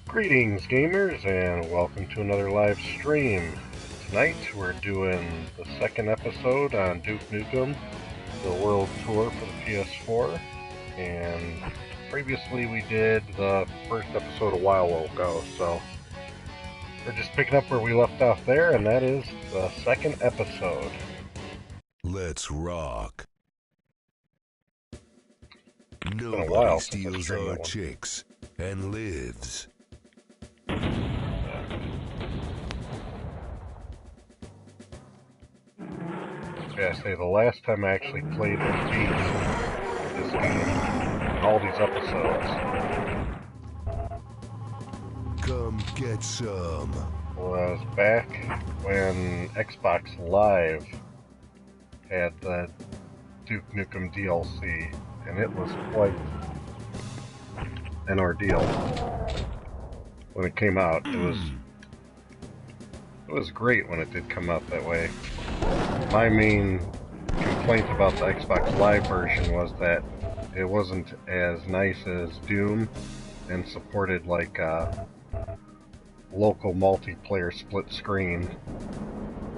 Greetings, gamers, and welcome to another live stream. Tonight we're doing the second episode on Duke Nukem, the World Tour for the PS4, and previously we did the first episode a while ago, so we're just picking up where we left off there, and that is the second episode. Let's rock. Nobody steals our chicks and lives. Yeah, I say the last time I actually played and beat this game, all these episodes. Come get some. Was back when Xbox Live had the Duke Nukem DLC, and it was quite an ordeal when it came out. It was great when it did come out that way. My main complaint about the Xbox Live version was that it wasn't as nice as Doom and supported like local multiplayer split screen.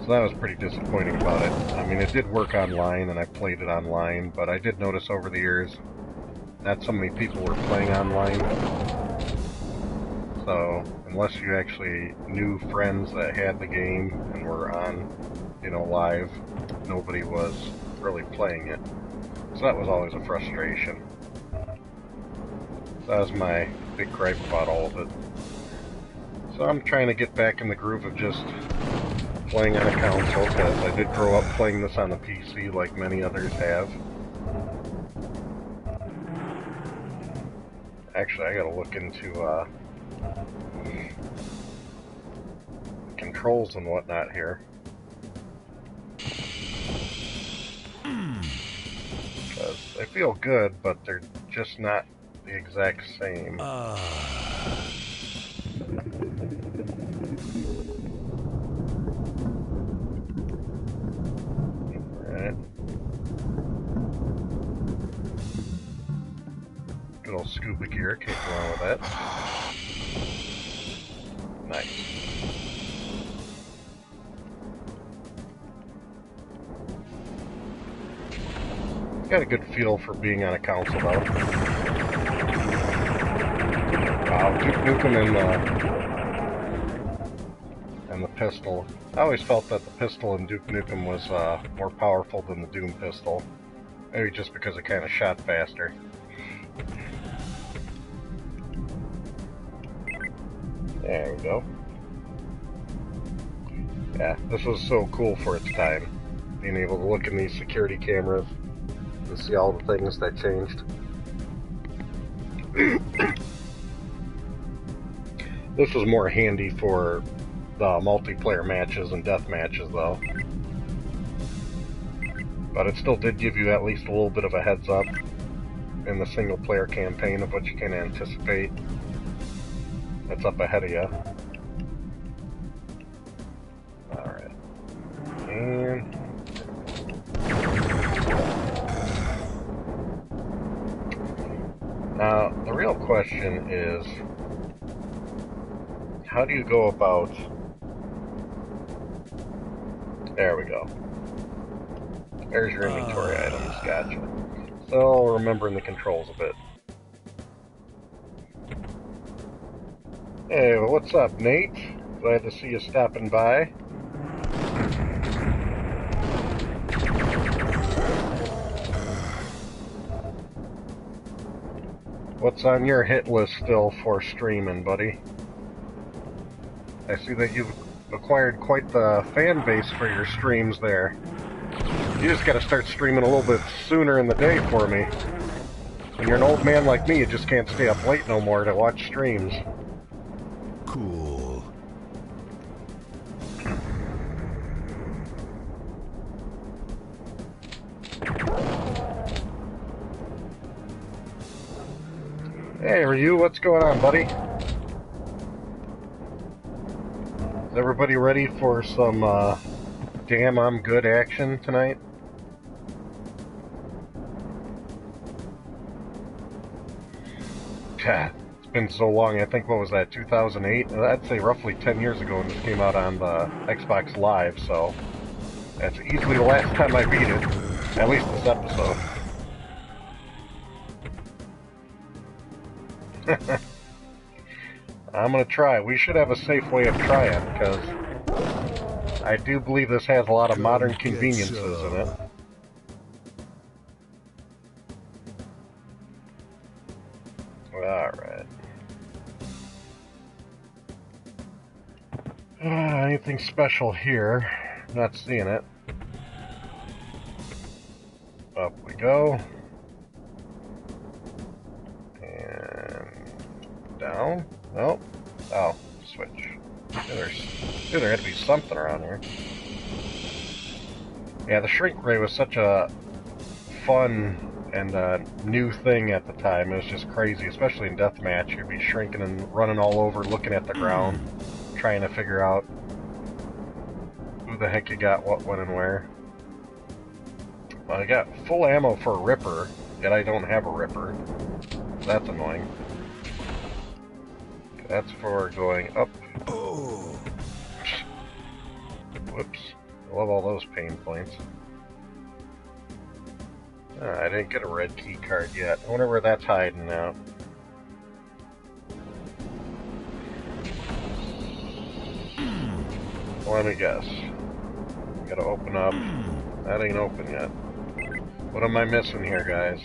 So that was pretty disappointing about it. I mean, it did work online and I played it online, but I did notice over the years not so many people were playing online. So unless you actually knew friends that had the game and were on, live, nobody was really playing it. So that was always a frustration. That was my big gripe about all of it. So I'm trying to get back in the groove of just playing on a console, because I did grow up playing this on the PC like many others have. Actually, I gotta look into controls and whatnot here. Because they feel good, but they're just not the exact same. Alright. Good old scuba gear, can't go wrong with that. Nice. Got a good feel for being on a console though. Duke Nukem and the pistol. I always felt that the pistol in Duke Nukem was more powerful than the Doom pistol. Maybe just because it kind of shot faster. There we go. Yeah, this was so cool for its time. Being able to look in these security cameras and see all the things that changed. This was more handy for the multiplayer matches and death matches though. But it still did give you at least a little bit of a heads up in the single player campaign of what you can anticipate that's up ahead of you. Alright. And now, the real question is, how do you go about... There we go. There's your inventory items, gotcha. Still remembering the controls a bit. Hey, well, what's up, Nate? Glad to see you stopping by. What's on your hit list still for streaming, buddy? I see that you've acquired quite the fan base for your streams there. You just gotta start streaming a little bit sooner in the day for me. When you're an old man like me, you just can't stay up late no more to watch streams. Cool. Hey, Ryu, what's going on, buddy? Is everybody ready for some, damn I'm good action tonight? God, it's been so long. I think, what was that, 2008? I'd say roughly 10 years ago when this came out on the Xbox Live, so that's easily the last time I beat it. At least this episode. I'm gonna try. We should have a safe way of trying, because I do believe this has a lot of modern conveniences in it. Alright. Anything special here? Not seeing it. Up we go. And down. Nope. Oh, switch. There had to be something around here. Yeah, the shrink ray was such a fun and new thing at the time. It was just crazy, especially in deathmatch. You'd be shrinking and running all over, looking at the ground, trying to figure out who the heck you got, what, when, and where. Well, I got full ammo for a Ripper, yet I don't have a Ripper. That's annoying. That's for going up. Oh. Whoops. I love all those pain points. I didn't get a red key card yet. I wonder where that's hiding now. Let me guess. Gotta open up. That ain't open yet. What am I missing here, guys?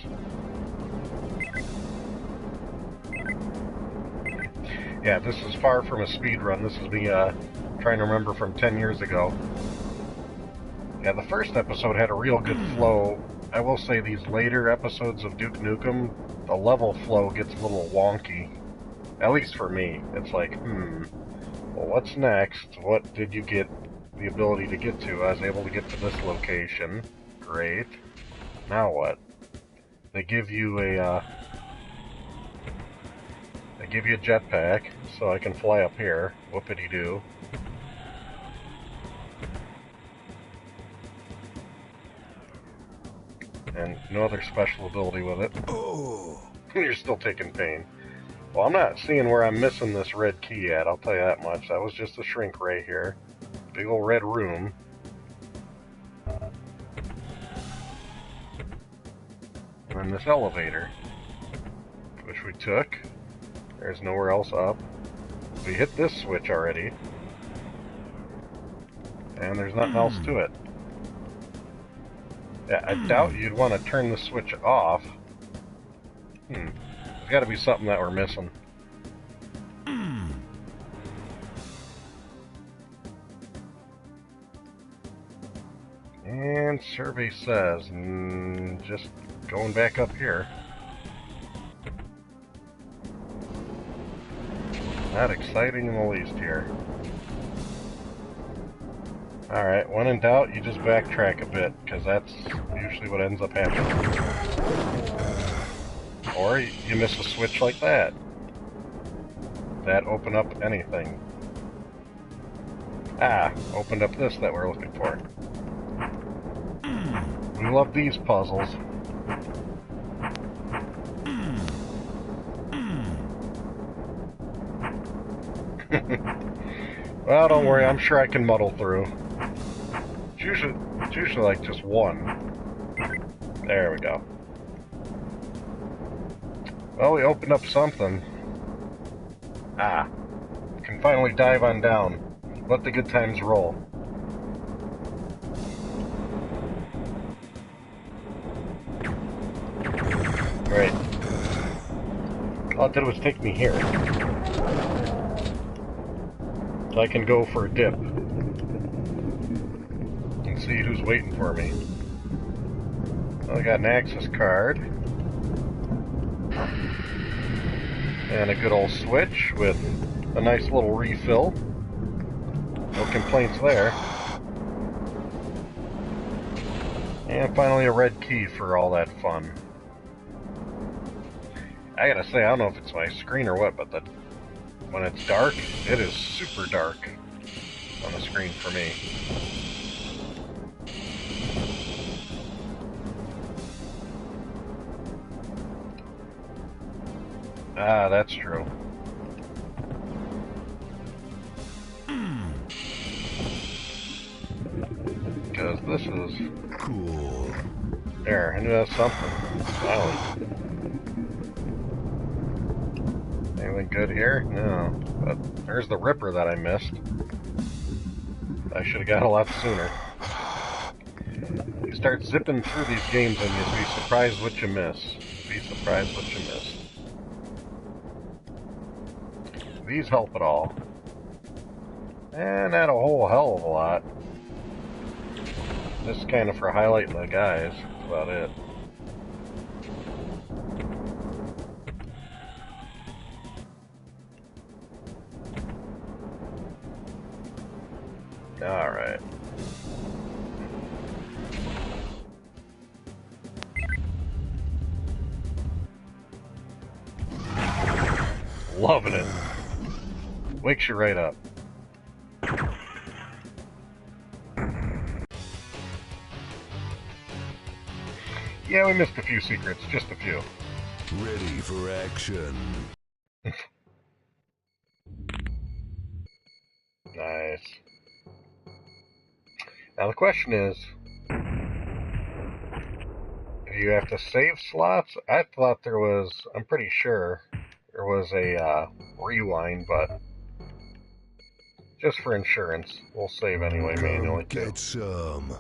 Yeah, this is far from a speed run. This is me trying to remember from 10 years ago. Yeah, the first episode had a real good flow. I will say these later episodes of Duke Nukem, the level flow gets a little wonky. At least for me. It's like, well, what's next? What did you get the ability to get to? I was able to get to this location. Great. Now what? They give you a jetpack, so I can fly up here. Whoopity-doo. And no other special ability with it. Oh. You're still taking pain. Well, I'm not seeing where I'm missing this red key at, I'll tell you that much. That was just a shrink ray here. Big old red room. And then this elevator, which we took. There's nowhere else up. We hit this switch already. And there's nothing else to it. Yeah, I doubt you'd want to turn the switch off. There's got to be something that we're missing. And survey says, just going back up here. Not exciting in the least here. Alright, when in doubt, you just backtrack a bit, because that's usually what ends up happening. Or you miss a switch like that. That open up anything. Ah, opened up this that we're looking for. We love these puzzles. Well, don't worry, I'm sure I can muddle through. It's usually like just one. There we go. Well, we opened up something. Ah. Can finally dive on down. Let the good times roll. Great. All it did was take me here. So I can go for a dip. And see who's waiting for me. Well, I got an access card. And a good old switch with a nice little refill. No complaints there. And finally a red key for all that fun. I gotta say, I don't know if it's my screen or what, but when it's dark, it is super dark on the screen for me. Ah, that's true. Because this is... Cool. There, I knew that was something. Finally. Anything good here? No. But there's the Ripper that I missed. I should have got a lot sooner. You start zipping through these games and you'll be surprised what you miss. Be surprised what you miss. These help at all. And not a whole hell of a lot. This is kind of for highlighting the guys. That's about it. Alright. Loving it. Wakes you right up. Yeah, we missed a few secrets, just a few. Ready for action. Nice. Now the question is, do you have to save slots? I thought there was, I'm pretty sure, there was a rewind, but just for insurance, we'll save anyway manually too. Get some.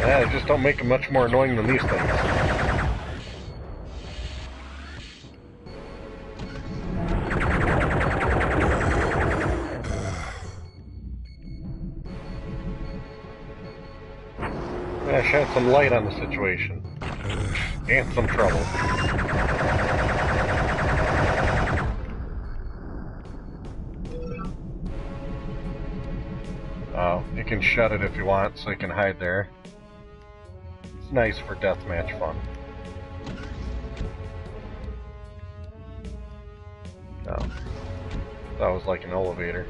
Yeah, they just don't make them much more annoying than these things. Yeah, shed some light on the situation. And some trouble. Oh, you can shut it if you want, so you can hide there. It's nice for deathmatch fun. Oh, that was like an elevator.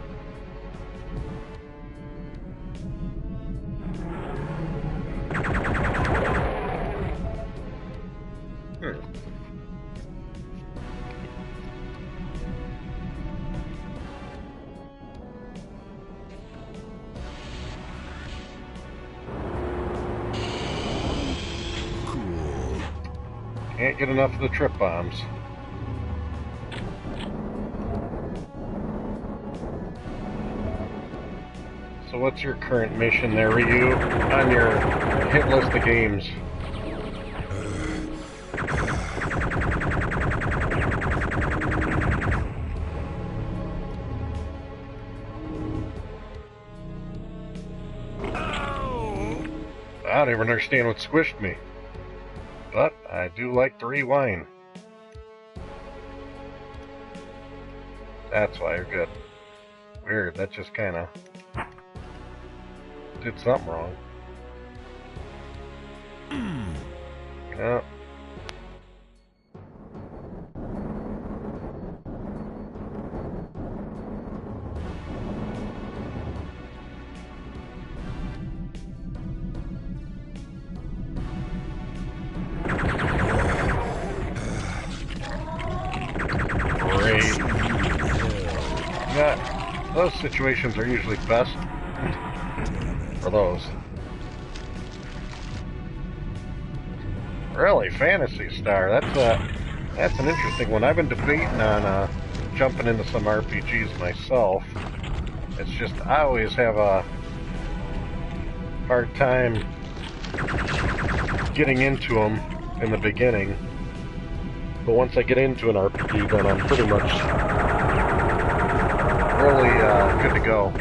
Can't get enough of the trip bombs. So what's your current mission there, Ryu, on your hit list of games? I don't even understand what squished me. But I do like to rewind. That's why you're good. Weird, that just kinda did something wrong. Yeah. Yeah, those situations are usually best for those. Really, Phantasy Star, that's an interesting one. I've been debating on jumping into some RPGs myself. It's just I always have a hard time getting into them in the beginning. But once I get into an RPG, then I'm pretty much really good to go.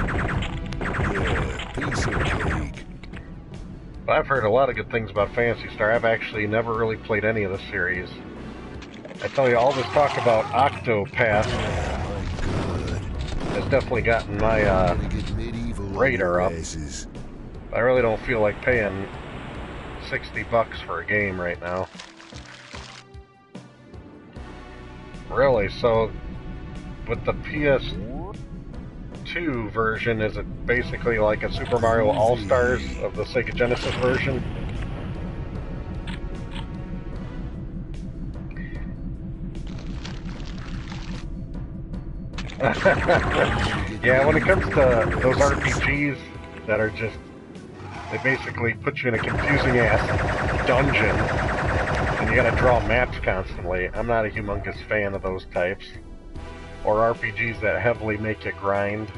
Yeah, piece of cake. But I've heard a lot of good things about Phantasy Star. I've actually never really played any of the series. I tell you, all this talk about Octopath has definitely gotten my radar up. I really don't feel like paying $60 for a game right now. Really, so with the PS2 version, is it basically like a Super Mario All-Stars of the Sega Genesis version? Yeah, when it comes to those RPGs that are just, they basically put you in a confusing ass dungeon and you gotta draw maps constantly. I'm not a humongous fan of those types. Or RPGs that heavily make you grind.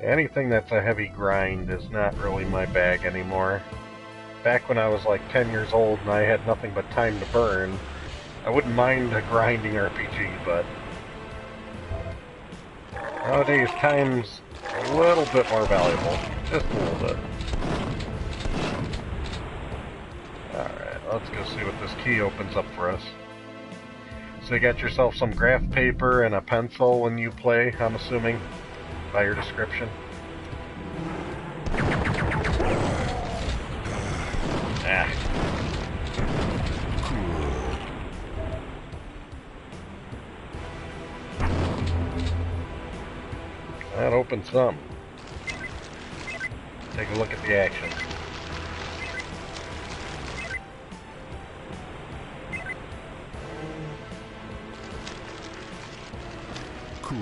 Anything that's a heavy grind is not really my bag anymore. Back when I was like 10 years old and I had nothing but time to burn, I wouldn't mind a grinding RPG, but nowadays time's a little bit more valuable. Just a little bit. Alright, let's go see what this key opens up for us. So you got yourself some graph paper and a pencil when you play, I'm assuming, by your description. Ah. That opens some. Take a look at the action. Cool.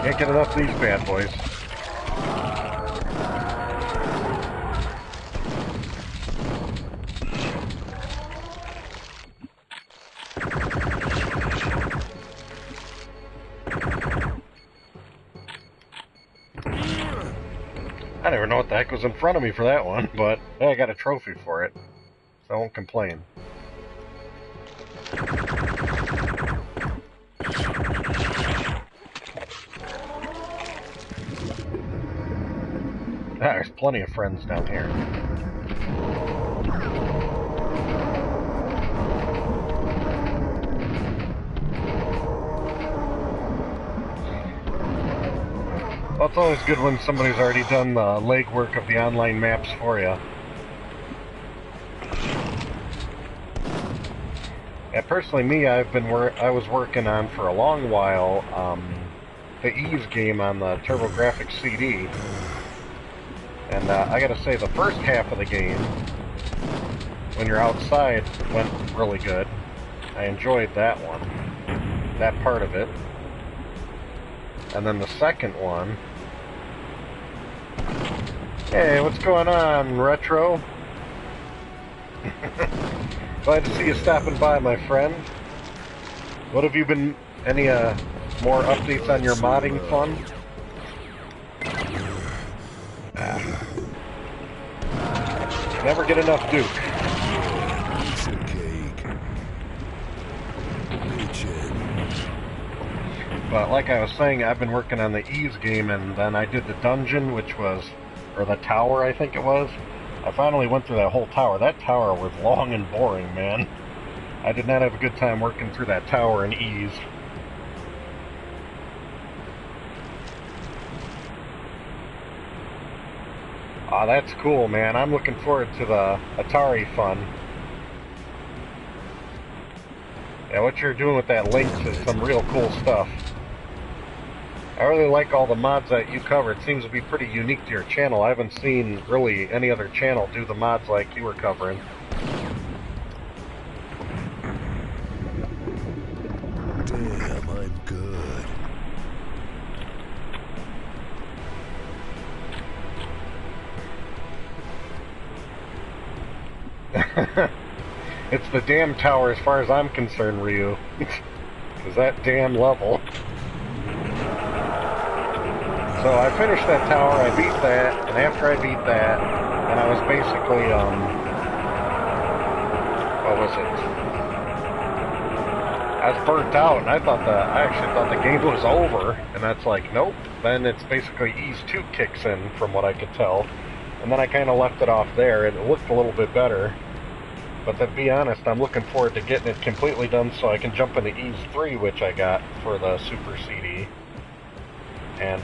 Can't get enough of these bad boys. I never know what the heck was in front of me for that one, but hey, I got a trophy for it, so I won't complain. There's plenty of friends down here. Well, it's always good when somebody's already done the legwork of the online maps for you. Yeah, personally, me, I was working on for a long while the Ease game on the TurboGrafx CD. And I gotta say, the first half of the game, when you're outside, went really good. I enjoyed that one, that part of it. And then the second one... Hey, what's going on, Retro? Glad to see you stopping by, my friend. What have you been... Any more updates on your modding fun? Never get enough Duke. Piece of cake. But like I was saying, I've been working on the Ease game, and then I did the dungeon, which was, or the tower, I think it was. I finally went through that whole tower. That tower was long and boring, man. I did not have a good time working through that tower in Ease. Ah, that's cool, man. I'm looking forward to the Atari fun. Yeah, what you're doing with that Lynx is some real cool stuff. I really like all the mods that you cover. It seems to be pretty unique to your channel. I haven't seen really any other channel do the mods like you were covering. Damn, I'm good. It's the damn tower as far as I'm concerned, Ryu. It's that damn level. So I finished that tower, I beat that, and after I beat that, and I was basically, what was it? I was burnt out, and I actually thought the game was over, and that's like, nope. Then it's basically Ease 2 kicks in, from what I could tell. And then I kind of left it off there, and it looked a little bit better. But to be honest, I'm looking forward to getting it completely done so I can jump into Ease 3, which I got for the Super CD. And,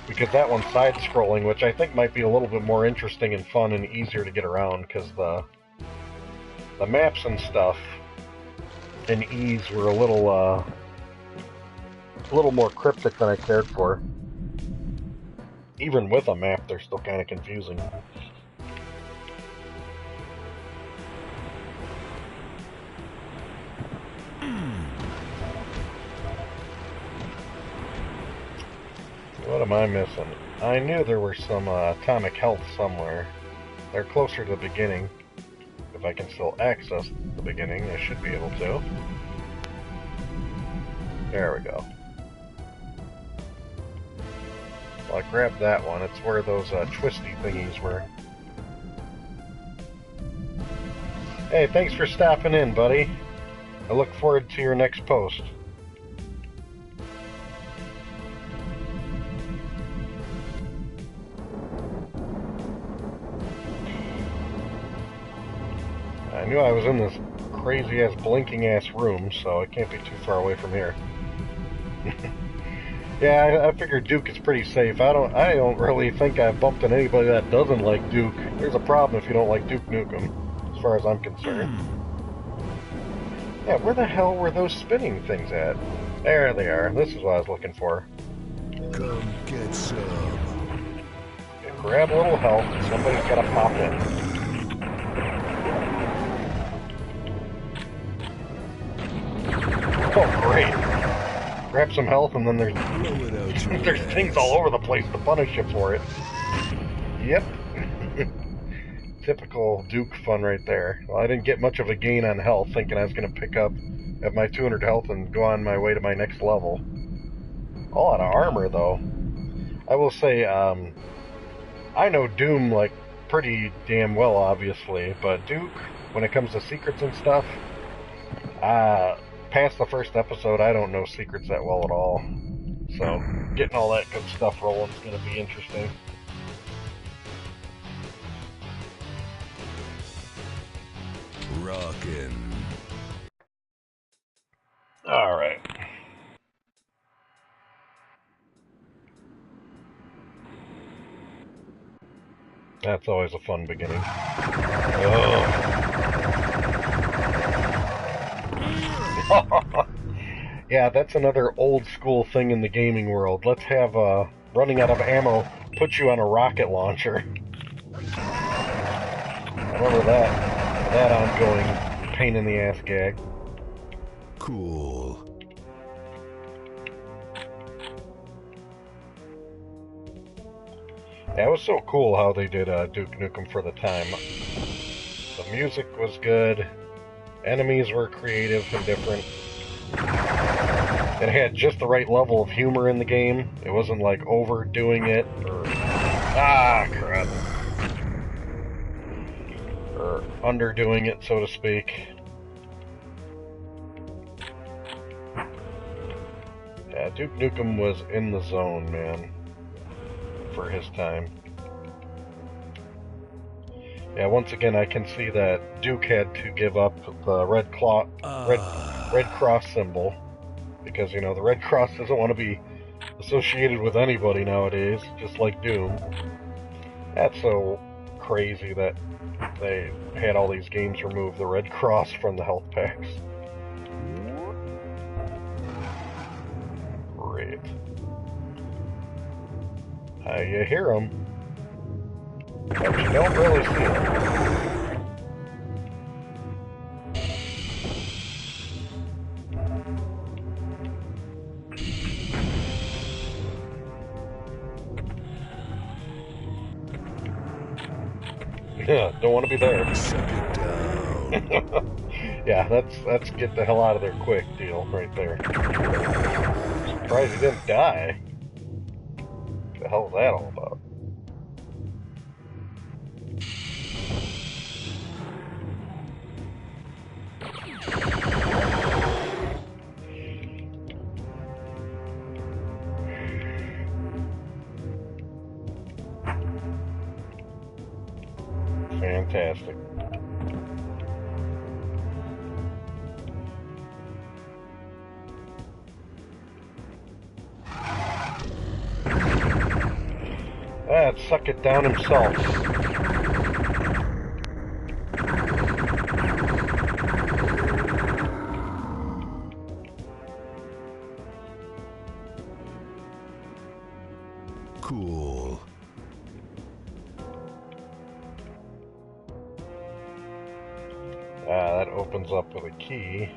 because that one's side-scrolling, which I think might be a little bit more interesting and fun and easier to get around, because the maps and stuff and E's were a little more cryptic than I cared for. Even with a map, they're still kind of confusing. What am I missing? I knew there were some atomic health somewhere. They're closer to the beginning. If I can still access the beginning, I should be able to. There we go. Well, I grabbed that one. It's where those twisty thingies were. Hey, thanks for stopping in, buddy. I look forward to your next post. I knew I was in this crazy-ass, blinking-ass room, so it can't be too far away from here. Yeah, I figured Duke is pretty safe. I don't really think I've bumped into anybody that doesn't like Duke. There's a problem if you don't like Duke Nukem, as far as I'm concerned. Yeah, where the hell were those spinning things at? There they are. This is what I was looking for. Come get some. Okay, grab a little health. Somebody's got to pop in. Oh, great. Grab some health, and then there's things all over the place to punish you for it. Yep. Typical Duke fun right there. Well, I didn't get much of a gain on health, thinking I was going to pick up at my 200 health and go on my way to my next level. All out of armor, though. I will say, I know Doom, like, pretty damn well, obviously, but Duke, when it comes to secrets and stuff, past the first episode, I don't know secrets that well at all. So, getting all that good stuff rolling is going to be interesting. Rockin'. Alright. That's always a fun beginning. Yeah, that's another old school thing in the gaming world. Let's have running out of ammo put you on a rocket launcher. Remember that ongoing pain in the ass gag. Cool. Yeah, it was so cool how they did Duke Nukem for the time. The music was good. Enemies were creative and different. It had just the right level of humor in the game. It wasn't like overdoing it or crap. Or underdoing it, so to speak. Yeah, Duke Nukem was in the zone, man, for his time. Yeah, once again, I can see that Duke had to give up the red cross symbol because, you know, the Red Cross doesn't want to be associated with anybody nowadays, just like Doom. That's so crazy that they had all these games remove the Red Cross from the health packs. Great. You hear them, but you don't really see them. Yeah, don't want to be there. Suck it down. Yeah, that's get the hell out of there quick deal right there. Surprised he didn't die. What the hell is that all about? Fantastic. Suck it down himself. Cool. That opens up with a key.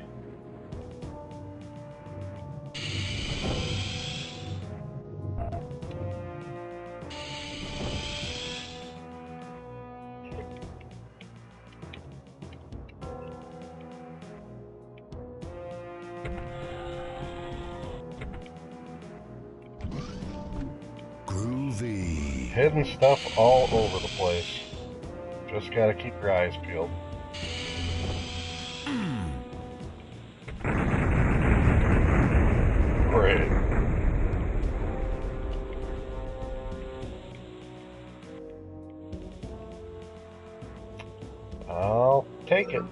Groovy. Hidden stuff all over the place. Just gotta keep your eyes peeled. Great. I'll take it.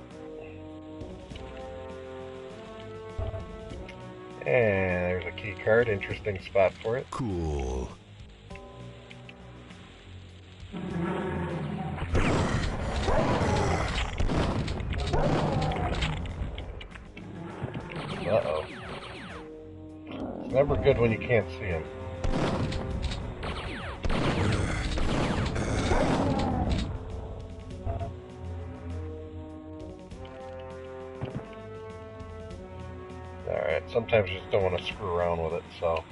And there's a key card. Interesting spot for it. Cool. Uh-oh. It's never good when you can't see him. Alright, sometimes you just don't want to screw around with it, so...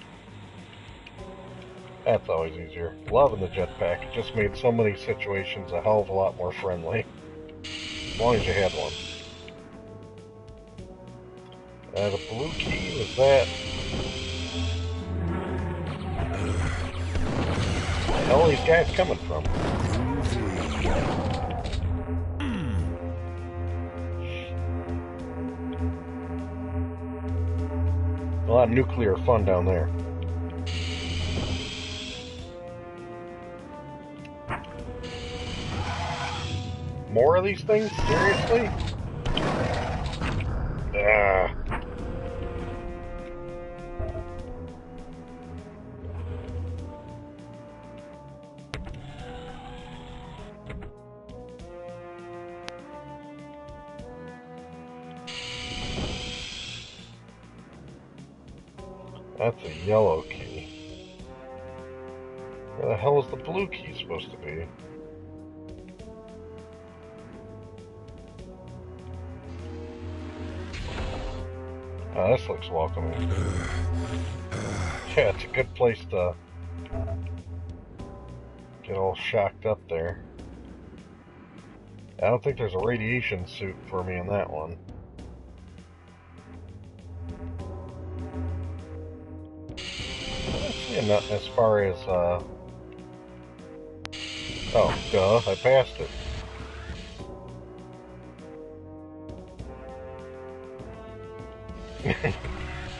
That's always easier. Loving the jetpack. It just made so many situations a hell of a lot more friendly. As long as you had one. The blue key was that. Where the hell are these guys coming from? A lot of nuclear fun down there. More of these things? Seriously? That's a yellow key. Where the hell is the blue key supposed to be? Oh, this looks welcoming. Yeah, it's a good place to get all shocked up there. I don't think there's a radiation suit for me in that one. And not as far as, oh, duh, I passed it.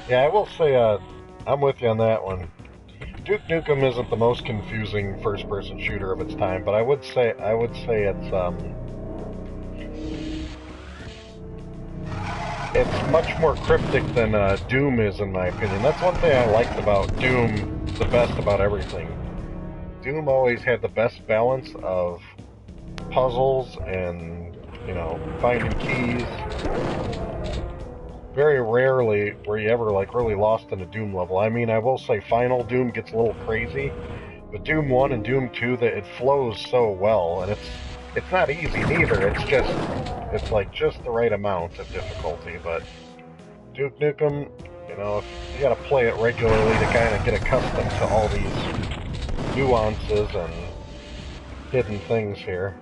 Yeah, I will say, I'm with you on that one. Duke Nukem isn't the most confusing first-person shooter of its time, but I would say it's much more cryptic than Doom is, in my opinion. That's one thing I liked about Doom, the best about everything. Doom always had the best balance of puzzles and, you know, finding keys. Very rarely were you ever, like, really lost in a Doom level. I mean, I will say Final Doom gets a little crazy, but Doom 1 and Doom 2, that it flows so well, and it's not easy neither. It's like just the right amount of difficulty, but Duke Nukem, you know, you gotta play it regularly to kind of get accustomed to all these nuances and hidden things here.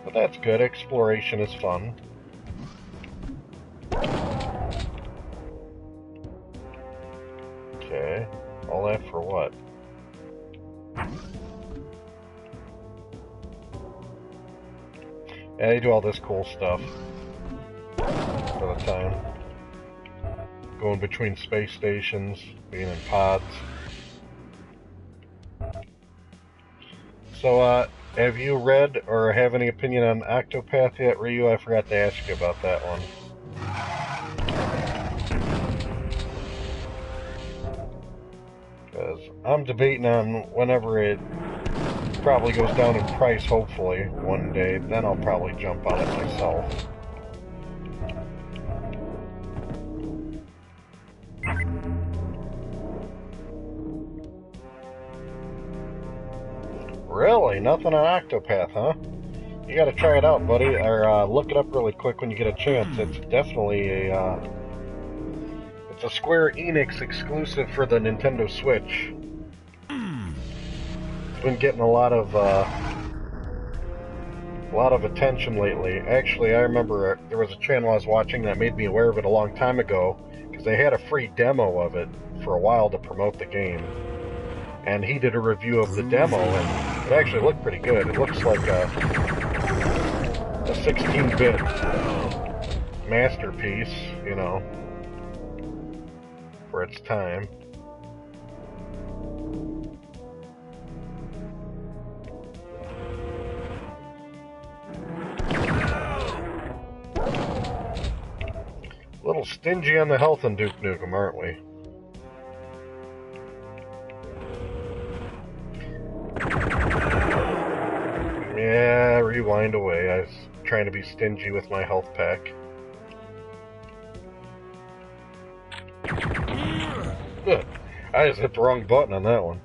But that's good. Exploration is fun. Okay. All that for what? Yeah, they do all this cool stuff for the time. Going between space stations, being in pods. So, have you read or have any opinion on Octopath yet, Ryu? I forgot to ask you about that one. Because I'm debating on whenever it probably goes down in price, hopefully, one day, then I'll probably jump on it myself. Really? Nothing on Octopath, huh? You gotta try it out, buddy, or look it up really quick when you get a chance. It's definitely it's a Square Enix exclusive for the Nintendo Switch. It's been getting a lot of attention lately. Actually, I remember there was a channel I was watching that made me aware of it a long time ago, because they had a free demo of it for a while to promote the game. And he did a review of the demo, and it actually looked pretty good. It looks like a 16-bit masterpiece, you know, for its time. A little stingy on the health in Duke Nukem, aren't we? Yeah, rewind away. I was trying to be stingy with my health pack. I just hit the wrong button on that one.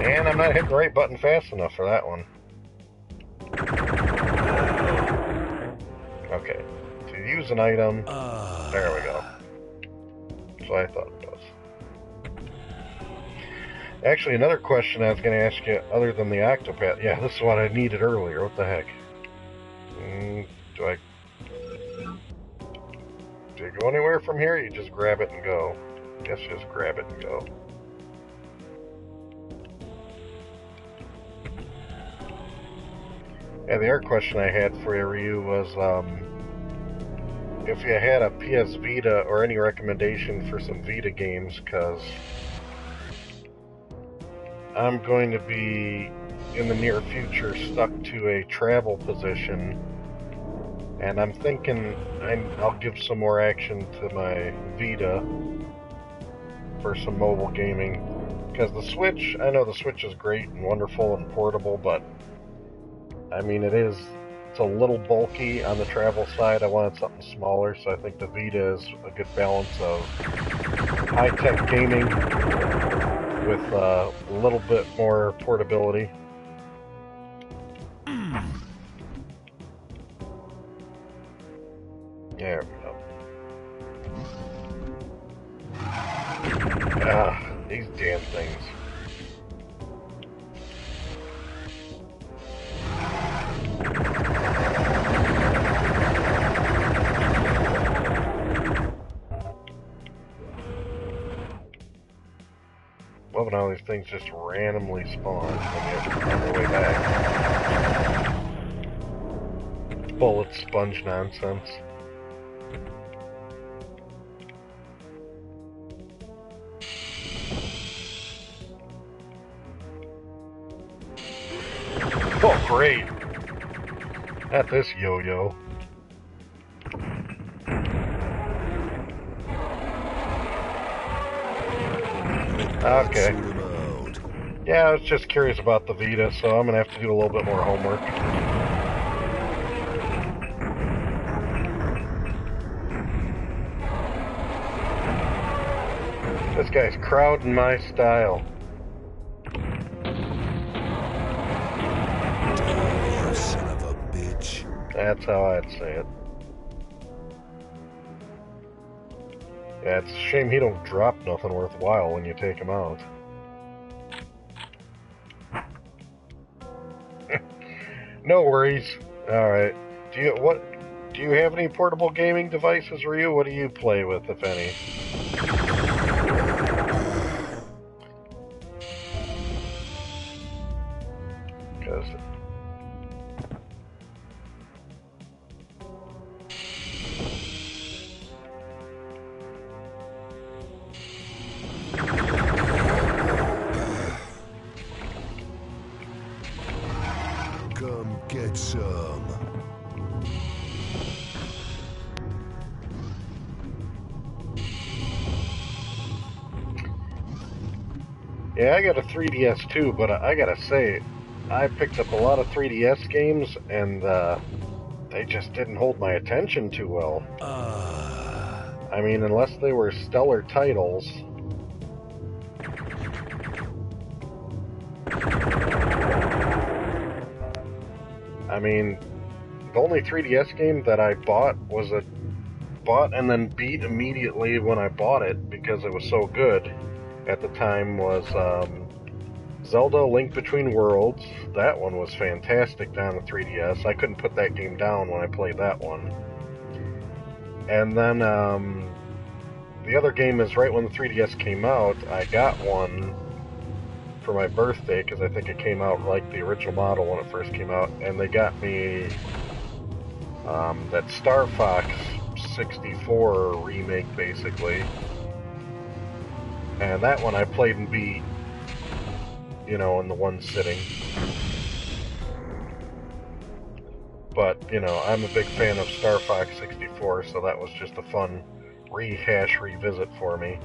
And I'm not hitting the right button fast enough for that one. Okay. To use an item. There we go. That's what I thought it was. Actually, another question I was going to ask you, other than the Octopath. Yeah, this is what I needed earlier. What the heck? Do I go anywhere from here? You just grab it and go. Guess you just grab it and go. Yeah, the other question I had for you, Ryu, was if you had a PS Vita or any recommendation for some Vita games, because I'm going to be, in the near future, stuck to a travel position, and I'm thinking I'll give some more action to my Vita for some mobile gaming, because the Switch, I know the Switch is great and wonderful and portable, but I mean it's a little bulky on the travel side. I wanted something smaller, so I think the Vita is a good balance of high-tech gaming with a little bit more portability. There we go. These damn things. Loving how these things just randomly spawn when you're on their way back. Bullet sponge nonsense. Oh, great! Not this yo-yo. Okay. Yeah, I was just curious about the Vita, so I'm gonna have to do a little bit more homework. This guy's crowding my style. You son of a bitch. That's how I'd say it. Yeah, it's a shame he don't drop nothing worthwhile when you take him out. No worries. Alright. Do you have any portable gaming devices, Ryu? What do you play with, if any? Because Come get some. yeah, I got a 3DS too, but I gotta say, I picked up a lot of 3DS games, and they just didn't hold my attention too well. I mean, unless they were stellar titles, I mean, the only 3DS game that I bought and then beat immediately when I bought it because it was so good at the time was Zelda Link Between Worlds. That one was fantastic on the 3DS. I couldn't put that game down when I played that one. And then the other game is right when the 3DS came out, I got one for my birthday because I think it came out like the original model when it first came out, and they got me that Star Fox 64 remake, basically. And that one I played and beat, you know, in the one sitting. But, you know, I'm a big fan of Star Fox 64, so that was just a fun revisit for me.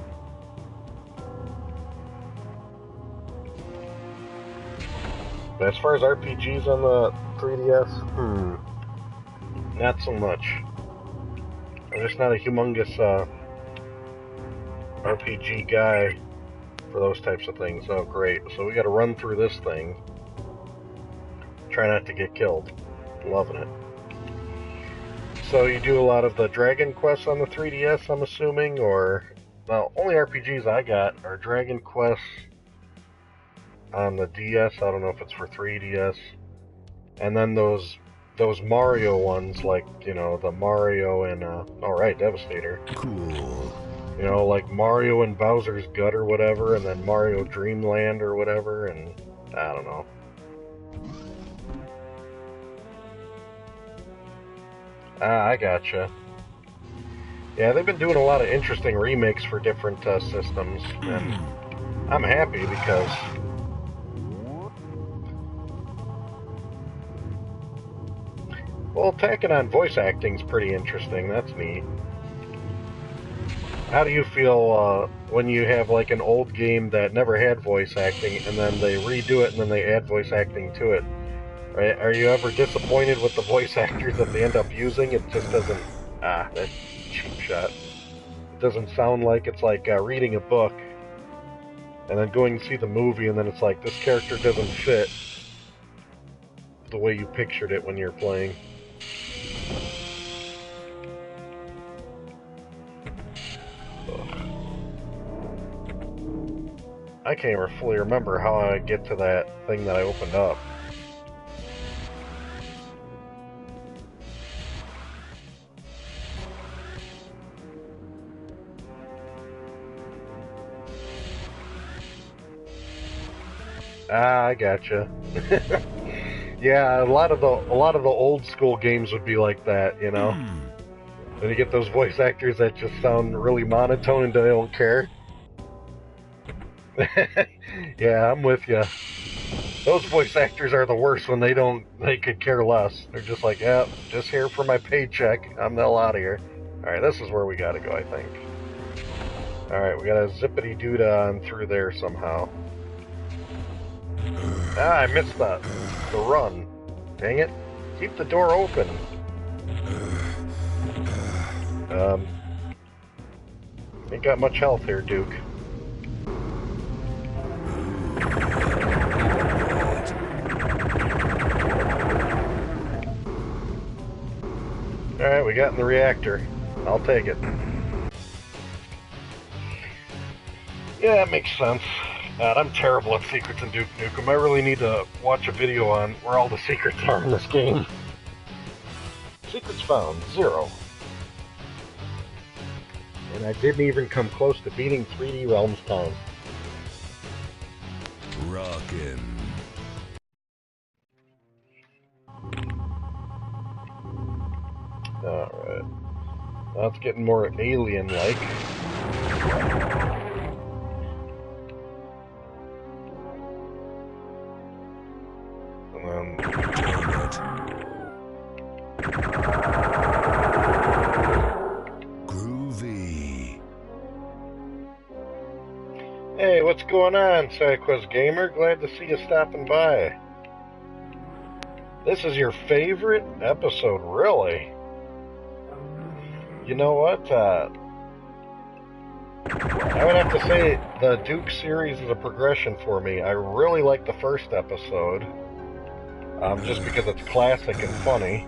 But as far as RPGs on the 3DS, not so much. I'm just not a humongous RPG guy for those types of things. Oh, great. So we gotta run through this thing. Try not to get killed. Loving it. So you do a lot of the Dragon Quest on the 3DS, I'm assuming, or... Well, only RPGs I got are Dragon Quest on the DS. I don't know if it's for 3DS. And then those Mario ones, like, you know, the Mario and, alright, Devastator. Cool. You know, like Mario and Bowser's Gut or whatever, and then Mario Dreamland or whatever, and I don't know. Ah, I gotcha. Yeah, they've been doing a lot of interesting remakes for different systems, and I'm happy because... Well, tacking on voice acting's pretty interesting. That's neat. How do you feel when you have like an old game that never had voice acting, and then they redo it and then they add voice acting to it? Right? Are you ever disappointed with the voice actors that they end up using? It just doesn't... that's cheap shot. It doesn't sound like it's like reading a book, and then going to see the movie, and then it's like, this character doesn't fit the way you pictured it when you're playing. I can't even fully remember how I get to that thing that I opened up. Ah, I gotcha. Yeah, a lot of the old school games would be like that, you know. And you get those voice actors that just sound really monotone and they don't care. Yeah, I'm with you. Those voice actors are the worst when they could care less. They're just like, yeah, just here for my paycheck. I'm the hell out of here. Alright, this is where we gotta go, I think. Alright, we gotta zippity-doo-dah on through there somehow. Ah, I missed the run. Dang it. Keep the door open. Ain't got much health here, Duke. Alright, we got in the reactor. I'll take it. Yeah, that makes sense. God, I'm terrible at secrets in Duke Nukem. I really need to watch a video on where all the secrets are in this game. Secrets found, 0. And I didn't even come close to beating 3D Realms Town. Rockin'. Alright. Now it's getting more alien-like. Groovy. Hey, what's going on, SideQuest Gamer? Glad to see you stopping by. This is your favorite episode, really? You know what? I would have to say the Duke series is a progression for me. I really like the first episode. just because it's classic and funny.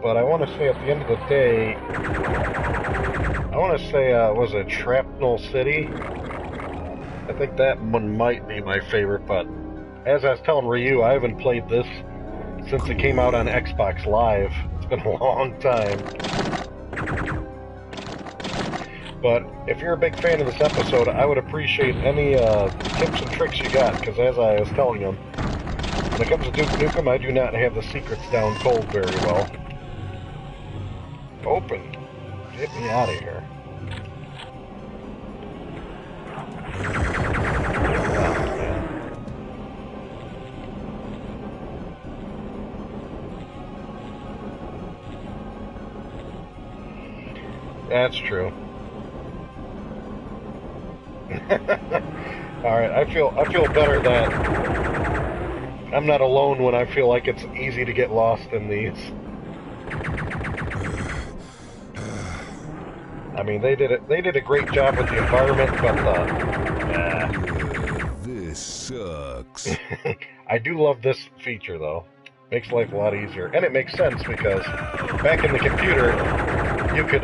But I want to say at the end of the day, I want to say, was it Shrapnel City? I think that one might be my favorite, but as I was telling Ryu, I haven't played this since it came out on Xbox Live. It's been a long time. But if you're a big fan of this episode, I would appreciate any tips and tricks you got, because as I was telling them, when it comes to Duke Nukem, I do not have the secrets down cold very well. Open. Get me out of here. That's true. Alright, I feel better that I'm not alone when I feel like it's easy to get lost in these. I mean, they did a great job with the environment, but This sucks. I do love this feature though. Makes life a lot easier, and it makes sense because back in the computer, you could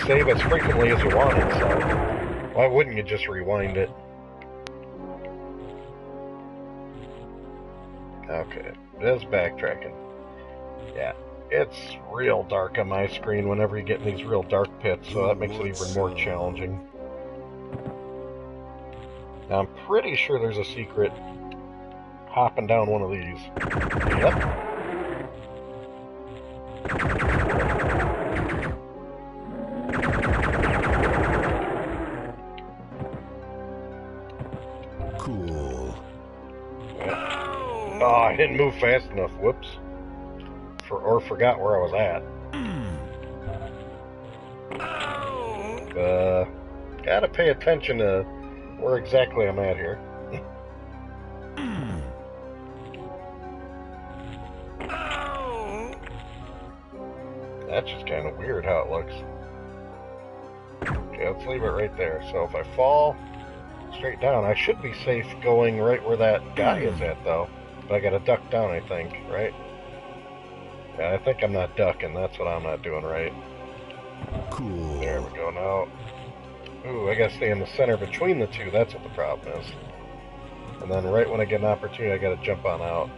save as frequently as you wanted. So why wouldn't you just rewind it? Okay, it is backtracking. Yeah. It's real dark on my screen whenever you get in these real dark pits, so that makes it even more challenging. Now, I'm pretty sure there's a secret hopping down one of these. Yep. Cool. Yep. Oh, I didn't move fast enough. Whoops. Or forgot where I was at. Gotta pay attention to where exactly I'm at here. That's just kind of weird how it looks. Okay, let's leave it right there. So if I fall straight down, I should be safe going right where that guy is at, though. But I gotta duck down, I think, right? Yeah, I think I'm not ducking. That's what I'm not doing right. Cool. There we go now. Ooh, I gotta stay in the center between the two. That's what the problem is. And then right when I get an opportunity, I gotta jump on out.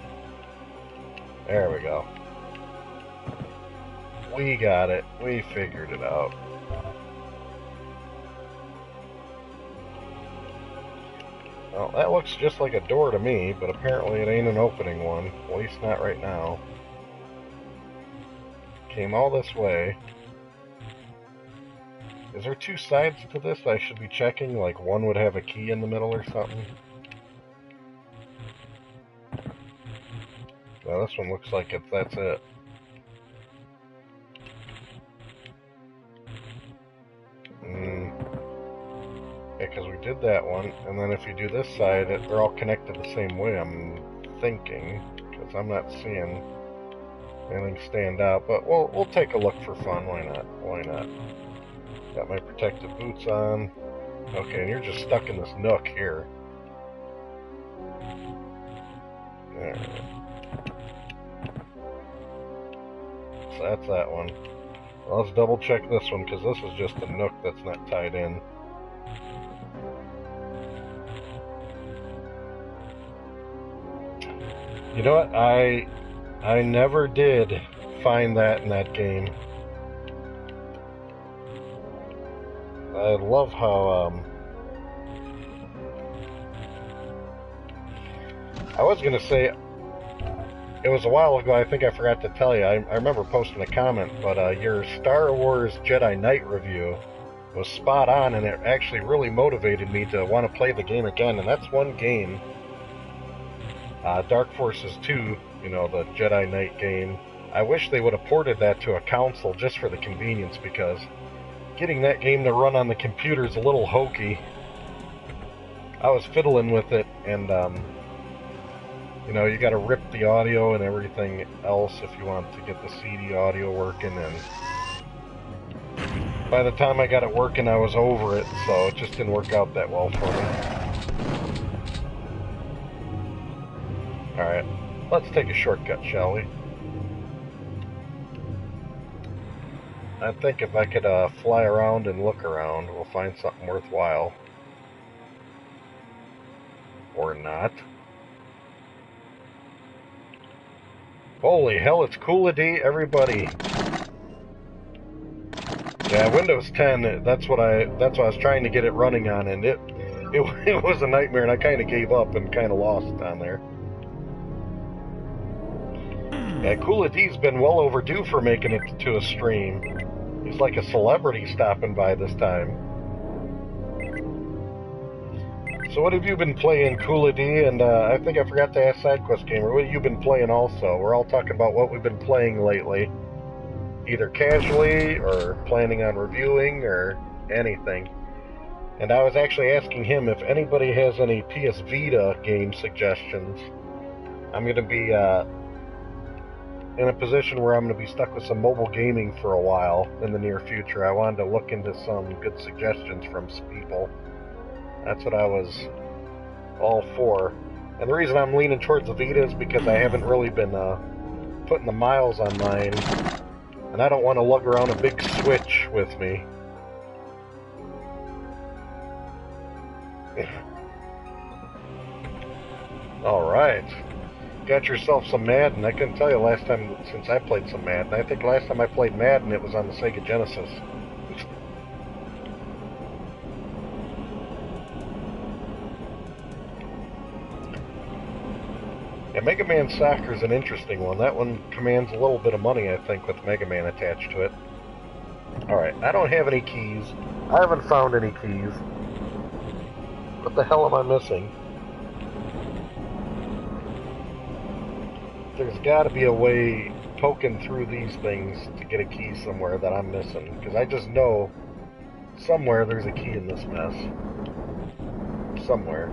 There we go. We got it. We figured it out. Well, that looks just like a door to me, but apparently it ain't an opening one. At least not right now. Came all this way. Is there two sides to this I should be checking? Like one would have a key in the middle or something? Well, this one looks like that's it. Yeah, because we did that one, and then if you do this side, they're all connected the same way, I'm thinking, because I'm not seeing anything stand out, but we'll take a look for fun. Why not? Why not? Got my protective boots on. Okay, and you're just stuck in this nook here. There. So that's that one. Well, let's double check this one, because this is just a nook that's not tied in. You know what? I never did find that in that game. I love how, I was going to say, it was a while ago, I think I forgot to tell you, I remember posting a comment, but your Star Wars Jedi Knight review was spot on, and it actually really motivated me to want to play the game again, and that's one game. Dark Forces 2, you know, the Jedi Knight game, I wish they would have ported that to a console just for the convenience, because getting that game to run on the computer is a little hokey. I was fiddling with it, and, you know, you gotta rip the audio and everything else if you want to get the CD audio working, and by the time I got it working, I was over it, so it just didn't work out that well for me. Alright, Let's take a shortcut, shall we? I think if I could fly around and look around, we'll find something worthwhile. Or not. Holy hell, it's Cool-a-Dee, everybody. Yeah, Windows 10, that's what I was trying to get it running on, and it was a nightmare, and I kind of gave up and kind of lost on there. Yeah, Cool-a-Dee's been well overdue for making it to a stream. He's like a celebrity stopping by this time. So what have you been playing, Cool-a-Dee? And I think I forgot to ask SideQuest Gamer, what have you been playing also? We're all talking about what we've been playing lately. Either casually, or planning on reviewing, or anything. And I was actually asking him if anybody has any PS Vita game suggestions. I'm going to be in a position where I'm going to be stuck with some mobile gaming for a while in the near future. I wanted to look into some good suggestions from people. That's what I was all for. And the reason I'm leaning towards the Vita is because I haven't really been putting the miles on mine. And I don't want to lug around a big Switch with me. Alright. Got yourself some Madden. I couldn't tell you last time since I played some Madden. I think last time I played Madden it was on the Sega Genesis. Yeah, Mega Man Soccer is an interesting one. That one commands a little bit of money, I think, with Mega Man attached to it. Alright, I don't have any keys. I haven't found any keys. What the hell am I missing? There's got to be a way poking through these things to get a key somewhere that I'm missing. Because I just know somewhere there's a key in this mess. Somewhere.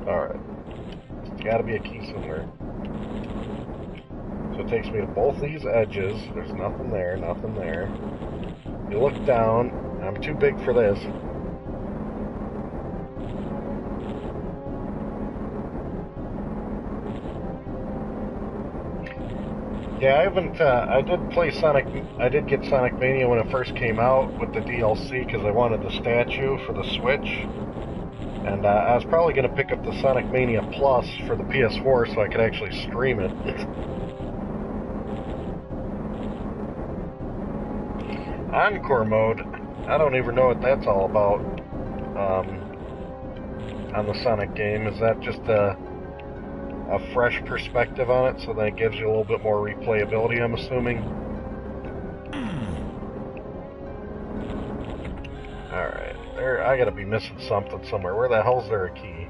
Alright. There's got to be a key somewhere. So it takes me to both these edges. There's nothing there, nothing there. You look down. I'm too big for this. Yeah, I haven't, I did play Sonic, I did get Sonic Mania when it first came out with the DLC because I wanted the statue for the Switch. And I was probably going to pick up the Sonic Mania Plus for the PS4 so I could actually stream it. Encore mode, I don't even know what that's all about on the Sonic game. Is that just a fresh perspective on it, so that it gives you a little bit more replayability, I'm assuming? Alright, there, I gotta be missing something somewhere. Where the hell's there a key?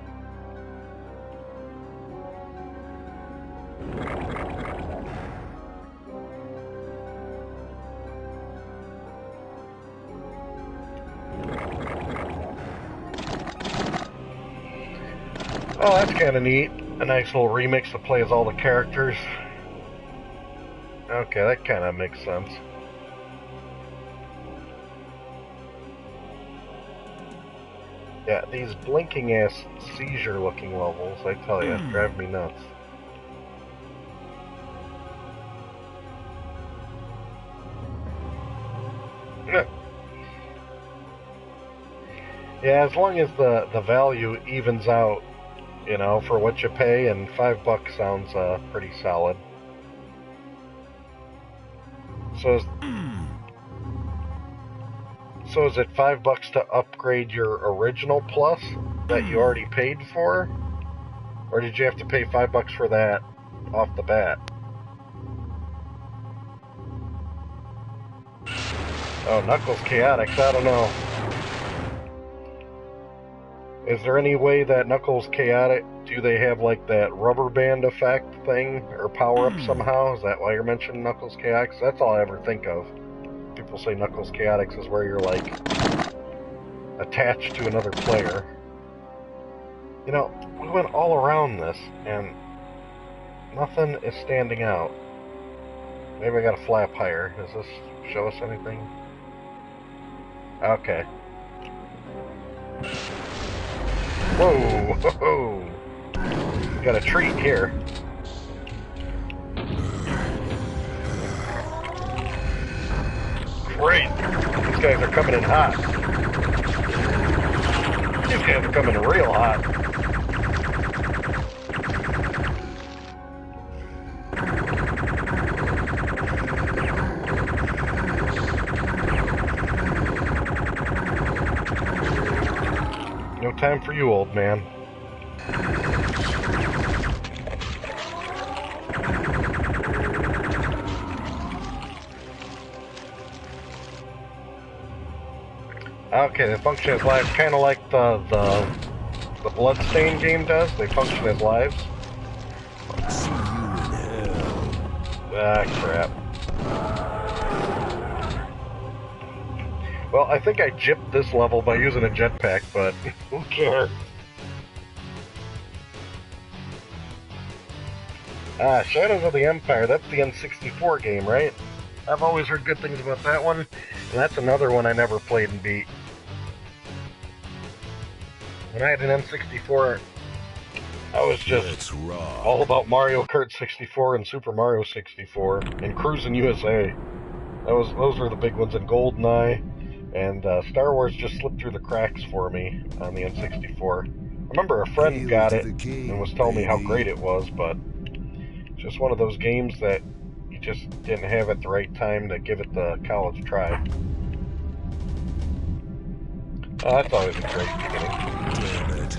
Oh, that's kinda neat. A nice little remix that plays all the characters. Okay, that kind of makes sense. Yeah, these blinking ass seizure looking levels, I tell you, drive me nuts. Yeah, as long as the value evens out, you know, for what you pay, and $5 sounds pretty solid. So is it $5 to upgrade your original Plus that you already paid for, or did you have to pay $5 for that off the bat? Oh, Knuckles Chaotix, I don't know. Is there any way that Knuckles Chaotic, do they have like that rubber band effect thing, or power up somehow? Is that why you're mentioning Knuckles Chaotix? That's all I ever think of. People say Knuckles Chaotix is where you're like attached to another player. You know, we went all around this and nothing is standing out. Maybe I gotta fly up higher. Does this show us anything? Okay. Whoa! Whoa. got a treat here. Great! These guys are coming in hot. These guys are coming in real hot. No time for you, old man. Okay, they function as lives, kind of like the Bloodstain game does. They function as lives. See you in hell. Ah, crap. Well, I think I gypped this level by using a jetpack, but who cares? Ah, Shadows of the Empire, that's the N64 game, right? I've always heard good things about that one, and that's another one I never played and beat. When I had an N64, I was just all about Mario Kart 64 and Super Mario 64 and Cruisin' USA. Those were the big ones, and GoldenEye, and Star Wars just slipped through the cracks for me on the N64. I remember a friend got it and was telling me how great it was, but it's just one of those games that you just didn't have at the right time to give it the college try. Oh, that's always a great beginning. Damn it.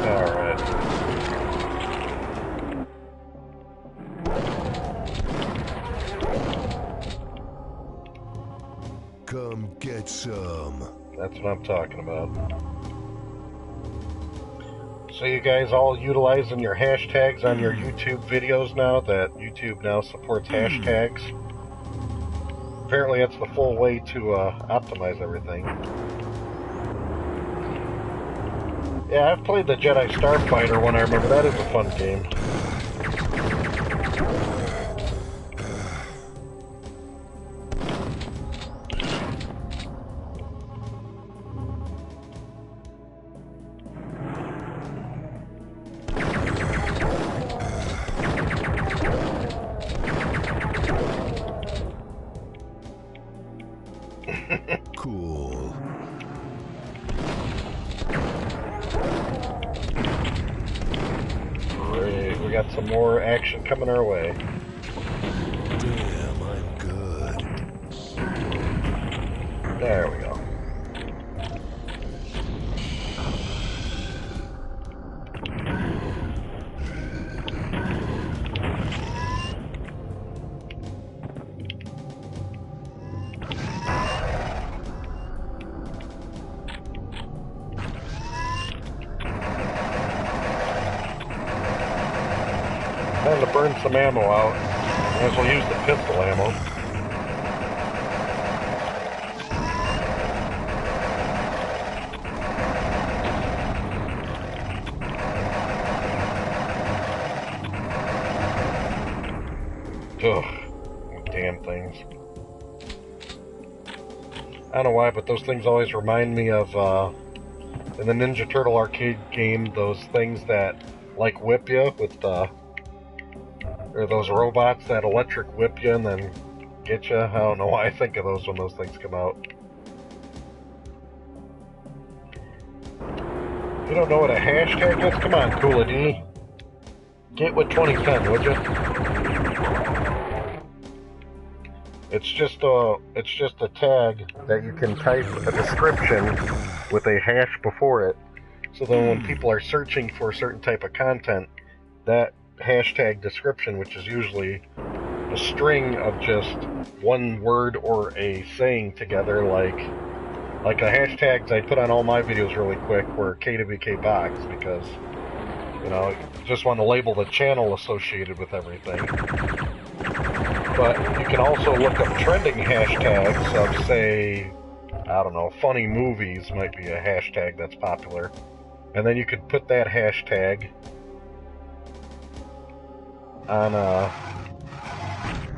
Alright. Come get some. That's what I'm talking about. So you guys all utilizing your hashtags on your YouTube videos now, that YouTube now supports hashtags? Apparently that's the full way to optimize everything. Yeah, I've played the Jedi Starfighter one, I remember. That is a fun game. Cool. Great, we got some more action coming our way. Damn, I'm good. There we go. Time to burn some ammo out. Might as well use the pistol ammo. Ugh, damn things. I don't know why, but those things always remind me of, in the Ninja Turtle arcade game, those things that, like, whip you with, or those robots that electric whip you and then get you. I don't know why I think of those when those things come out. You don't know what a hashtag is? Come on, Coola D. Get with 2010, would you? It's just a tag that you can type a description with a hash before it. So then when people are searching for a certain type of content, that hashtag description, which is usually a string of just one word or a saying together, like a hashtags I put on all my videos really quick were KWKBOX, because, you know, just want to label the channel associated with everything. But you can also look up trending hashtags of, say, I don't know, funny movies might be a hashtag that's popular, and then you could put that hashtag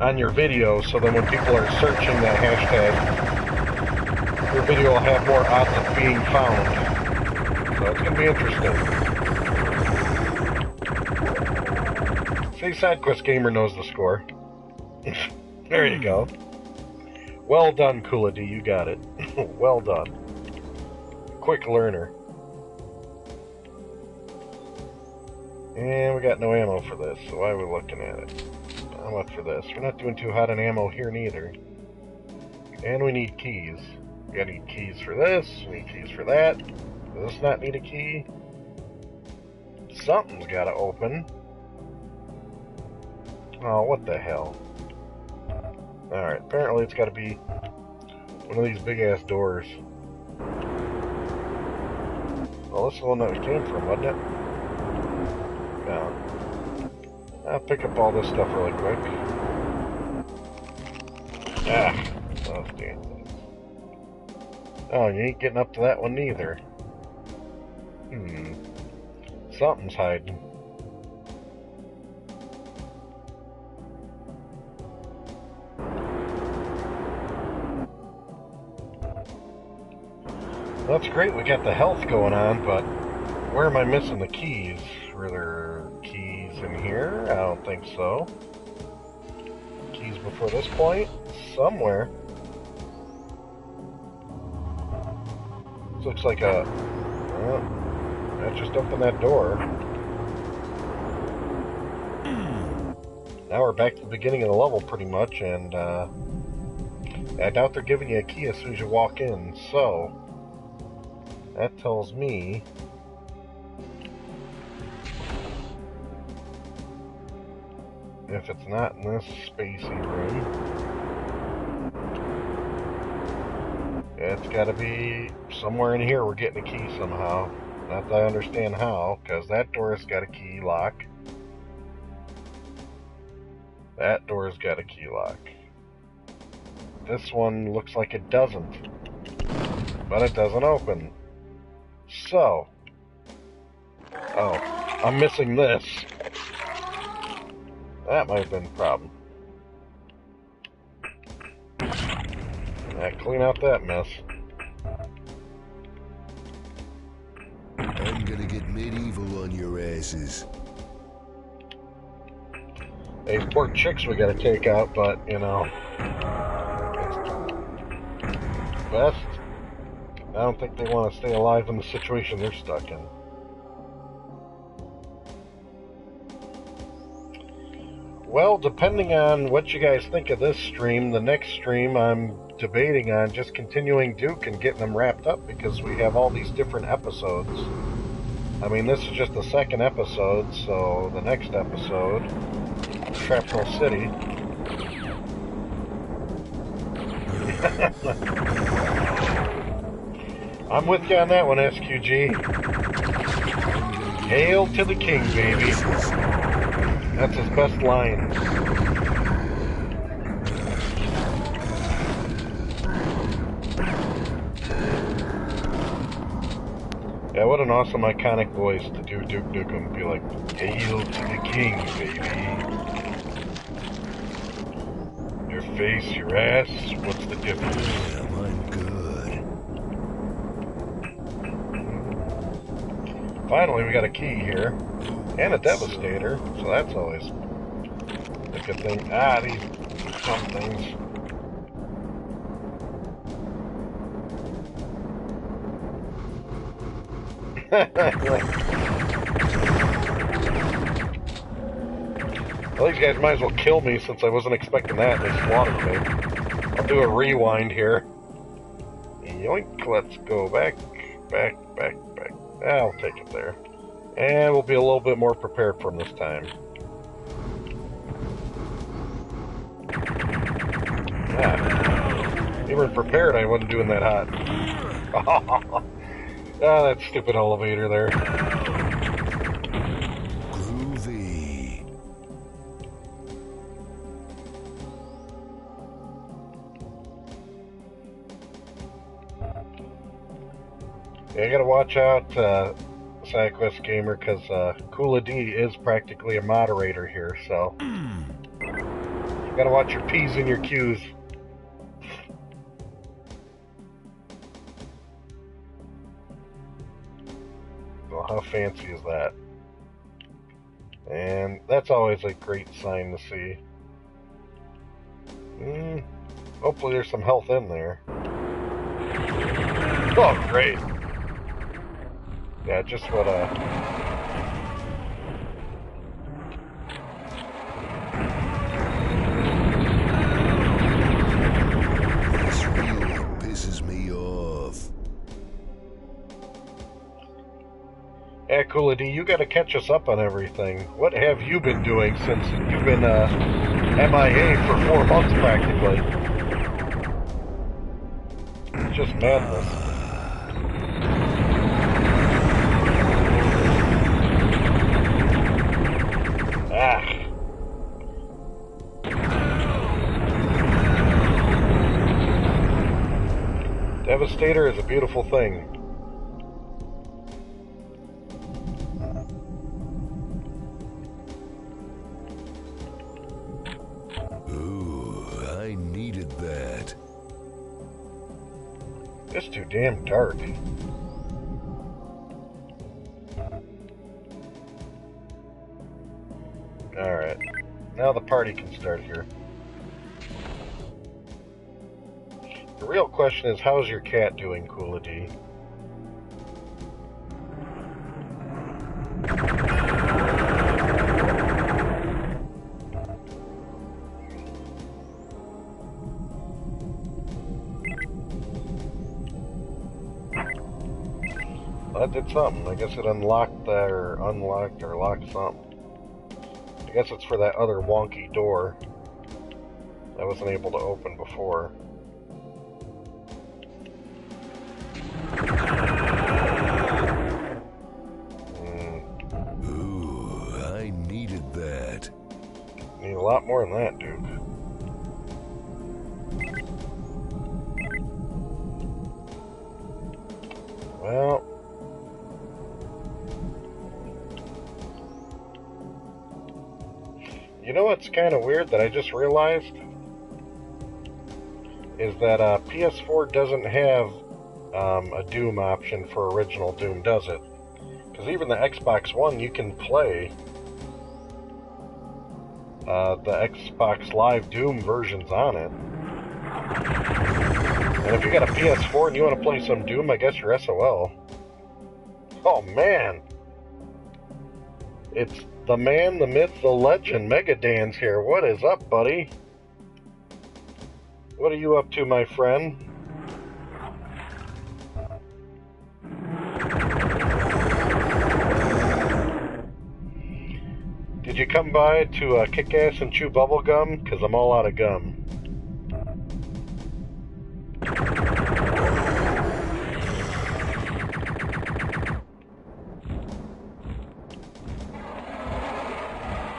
on your video, so then when people are searching that hashtag, your video will have more odds of being found. So it's going to be interesting. See, SideQuest Gamer knows the score. There you go. Well done, Kula D, you got it. Well done. Quick learner. And we got no ammo for this, so why are we looking at it? How much for this? We're not doing too hot on ammo here neither. And we need keys. We gotta need keys for this, we need keys for that. Does this not need a key? Something's gotta open. Oh, what the hell? Alright, apparently it's gotta be one of these big ass doors. Well, this is the one that we came from, wasn't it? No. I'll pick up all this stuff really quick. Ah, those damn things. Oh, you ain't getting up to that one neither. Something's hiding. That's great, we got the health going on, but where am I missing the keys? Were there keys in here? I don't think so. Keys before this point? Somewhere. This looks like a... that just opened that door. Now we're back to the beginning of the level pretty much, and I doubt they're giving you a key as soon as you walk in, so... that tells me... if it's not in this spacey room, it's gotta be somewhere in here we're getting a key somehow. Not that I understand how, because that door's got a key lock. That door's got a key lock. This one looks like it doesn't. But it doesn't open. So. Oh, I'm missing this. That might have been the problem. Clean out that mess. I'm gonna get medieval on your asses. These poor chicks we gotta take out, but, you know. Best. I don't think they want to stay alive in the situation they're stuck in. Well, depending on what you guys think of this stream, the next stream I'm debating on just continuing Duke and getting them wrapped up because we have all these different episodes. I mean, this is just the second episode, so the next episode, Shrapnel City. I'm with you on that one, SQG. Hail to the king, baby. That's his best line. Yeah, what an awesome, iconic voice to do Duke Nukem. Be like, hail to the king, baby. Your face, your ass, what's the difference? Damn, I'm good. Finally, we got a key here. And a Devastator, so that's always a good thing. Ah, these dumb things. Well, these guys might as well kill me since I wasn't expecting that. They slaughtered me. I'll do a rewind here. Yoink, let's go back. I'll take it there. And we'll be a little bit more prepared from this time. Even prepared, I wasn't doing that hot. Ah, that stupid elevator there. Groovy. Yeah, you gotta watch out, SideQuest Gamer, because Kula D is practically a moderator here, so you gotta watch your P's and your Q's. How fancy is that? And that's always a great sign to see. Hopefully there's some health in there. Oh, great. Yeah, just what This really pisses me off. Yeah, Coolity, you gotta catch us up on everything. What have you been doing since you've been MIA for 4 months practically? It's just madness. Ah. Devastator is a beautiful thing. Ooh, I needed that. It's too damn dark. Alright. Now the party can start here. The real question is, how's your cat doing, Coolity? Well, that did something. I guess it unlocked that, or unlocked or locked something. I guess it's for that other wonky door I wasn't able to open before. Ooh, I needed that. Need a lot more than that, Duke. Well, you know what's kind of weird that I just realized? Is that PS4 doesn't have a Doom option for original Doom, does it? Because even the Xbox One, you can play the Xbox Live Doom versions on it. And if you got a PS4 and you want to play some Doom, I guess you're SOL. Oh man! It's the man, the myth, the legend, Mega Dan's here. What is up, buddy? What are you up to, my friend? Did you come by to kick ass and chew bubble gum? Because I'm all out of gum.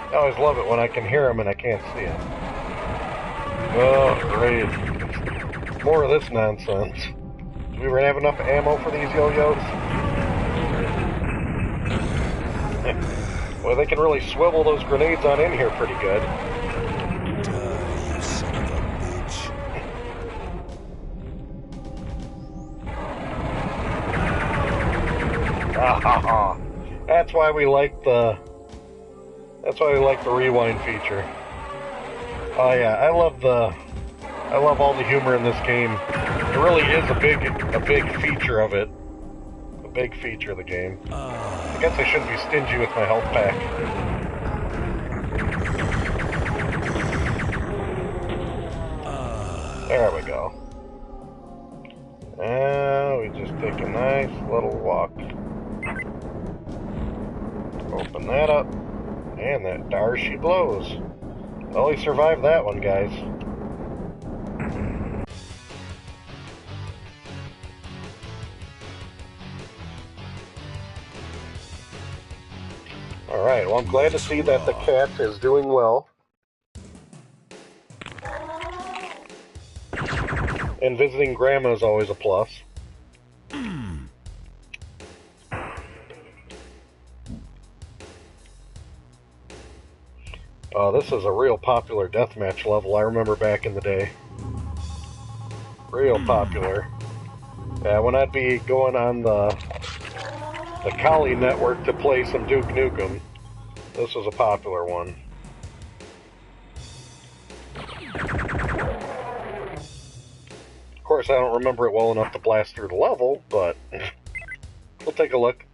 I always love it when I can hear him and I can't see him. Oh, great. More of this nonsense. Do we have enough ammo for these yo-yos? Well, they can really swivel those grenades on in here pretty good. Die, you son of a bitch. That's why we like the rewind feature. Oh yeah, I love all the humor in this game. It really is a big feature of it. A big feature of the game. I guess I shouldn't be stingy with my health pack. There we go. And we just take a nice little walk. Open that up. And that dar she blows. Well, we survived that one, guys. Alright, well I'm glad to see that the cat is doing well. And visiting Grandma is always a plus. This is a real popular deathmatch level, I remember back in the day. Real popular. Yeah, when I'd be going on the the Kali network to play some Duke Nukem. This was a popular one. Of course, I don't remember it well enough to blast through the level, but we'll take a look.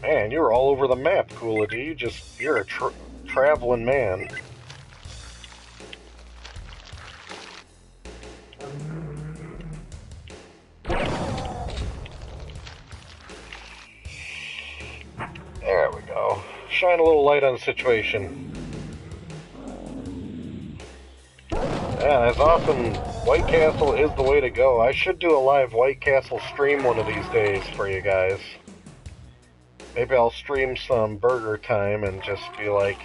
Man, you're all over the map, Coola D. You're a traveling man. There we go. Shine a little light on the situation. Yeah, as often, White Castle is the way to go. I should do a live White Castle stream one of these days for you guys. Maybe I'll stream some burger time and just be like,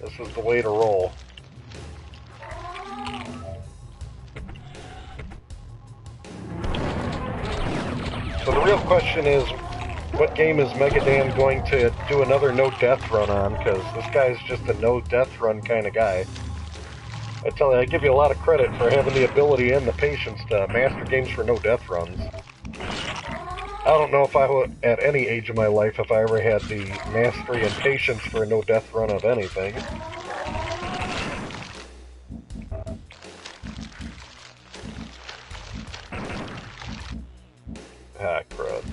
this is the way to roll. So the real question is, what game is Megadan going to do another no-death run on? Because this guy's just a no-death run kind of guy. I tell you, I give you a lot of credit for having the ability and the patience to master games for no-death runs. I don't know if I would, at any age of my life, if I ever had the mastery and patience for a no-death run of anything. Ah, crud.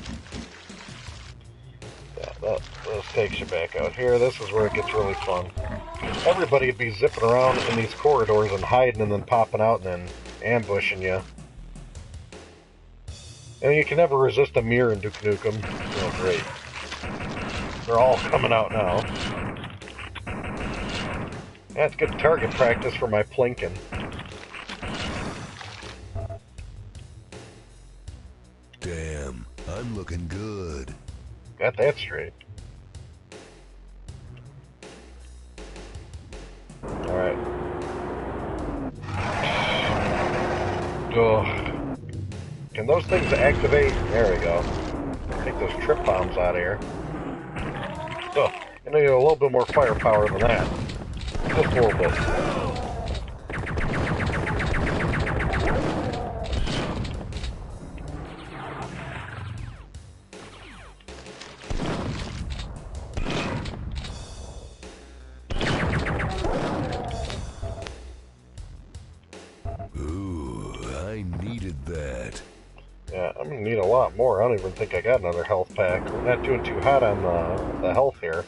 Yeah, this takes you back out here. This is where it gets really fun. Everybody would be zipping around in these corridors and hiding and then popping out and then ambushing you. And you can never resist a mirror in Duke Nukem. Oh, great. They're all coming out now. That's good target practice for my plinking. Damn, I'm looking good. Got that straight. Alright. Oh. Can those things activate? There we go. Take those trip bombs out of here. Oh, you need a little bit more firepower than that. Just a little bit. Ooh, I needed that. Yeah, I'm gonna need a lot more. I don't even think I got another health pack. We're not doing too hot on the health here.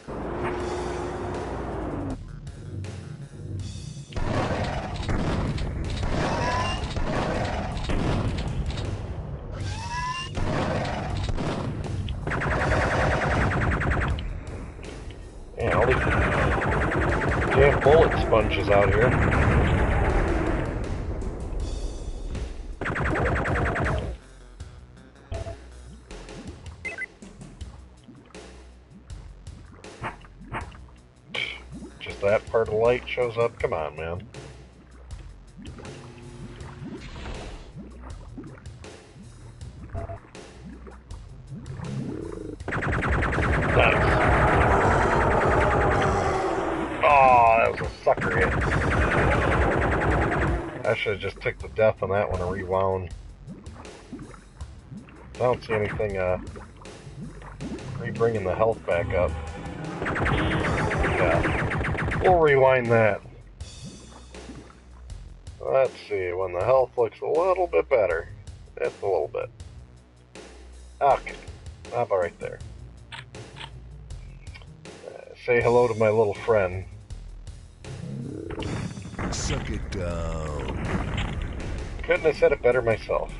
Yeah, all these damn bullet sponges out here. That part of the light shows up. Come on, man. Nice. Oh, that was a sucker hit. I should have just took the death on that one and rewound. I don't see anything re-bringing the health back up. Yeah. We'll rewind that. Let's see, when the health looks a little bit better. Just a little bit. Okay, how about right there. Say hello to my little friend. Suck it down. Couldn't have said it better myself.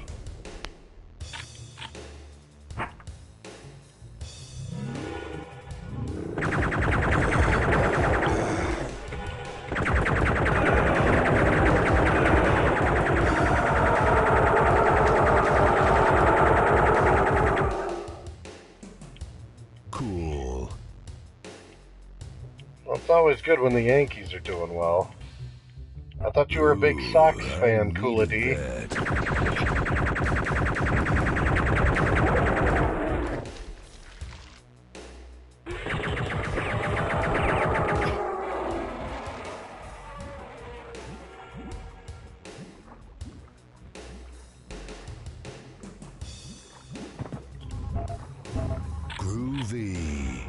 It's always good when the Yankees are doing well. I thought you were a big Sox fan, Coola D. Groovy.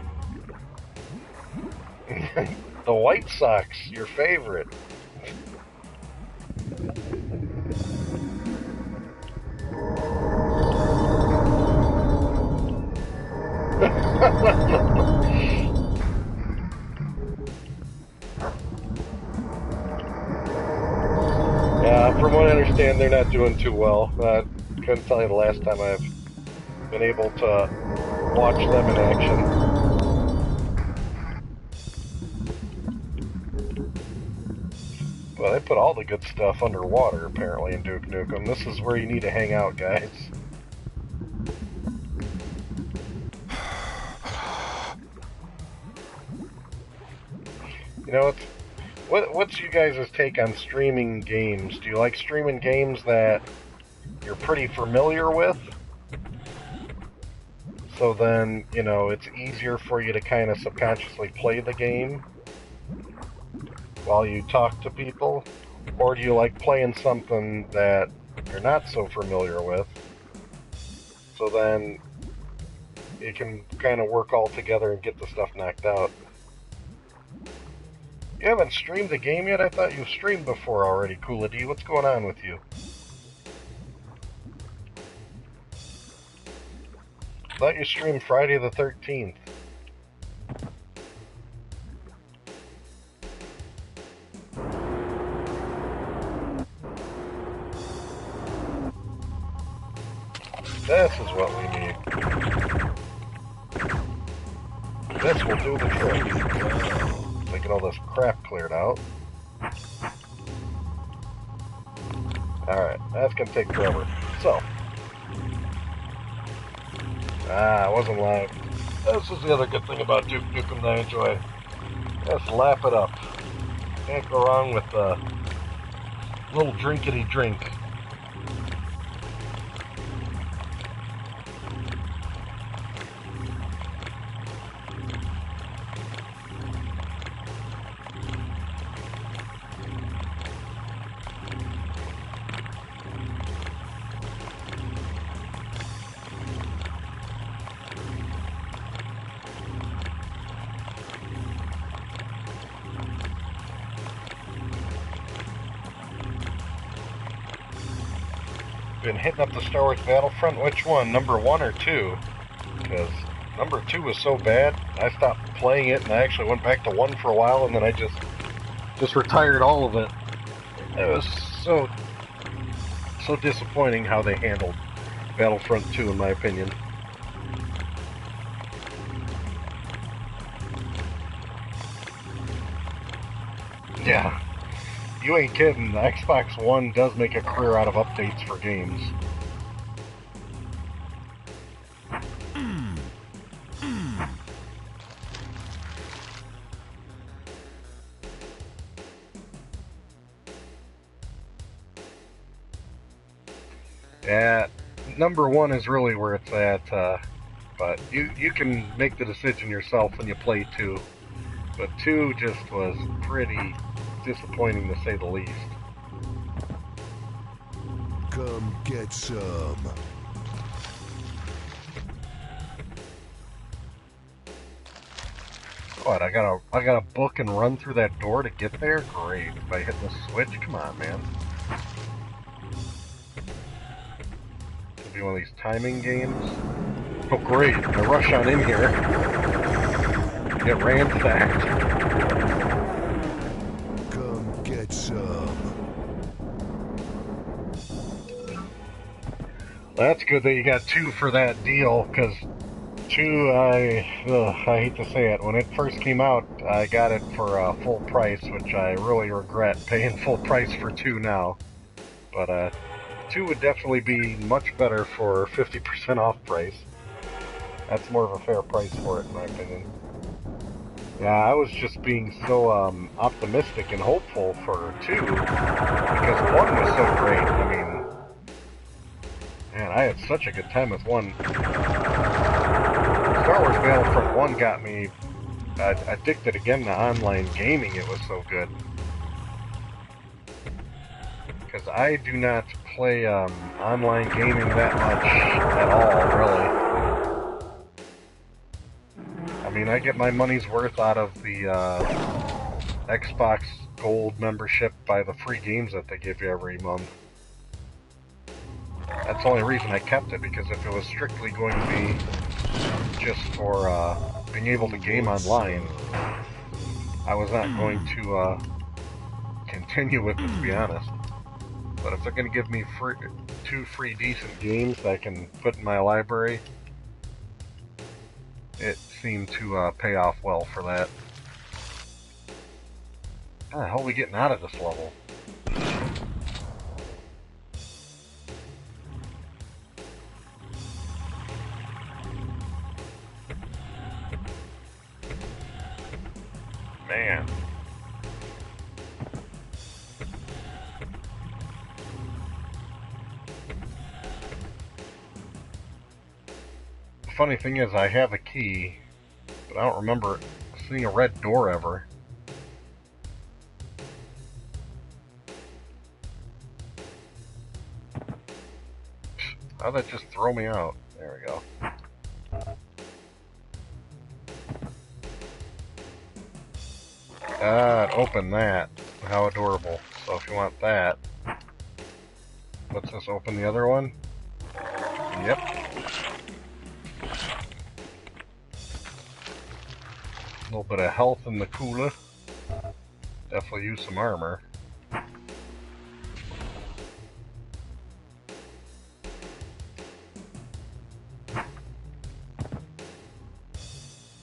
The White Sox, your favorite. Yeah, from what I understand, they're not doing too well. I couldn't tell you the last time I've been able to watch them in action. Well, they put all the good stuff underwater, apparently, in Duke Nukem. This is where you need to hang out, guys. You know, what's you guys' take on streaming games? Do you like streaming games that you're pretty familiar with? So then, you know, it's easier for you to kind of subconsciously play the game while you talk to people? Or do you like playing something that you're not so familiar with? So then you can kind of work all together and get the stuff knocked out. You haven't streamed the game yet? I thought you streamed before already, Coola D. What's going on with you? I thought you streamed Friday the 13th. This is what we need. This will do the trick. Taking all this crap cleared out. Alright, that's gonna take forever. So. Ah, I wasn't live. This is the other good thing about Duke Nukem that I enjoy. Just lap it up. Can't go wrong with a little drinkity drink. Been hitting up the Star Wars Battlefront. Which one? Number 1 or 2? Because number 2 was so bad, I stopped playing it, and I actually went back to 1 for a while, and then I just retired all of it. It was so disappointing how they handled Battlefront 2, in my opinion. Yeah. You ain't kidding. The Xbox One does make a career out of updates for games. Yeah, number 1 is really where it's at, but you can make the decision yourself when you play 2. But 2 just was pretty disappointing to say the least. Come get some. What, I gotta book and run through that door to get there? Great. If I hit the switch, come on, man. Could be one of these timing games. Oh great, I rush on in here. Get ransacked. Get some. That's good that you got 2 for that deal, because 2, I hate to say it, when it first came out, I got it for full price, which I really regret paying full price for 2 now. But 2 would definitely be much better for 50% off price. That's more of a fair price for it, in my opinion. Yeah, I was just being so optimistic and hopeful for 2, because 1 was so great. I mean, man, I had such a good time with 1. Star Wars Battlefront 1 got me addicted again to online gaming. It was so good. Because I do not play online gaming that much at all, really. mean, I get my money's worth out of the Xbox Gold membership by the free games that they give you every month. That's the only reason I kept it, because if it was strictly going to be just for being able to game online, I was not going to continue with it, to be honest. But if they're going to give me two free decent games that I can put in my library, it seemed to pay off well for that. How the hell are we getting out of this level? Man. The funny thing is, I have a key, but I don't remember seeing a red door ever. How'd that just throw me out? There we go. Open that. How adorable. So if you want that, let's just open the other one. Yep. A little bit of health in the cooler. Definitely use some armor.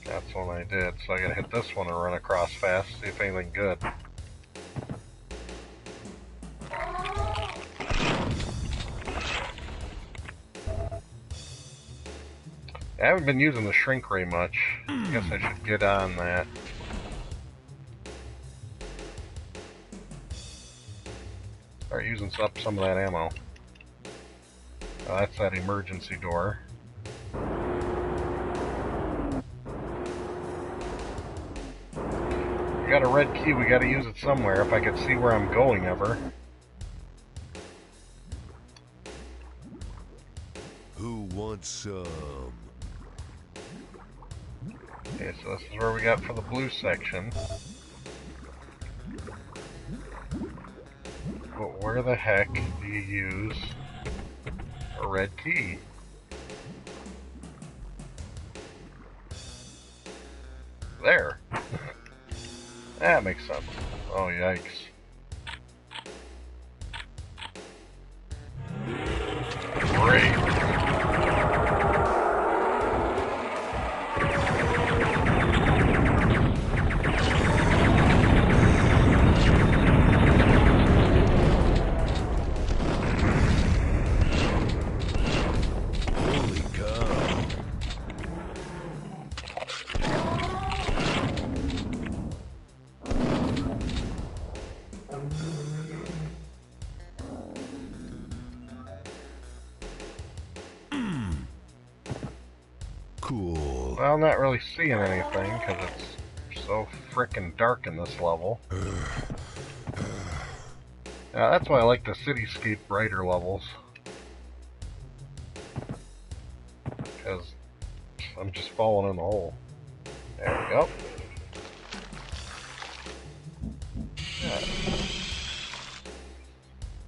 That's one I did, so I gotta hit this one and run across fast, see if anything good. I haven't been using the shrink ray much. I guess I should get on that. Start using up some of that ammo. Oh, that's that emergency door. We got a red key, we gotta use it somewhere if I could see where I'm going ever. Who wants some? Okay, so this is where we got for the blue section. But where the heck do you use a red key? There. That makes sense. Oh, yikes. Great. Cool. Well, I'm not really seeing anything because it's so frickin' dark in this level. That's why I like the cityscape brighter levels. Because I'm just falling in the hole. There we go. Yeah.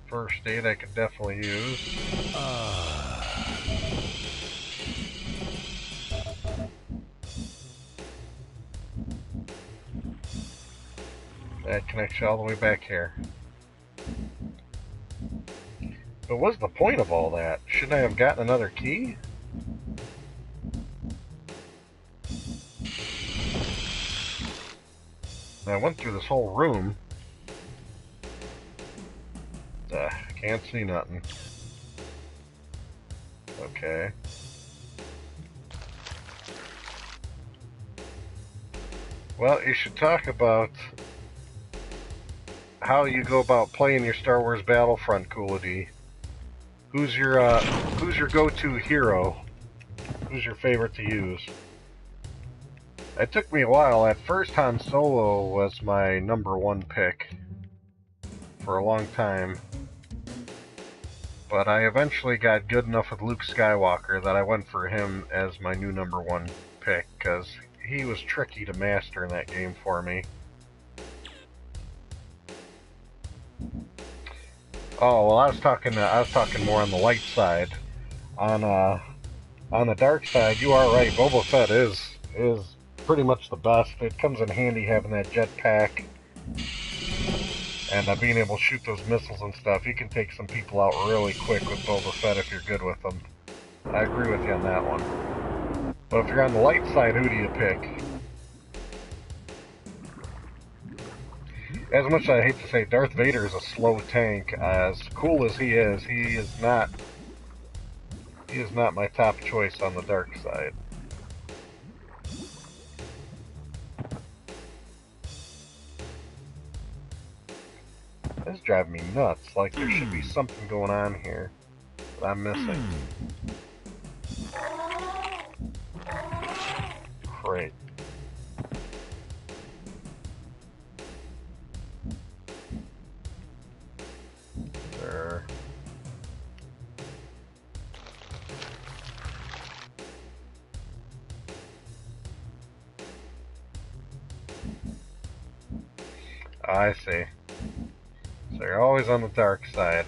First aid I could definitely use. That connects you all the way back here. But what's the point of all that? Shouldn't I have gotten another key? I went through this whole room. Can't see nothing. Okay. Well, you should talk about how you go about playing your Star Wars Battlefront, Coolity. Who's your go-to hero? Who's your favorite to use? It took me a while. At first, Han Solo was my #1 pick for a long time. But I eventually got good enough with Luke Skywalker that I went for him as my new #1 pick, because he was tricky to master in that game for me. Oh well, I was talking more on the light side. On the dark side, you are right. Boba Fett is pretty much the best. It comes in handy having that jetpack and being able to shoot those missiles and stuff. You can take some people out really quick with Boba Fett if you're good with them. I agree with you on that one. But if you're on the light side, who do you pick? As much as I hate to say, Darth Vader is a slow tank. As cool as he is not my top choice on the dark side. This is driving me nuts. Like there should be something going on here that I'm missing. Great. There. I see. So you're always on the dark side.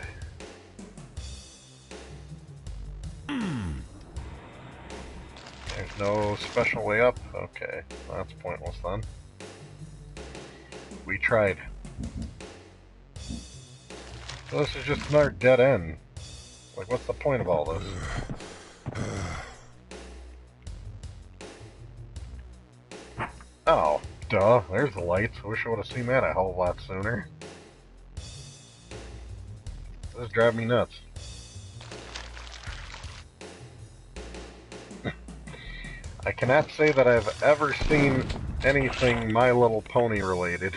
There's no special way up? Okay, well, that's pointless then. We tried. So this is just another dead end. Like, what's the point of all this? Oh, duh, there's the lights. I wish I would have seen that a hell of a lot sooner. This is driving me nuts. I cannot say that I've ever seen anything My Little Pony related.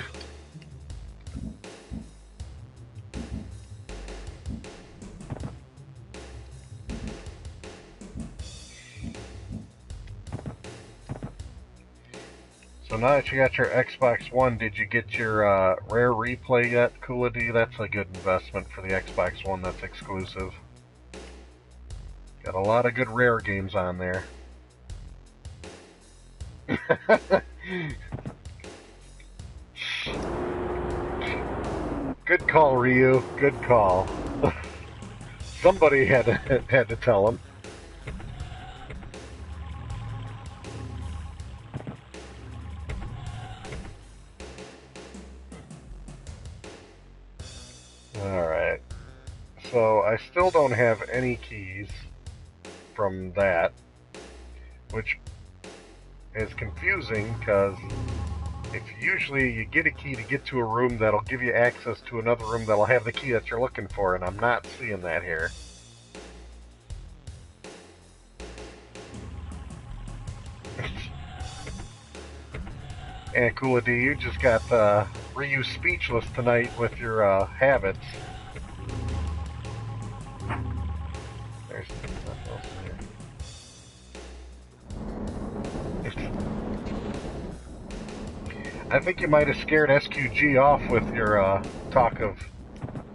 So now that you got your Xbox One, did you get your Rare Replay yet, Coola D? That's a good investment for the Xbox One that's exclusive. Got a lot of good Rare games on there. Good call, Ryu. Good call. Somebody had to tell him. Alright. So, I still don't have any keys from that, which is confusing, because if usually you get a key to get to a room that'll give you access to another room that'll have the key that you're looking for, and I'm not seeing that here. And Coola D, you just got Ryu speechless tonight with your habits. There's nothing else here. I think you might have scared SQG off with your talk of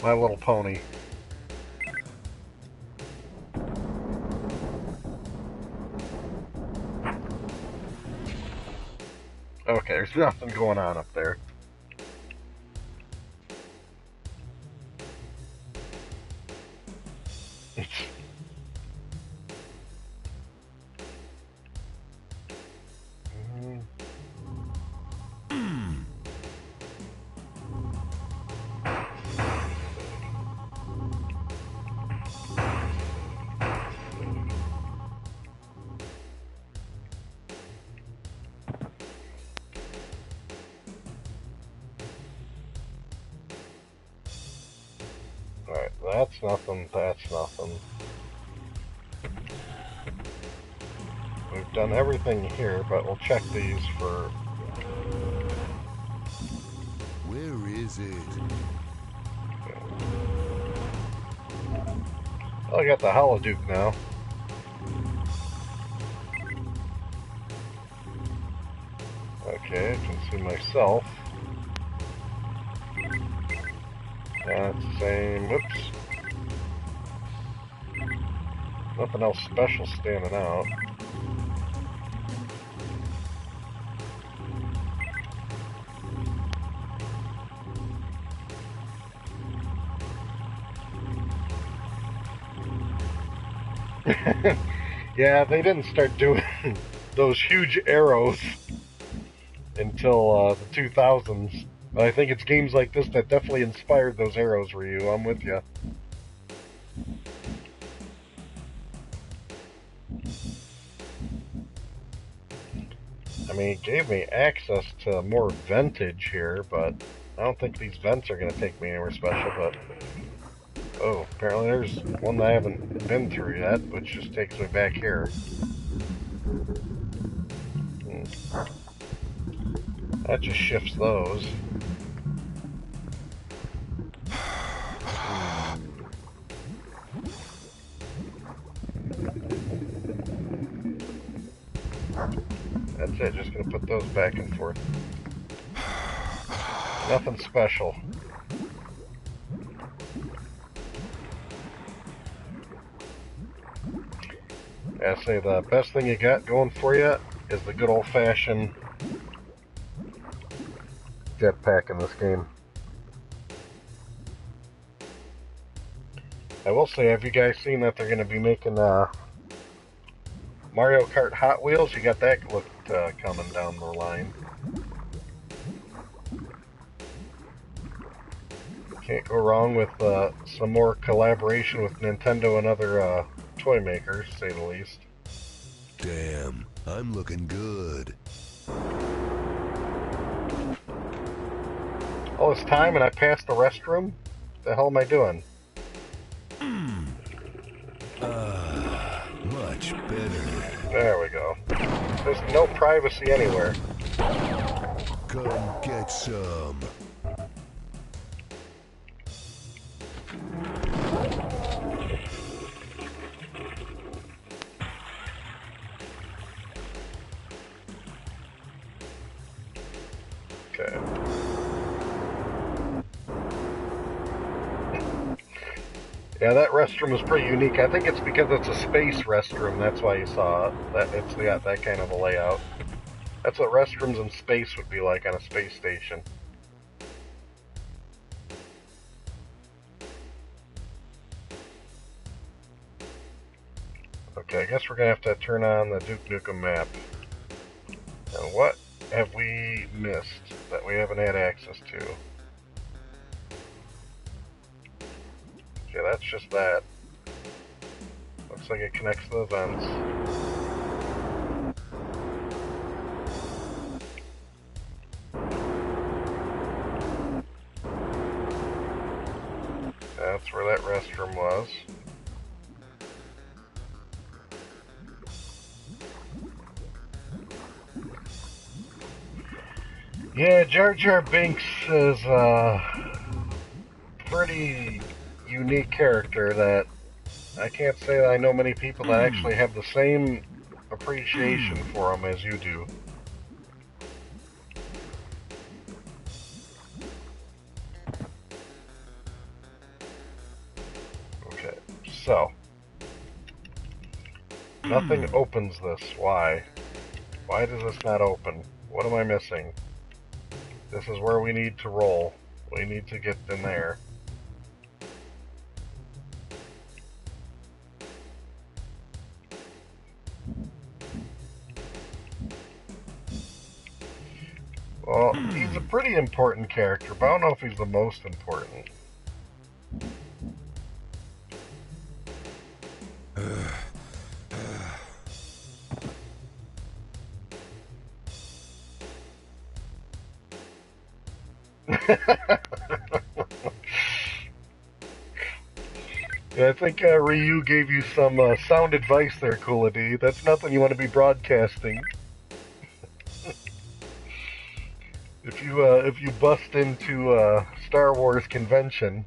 My Little Pony. Okay, there's nothing going on up there. Alright, that's nothing, that's nothing. We've done everything here, but we'll check these for... Where is it? Oh, I got the Hollow Duke now. Okay, I can see myself. That's the same. Whoops. Nothing else special standing out. Yeah, they didn't start doing those huge arrows until the 2000s. But I think it's games like this that definitely inspired those arrows, Ryu. I'm with you. I mean, it gave me access to more ventage here, but I don't think these vents are going to take me anywhere special, but... Oh, apparently there's one that I haven't been through yet, which just takes me back here. That just shifts those. That's it, just gonna put those back and forth. Nothing special. I say the best thing you got going for you is the good old-fashioned jetpack in this game. I will say, have you guys seen that they're going to be making Mario Kart Hot Wheels? You got that look coming down the line. Can't go wrong with some more collaboration with Nintendo and other toy makers, to say the least. Damn, I'm looking good. All this time and I passed the restroom? The hell am I doing? Much better. There we go. There's no privacy anywhere. Come get some. Okay. Yeah, that restroom is pretty unique. I think it's because it's a space restroom. That's why you saw it. It's got that kind of a layout. That's what restrooms in space would be like on a space station. Okay, I guess we're gonna have to turn on the Duke Nukem map. Now, what have we missed that we haven't had access to? Okay, that's just that. Looks like it connects to the vents. That's where that restroom was. Yeah, Jar Jar Binks is a pretty unique character that I can't say that I know many people that actually have the same appreciation for him as you do. Okay, so nothing opens this. Why? Why does this not open? What am I missing? This is where we need to roll. We need to get in there. Well, he's a pretty important character, but I don't know if he's the most important. Yeah, I think Ryu gave you some sound advice there, Coolity. That's nothing you want to be broadcasting. If you bust into a Star Wars convention,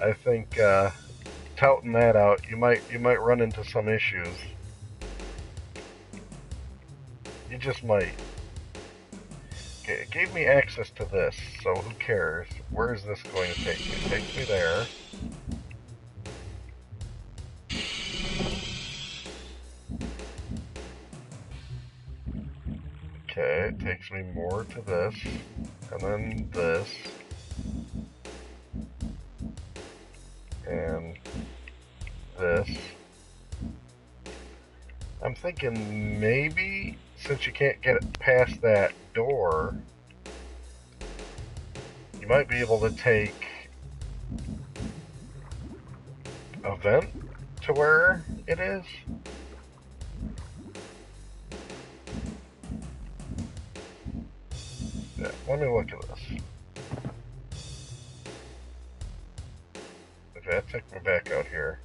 I think touting that out, you might run into some issues. You just might. Okay, it gave me access to this, so who cares? Where is this going to take me? It takes me there. Okay, it takes me more to this, and then this, and this. I'm thinking maybe, since you can't get it past that door, you might be able to take a vent to where it is. Yeah, let me look at this. Okay, that took me back out here.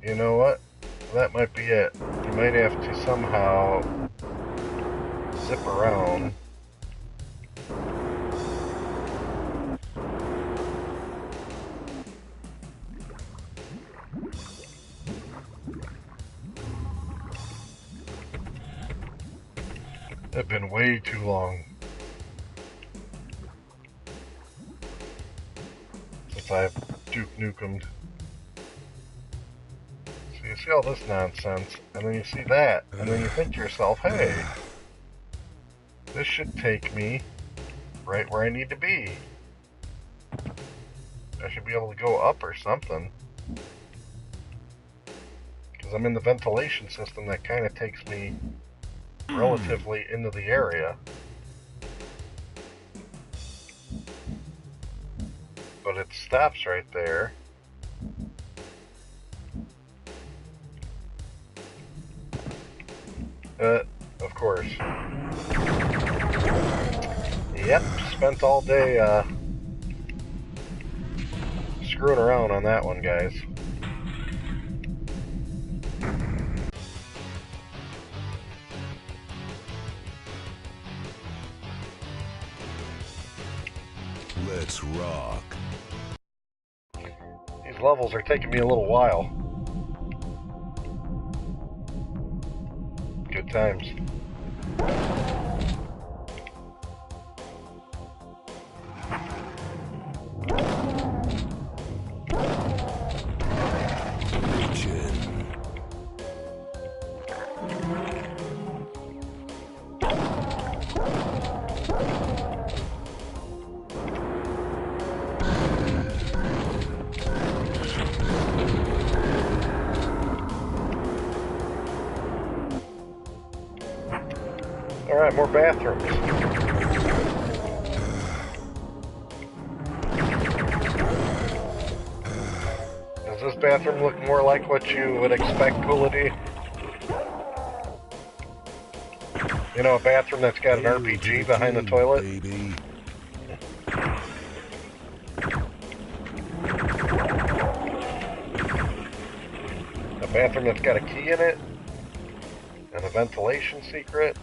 You know what? That might be it. You might have to somehow zip around. It's been way too long since I've Duke Nukemed. So you see all this nonsense, and then you see that, and then you think to yourself, hey, this should take me right where I need to be. I should be able to go up or something. Because I'm in the ventilation system that kind of takes me relatively into the area. But it stops right there. Of course. Yep, spent all day screwing around on that one, guys. Let's rock. These levels are taking me a little while. Good times. Alright, more bathrooms. Does this bathroom look more like what you would expect, Coolity? You know, a bathroom that's got an RPG behind the toilet? Baby. A bathroom that's got a key in it? And a ventilation secret?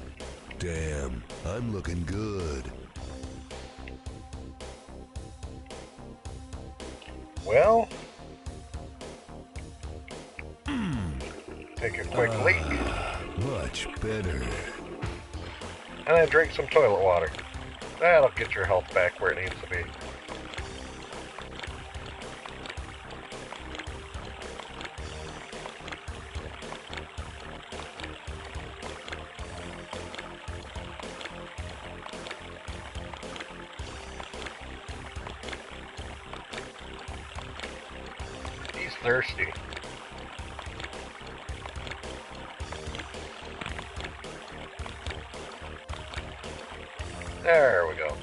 Damn, I'm looking good. Well, take a quick leak. Much better. And then drink some toilet water. That'll get your health back where it needs to be. He's thirsty. There we go.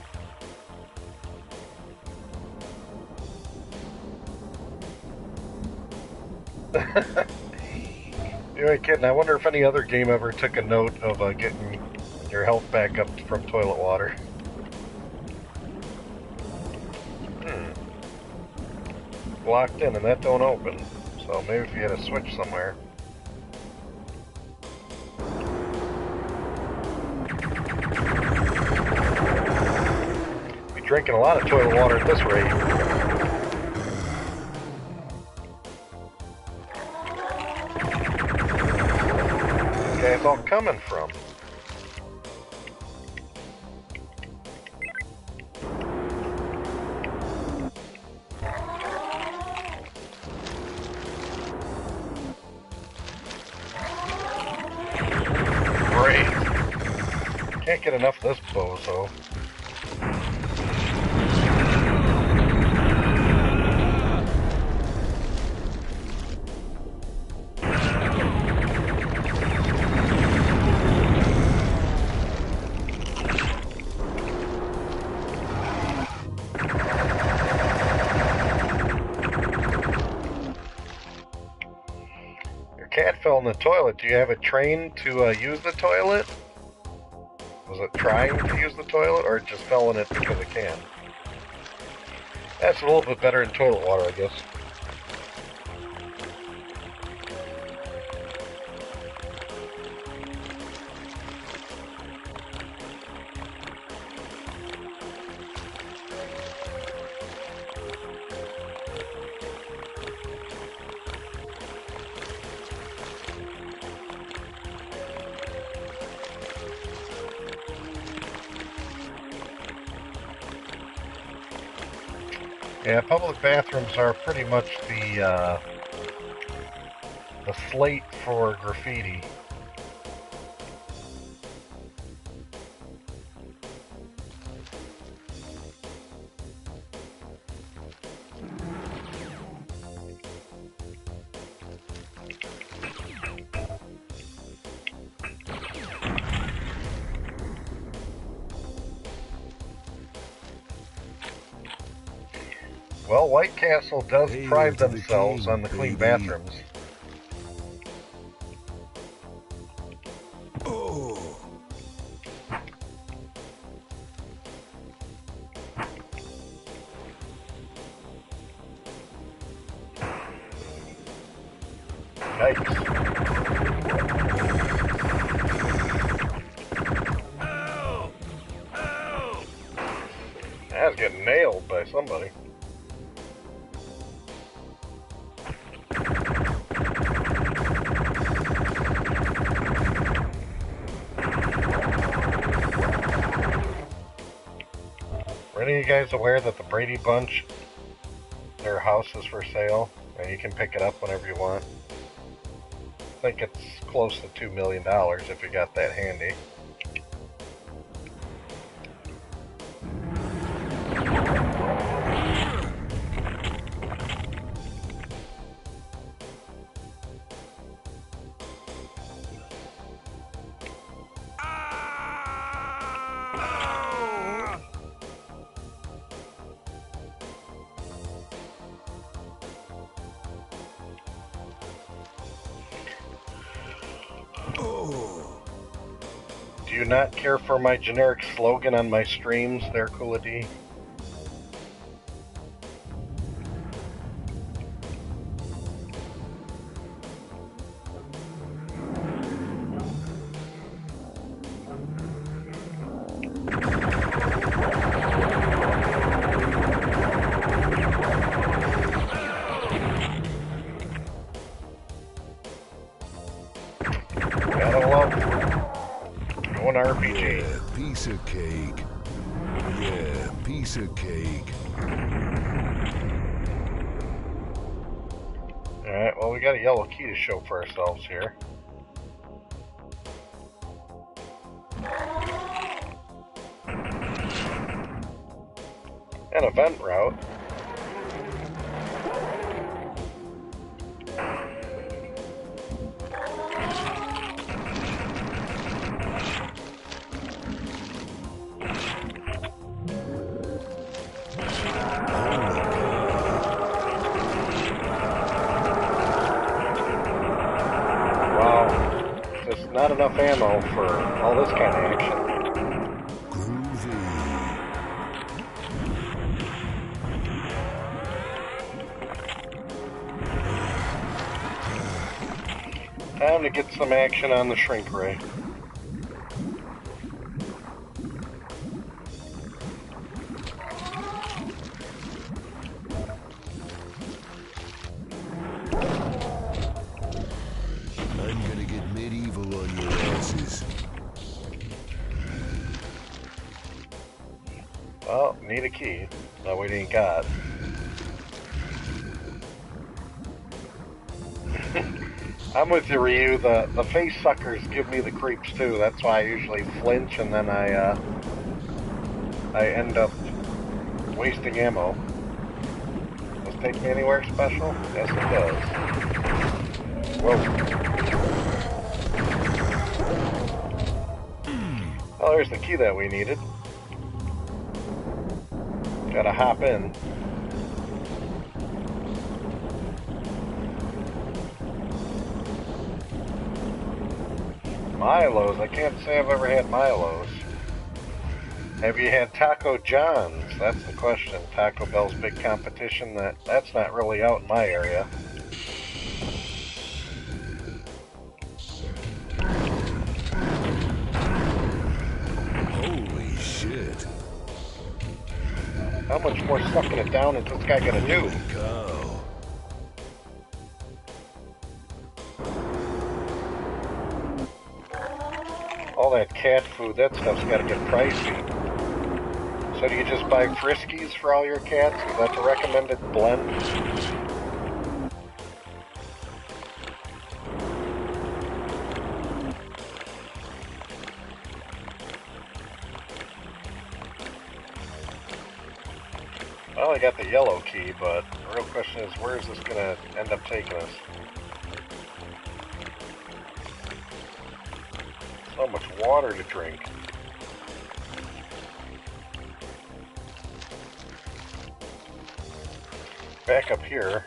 You ain't kidding. I wonder if any other game ever took a note of getting your health back up from toilet water. Locked in and that don't open. So maybe if you had a switch somewhere. Be drinking a lot of toilet water at this rate. Okay, it's all coming from. Can't get enough of this bozo. in the toilet. Do you have it trained to use the toilet? Was it trying to use the toilet, or it just fell in it because it can? That's a little bit better in toilet water, I guess. Yeah, public bathrooms are pretty much the slate for graffiti. Well, White Castle does pride themselves on the clean bathrooms. Oh. Yikes. Ow! Ow! I was getting nailed by somebody. Are any of you guys aware that the Brady Bunch, their house is for sale, and you can pick it up whenever you want? I think it's close to $2 million if you got that handy. Do you not care for my generic slogan on my streams there, Coola D? Gotta love one RPG. Yeah, piece of cake. Yeah, piece of cake. Alright, well, we got a yellow key to show for ourselves here. An event route. Not enough ammo for all this kind of action. Groovy. Time to get some action on the shrink ray. I'm gonna get medieval on your asses. Well, need a key. No, we ain't got. I'm with you, Ryu. The face suckers give me the creeps too. That's why I usually flinch and then I end up wasting ammo. Does it take me anywhere special? Yes, it does. Whoa. Oh, there's the key that we needed. Gotta hop in. Milo's? I can't say I've ever had Milo's. Have you had Taco John's? That's the question. Taco Bell's big competition, that's not really out in my area. Holy shit. How much more sucking it down is this guy gonna do? Holy cow. All that cat food, that stuff's gotta get pricey. So do you just buy Friskies for all your cats? Is that the recommended blend? Well, I got the yellow key, but the real question is, where is this gonna end up taking us? So much water to drink. Back up here.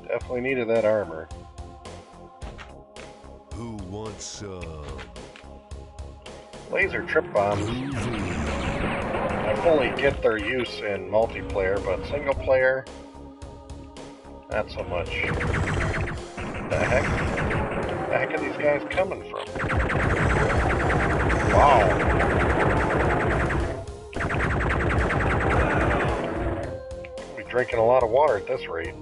Definitely needed that armor. Who wants some? Laser trip bombs. I fully get their use in multiplayer, but single player, not so much. The heck? Where the heck are these guys coming from? Wow. We'll be drinking a lot of water at this rate.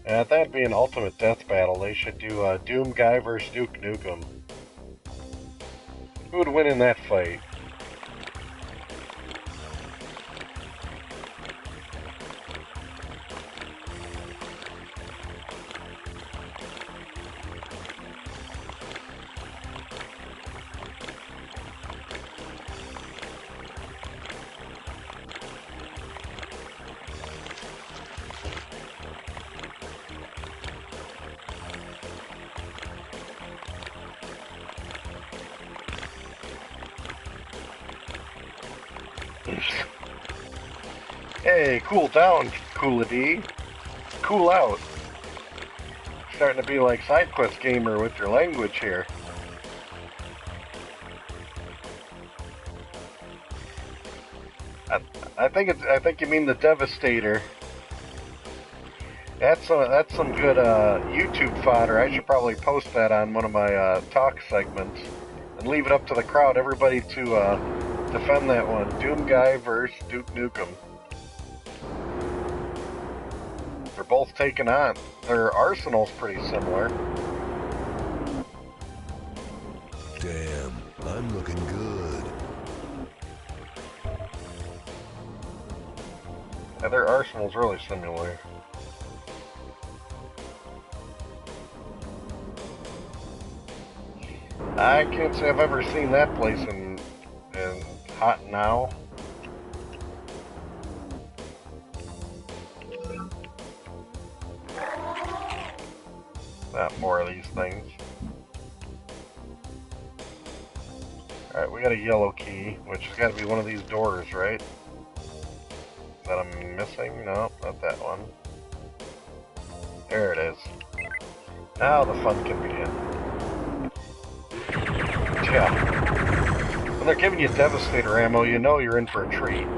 If that'd be an ultimate death battle, they should do Doom Guy versus Duke Nukem. Who would win in that fight? Hey, cool down, Coolity. Cool out. Starting to be like SideQuest Gamer with your language here. I think you mean the Devastator. That's some good YouTube fodder. I should probably post that on one of my talk segments and leave it up to the crowd, everybody to defend that one. Doom Guy versus Duke Nukem. They're both taking on. Their arsenal's pretty similar. Damn, I'm looking good. Yeah, their arsenal's really similar. I can't say I've ever seen that place in Hot Now. Not more of these things. Alright, we got a yellow key, which has got to be one of these doors, right? That I'm missing? No, not that one. There it is. Now the fun can begin. Yeah. When they're giving you Devastator ammo, you know you're in for a treat.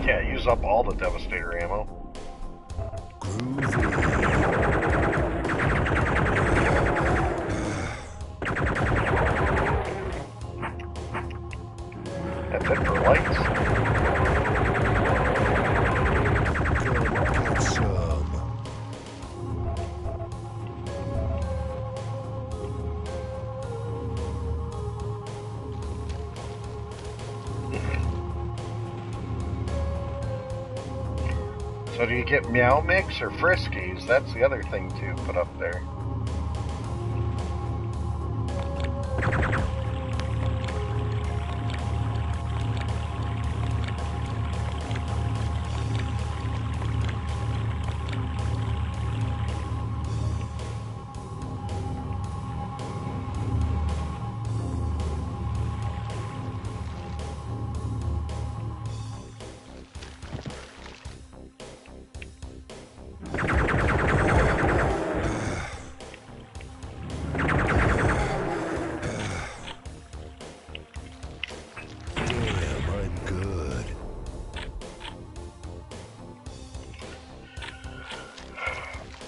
Yeah, use up all the Devastator ammo. That's it for lights. Come get some. So do you get Meow Mix or Friskies? That's the other thing to put up there.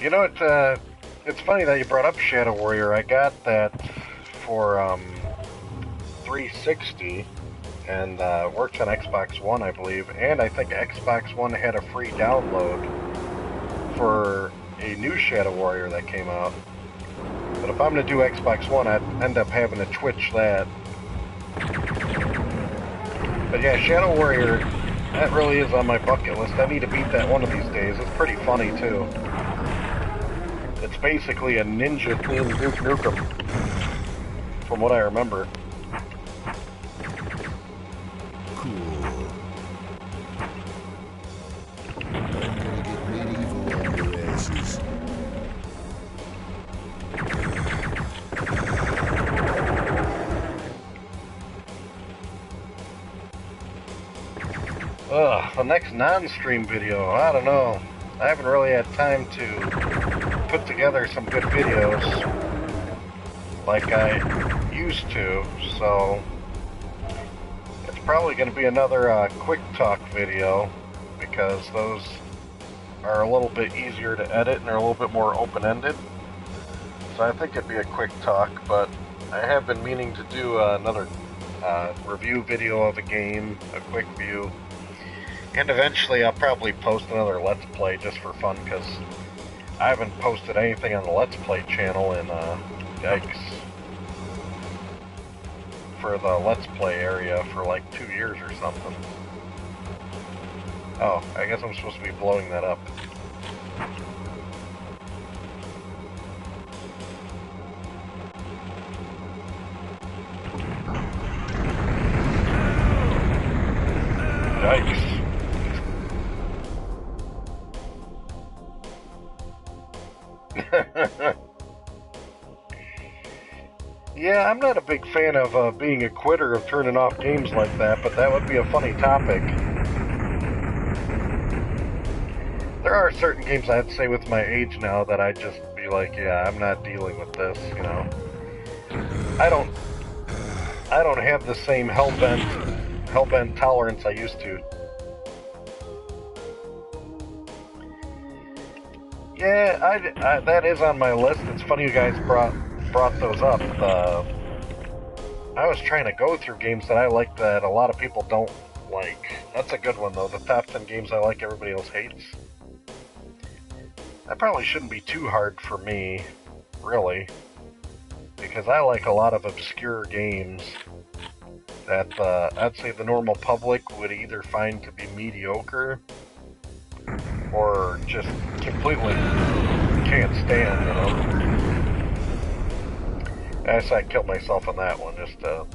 You know, it's funny that you brought up Shadow Warrior. I got that for 360 and works on Xbox One, I believe. And I think Xbox One had a free download for a new Shadow Warrior that came out. But if I'm going to do Xbox One, I'd end up having to Twitch that. But yeah, Shadow Warrior, that really is on my bucket list. I need to beat that one of these days. It's pretty funny, too. It's basically a ninja-themed Duke Nukem, from what I remember. Cool. I'm gonna get medieval on your asses. Ugh, the next non-stream video, I don't know. I haven't really had time to put together some good videos like I used to, so it's probably going to be another quick talk video because those are a little bit easier to edit and are a little bit more open-ended. So I think it'd be a quick talk, but I have been meaning to do another review video of a game, a quick view. And eventually I'll probably post another Let's Play just for fun, because I haven't posted anything on the Let's Play channel in, yikes, for the Let's Play area for like 2 years or something. Oh, I guess I'm supposed to be blowing that up. Yikes. Yeah, I'm not a big fan of being a quitter of turning off games like that, but that would be a funny topic. There are certain games I'd say with my age now that I'd just be like, yeah, I'm not dealing with this, you know. I don't have the same hellbent tolerance I used to. Yeah, that is on my list. It's funny you guys brought those up. I was trying to go through games that I like that a lot of people don't like. That's a good one, though. The top 10 games I like everybody else hates. That probably shouldn't be too hard for me, really, because I like a lot of obscure games that I'd say the normal public would either find to be mediocre or just completely can't stand, you know. I guess I killed myself on that one just to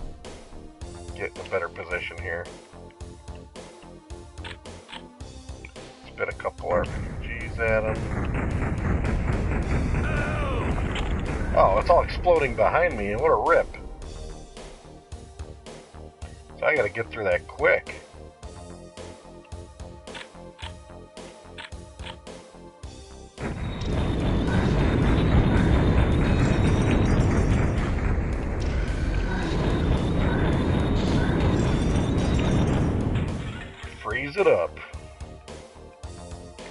get in a better position here. Spit a couple RPGs at him. Oh, it's all exploding behind me. What a rip. So I gotta get through that quick. Freeze it up.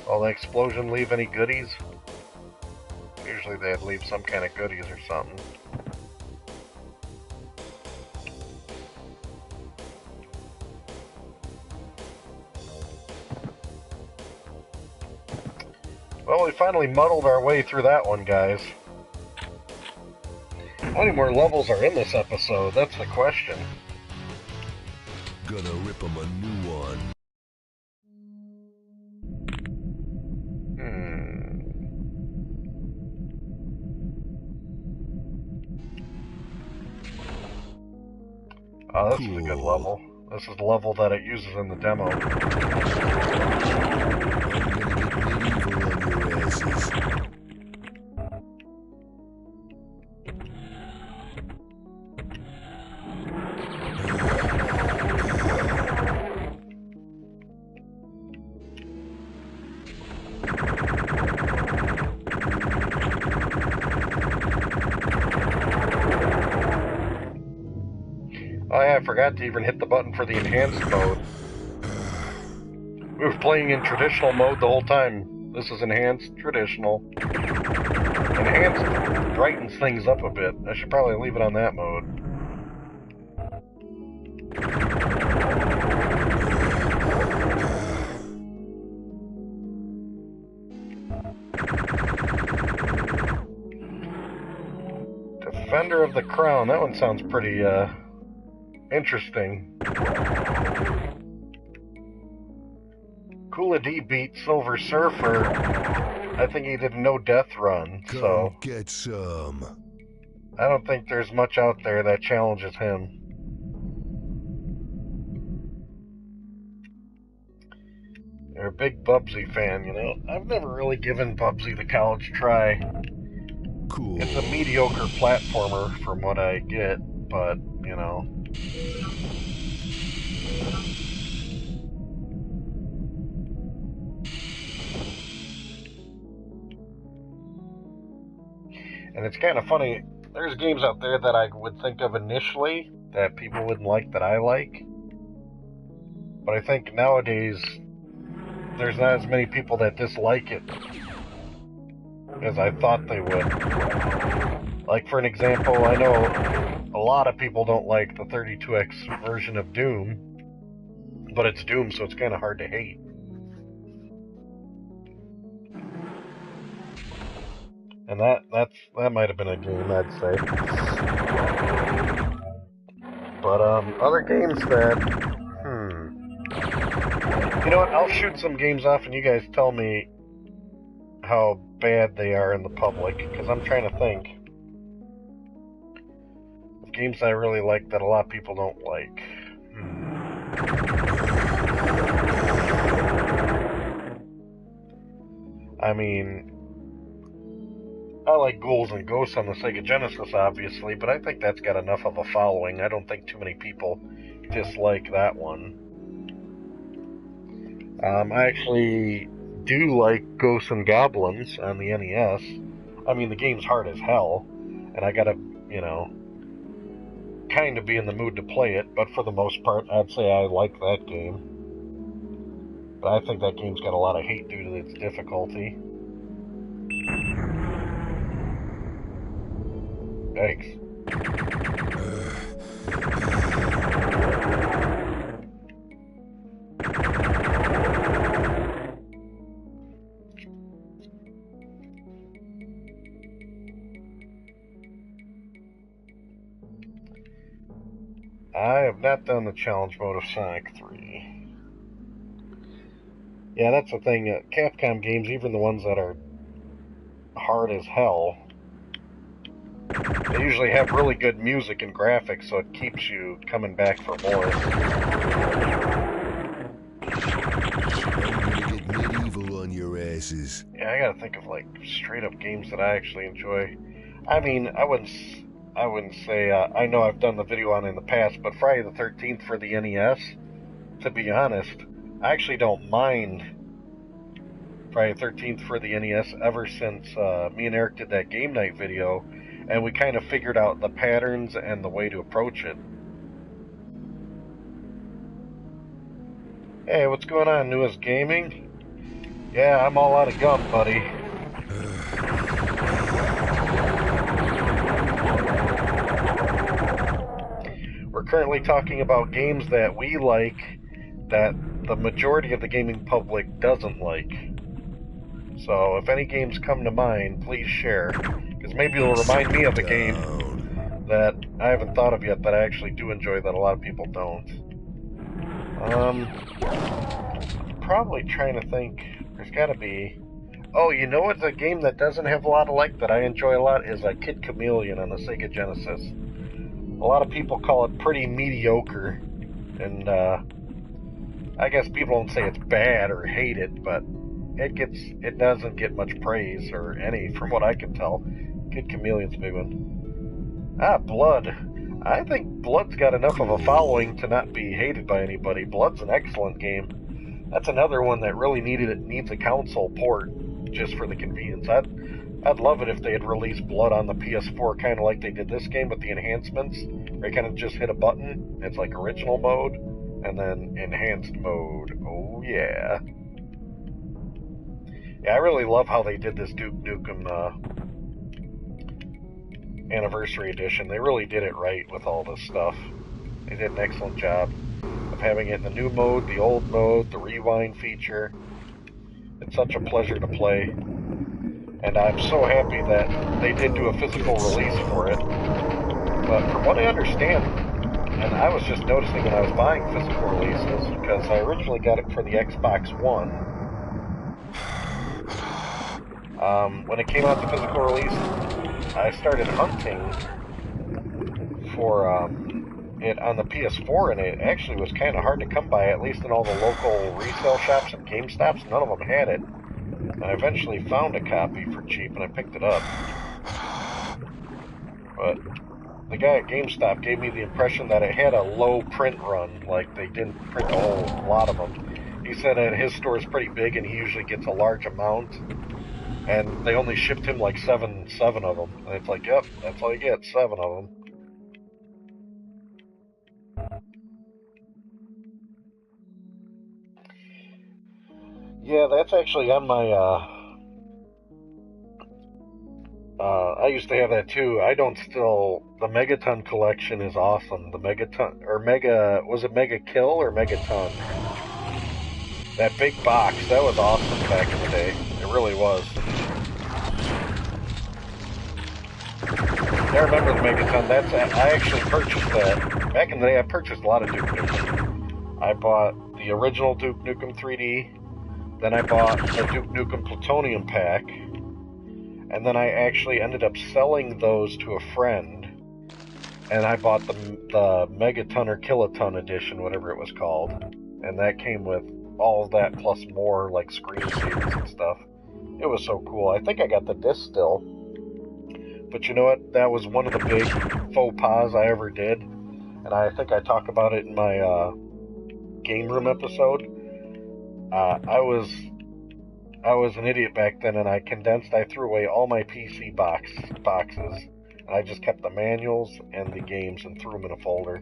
Will the explosion leave any goodies? Usually they'd leave some kind of goodies or something. Well, we finally muddled our way through that one, guys. How many more levels are in this episode? That's the question. Gonna rip 'em a new one. Oh, this is a good level. This is the level that it uses in the demo. I'm gonna get medieval on your asses. Oh yeah, I forgot to even hit the button for the enhanced mode. We were playing in traditional mode the whole time. This is enhanced, traditional. Enhanced brightens things up a bit. I should probably leave it on that mode. Defender of the Crown. That one sounds pretty, interesting. Cool D beat Silver Surfer. I think he did a no-death run, so... Go get some. I don't think there's much out there that challenges him. You're a big Bubsy fan, you know. I've never really given Bubsy the college try. Cool. It's a mediocre platformer from what I get, but, you know... And it's kind of funny, there's games out there that I would think of initially that people wouldn't like that I like. But I think nowadays, there's not as many people that dislike it as I thought they would. Like, for an example, I know a lot of people don't like the 32X version of Doom, but it's Doom, so it's kind of hard to hate. And that might have been a game, I'd say. But, other games that... You know what, I'll shoot some games off and you guys tell me how bad they are in the public, because I'm trying to think of games I really like that a lot of people don't like. I mean... I like Ghouls and Ghosts on the Sega Genesis, obviously, but I think that's got enough of a following. I don't think too many people dislike that one. I actually do like Ghosts and Goblins on the NES. I mean, the game's hard as hell, and I gotta, you know, kind of be in the mood to play it, but for the most part, I'd say I like that game. But I think that game's got a lot of hate due to its difficulty. Thanks. I have not done the challenge mode of Sonic 3. Yeah, that's the thing. Capcom games, even the ones that are hard as hell, they usually have really good music and graphics, so it keeps you coming back for more. I'm gonna get medieval on your asses. Yeah, I gotta think of like straight up games that I actually enjoy. I mean, I wouldn't say I know I've done the video on it in the past, but Friday the 13th for the NES, to be honest, I actually don't mind Friday the 13th for the NES ever since me and Eric did that game night video, and we kind of figured out the patterns and the way to approach it. Hey, what's going on, Newest Gaming? Yeah, I'm all out of gum, buddy. We're currently talking about games that we like that the majority of the gaming public doesn't like. So if any games come to mind, please share, because maybe it'll remind me of a game that I haven't thought of yet that I actually do enjoy that a lot of people don't. Probably trying to think. There's got to be... Oh, you know what's a game that doesn't have a lot of like that I enjoy a lot is Kid Chameleon on the Sega Genesis. a lot of people call it pretty mediocre, and I guess people don't say it's bad or hate it, but it doesn't get much praise or any, from what I can tell. Kid Chameleon's a big one. Blood. I think Blood's got enough of a following to not be hated by anybody. Blood's an excellent game. That's another one that really needs a console port just for the convenience. I'd love it if they had released Blood on the PS4, kind of like they did this game with the enhancements, where you kind of just hit a button. It's like original mode, and then enhanced mode. Oh yeah. Yeah, I really love how they did this Duke Nukem Anniversary Edition. They really did it right with all this stuff. They did an excellent job of having it in the new mode, the old mode, the rewind feature. It's such a pleasure to play. And I'm so happy that they did do a physical release for it. But from what I understand, and I was just noticing when I was buying physical releases, because I originally got it for the Xbox One. When it came out the physical release, I started hunting for it on the PS4, and it actually was kind of hard to come by, at least in all the local resale shops and GameStops. None of them had it. And I eventually found a copy for cheap, and I picked it up. But the guy at GameStop gave me the impression that it had a low print run, like they didn't print a whole lot of them. He said that his store is pretty big, and he usually gets a large amount. And they only shipped him like seven of them. And it's like, yep, that's all you get, 7 of them. Yeah, that's actually on my, I used to have that too. I don't still, the Megaton collection is awesome. The Megaton, or was it Mega Kill or Megaton? That big box, that was awesome back in the day. It really was. I remember the Megaton. I actually purchased that. Back in the day, I purchased a lot of Duke Nukem. I bought the original Duke Nukem 3D. Then I bought the Duke Nukem Plutonium pack. And then I actually ended up selling those to a friend. And I bought the Megaton or Kiloton edition, whatever it was called. And that came with all of that plus more, like screen seals and stuff. It was so cool. I think I got the disc still. But you know what? That was one of the big faux pas I ever did. And I think I talk about it in my game room episode. I was an idiot back then, and I threw away all my PC boxes. And I just kept the manuals and the games and threw them in a folder.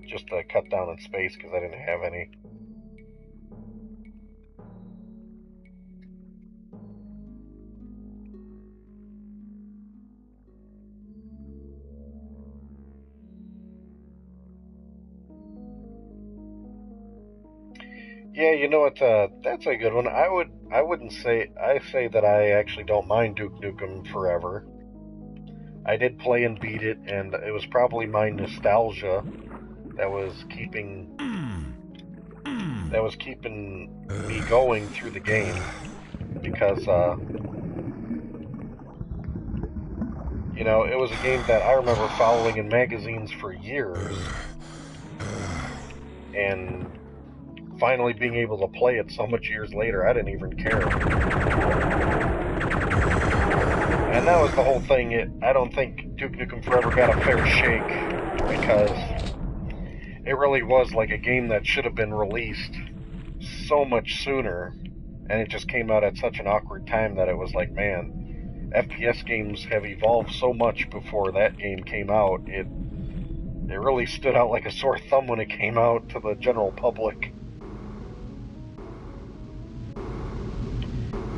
Just to cut down on space, because I didn't have any. Yeah, you know what? That's a good one. I say that I actually don't mind Duke Nukem Forever. I did play and beat it, and it was probably my nostalgia that was keeping me going through the game, because you know, it was a game that I remember following in magazines for years, and finally being able to play it so much years later, I didn't even care. And that was the whole thing. I don't think Duke Nukem Forever got a fair shake, because it really was like a game that should have been released so much sooner, and it just came out at such an awkward time that it was like, man, FPS games have evolved so much before that game came out. It really stood out like a sore thumb when it came out to the general public.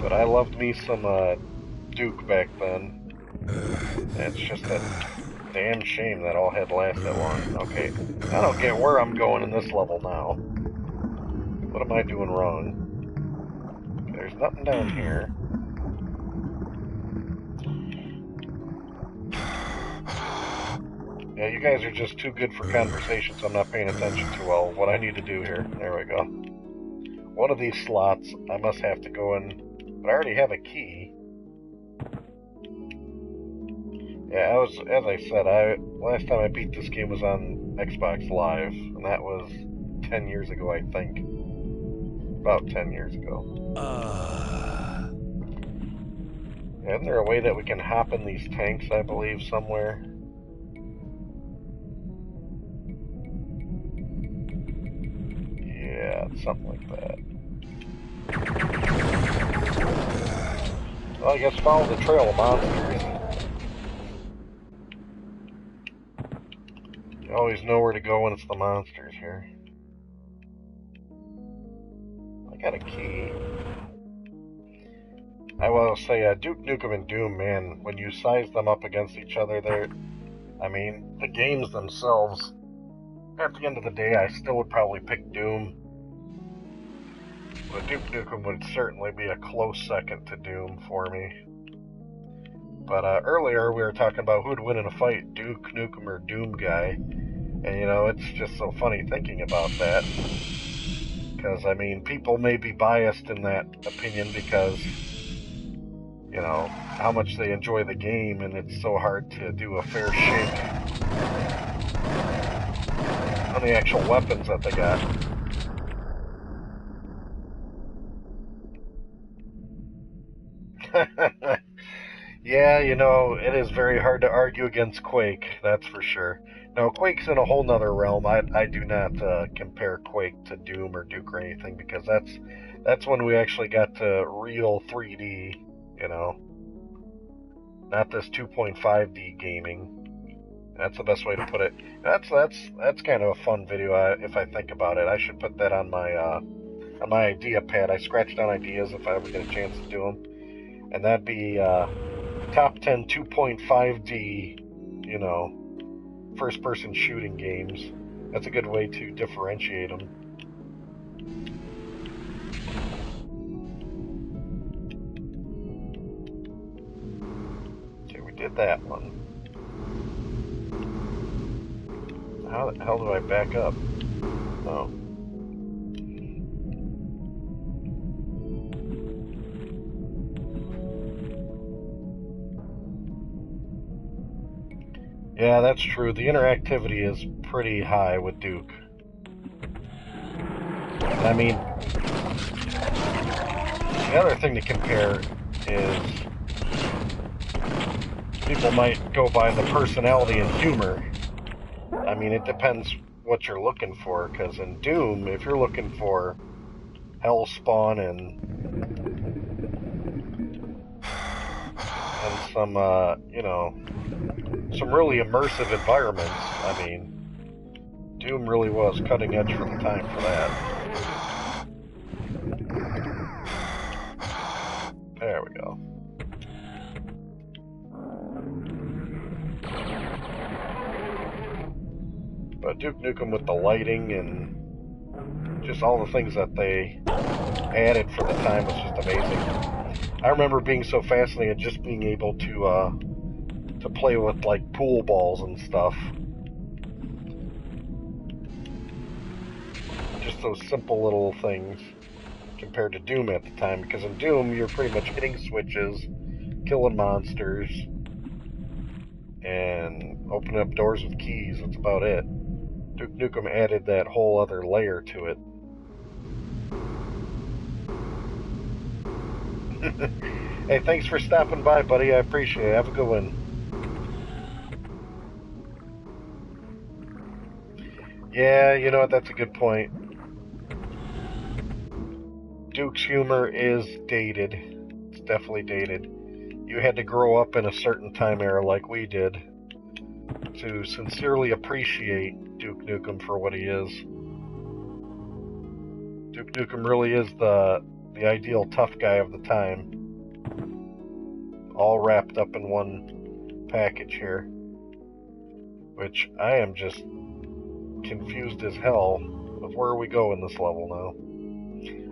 But I loved me some Duke back then. It's just a damn shame that all had to last that long. Okay, I don't get where I'm going in this level now. What am I doing wrong? There's nothing down here. Yeah, you guys are just too good for conversation, so I'm not paying attention to what I need to do here. There we go. One of these slots, I must have to go in, but I already have a key. Yeah, as I said, last time I beat this game was on Xbox Live, and that was 10 years ago, I think. About 10 years ago. Isn't there a way that we can hop in these tanks, I believe, somewhere? Yeah, something like that. Well, I guess follow the trail of monsters. You always know where to go when it's the monsters here. I got a key. I will say, Duke Nukem and Doom, man, when you size them up against each other, I mean, the games themselves, at the end of the day, I still would probably pick Doom. But Duke Nukem would certainly be a close second to Doom for me. But earlier we were talking about who'd win in a fight, Duke Nukem or Doom guy. And you know, it's just so funny thinking about that. Because, I mean, people may be biased in that opinion because, you know, how much they enjoy the game, and it's so hard to do a fair shake on the actual weapons that they got. Yeah, you know, it is very hard to argue against Quake, that's for sure. Now, Quake's in a whole nother realm. I do not compare Quake to Doom or Duke or anything, because that's when we actually got to real 3D, you know. Not this 2.5D gaming. That's the best way to put it. That's kind of a fun video if I think about it. I should put that on my idea pad. I scratched down ideas if I ever get a chance to do them. And that'd be top 10 2.5D, you know, first-person shooting games. That's a good way to differentiate them. Okay, we did that one. How the hell do I back up? Oh. Yeah, that's true. The interactivity is pretty high with Duke. I mean, the other thing to compare is people might go by the personality and humor. I mean, it depends what you're looking for, because in Doom, if you're looking for hellspawn and some, you know, some really immersive environments, I mean, Doom really was cutting edge for the time for that. There we go. But Duke Nukem with the lighting and just all the things that they added for the time was just amazing. I remember being so fascinated just being able to play with like pool balls and stuff. Just those simple little things compared to Doom at the time, because in Doom you're pretty much hitting switches, killing monsters, and opening up doors with keys. That's about it. Duke Nukem added that whole other layer to it. Hey, thanks for stopping by, buddy. I appreciate it. Have a good one. Yeah, you know what? That's a good point. Duke's humor is dated. It's definitely dated. You had to grow up in a certain time era like we did to sincerely appreciate Duke Nukem for what he is. Duke Nukem really is the ideal tough guy of the time. All wrapped up in one package here. Which I am just confused as hell of where we go in this level now.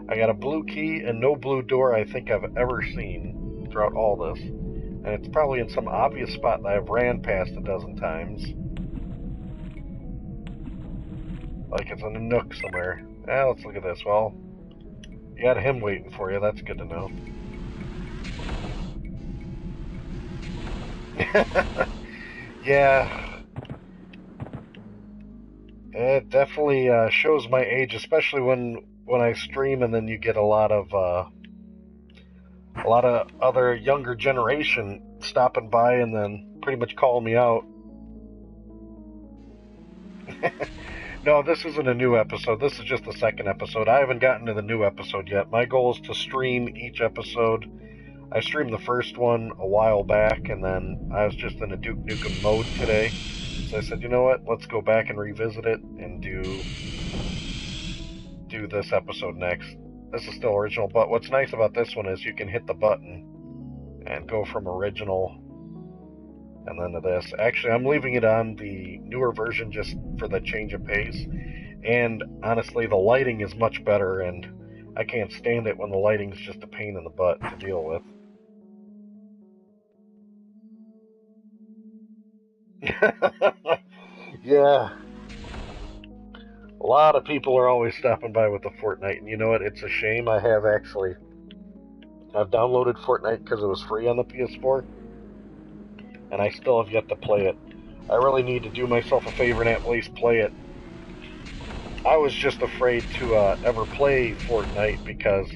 I got a blue key and no blue door I think I've ever seen throughout all this. And it's probably in some obvious spot that I've ran past a dozen times. Like it's in a nook somewhere. Let's look at this. Well, you got him waiting for you. That's good to know. Yeah, it definitely shows my age, especially when I stream, and then you get a lot of other younger generation stopping by and then pretty much calling me out. No, this isn't a new episode. This is just the second episode. I haven't gotten to the new episode yet. My goal is to stream each episode. I streamed the first one a while back, and then I was just in a Duke Nukem mode today. So I said, you know what? Let's go back and revisit it and do this episode next. This is still original, but what's nice about this one is you can hit the button and go from original and then to this. Actually, I'm leaving it on the newer version just for the change of pace. And honestly, the lighting is much better, and I can't stand it when the lighting's just a pain in the butt to deal with. Yeah. A lot of people are always stopping by with the Fortnite, and you know what? It's a shame. I've downloaded Fortnite because it was free on the PS4, and I still have yet to play it. I really need to do myself a favor and at least play it. I was just afraid to ever play Fortnite because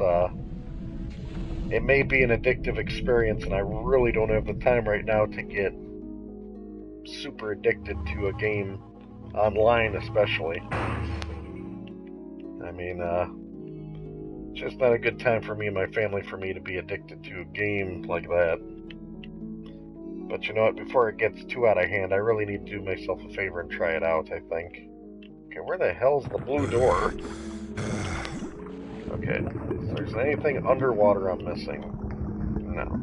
it may be an addictive experience, and I really don't have the time right now to get super addicted to a game online, especially. I mean, it's just not a good time for me and my family for me to be addicted to a game like that. But you know what? Before it gets too out of hand, I really need to do myself a favor and try it out, I think. Okay, where the hell's the blue door? Okay, if there's anything underwater I'm missing. No.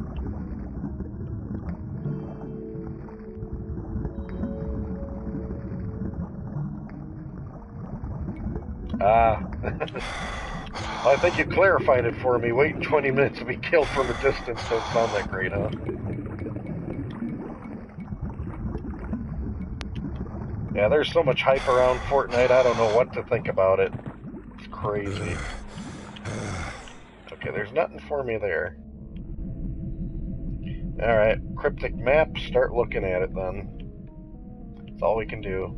Ah. I think you clarified it for me. Waiting 20 minutes to be killed from a distance don't sound that great, huh? Yeah, there's so much hype around Fortnite, I don't know what to think about it. It's crazy. Okay, there's nothing for me there. Alright, cryptic map, start looking at it then. That's all we can do.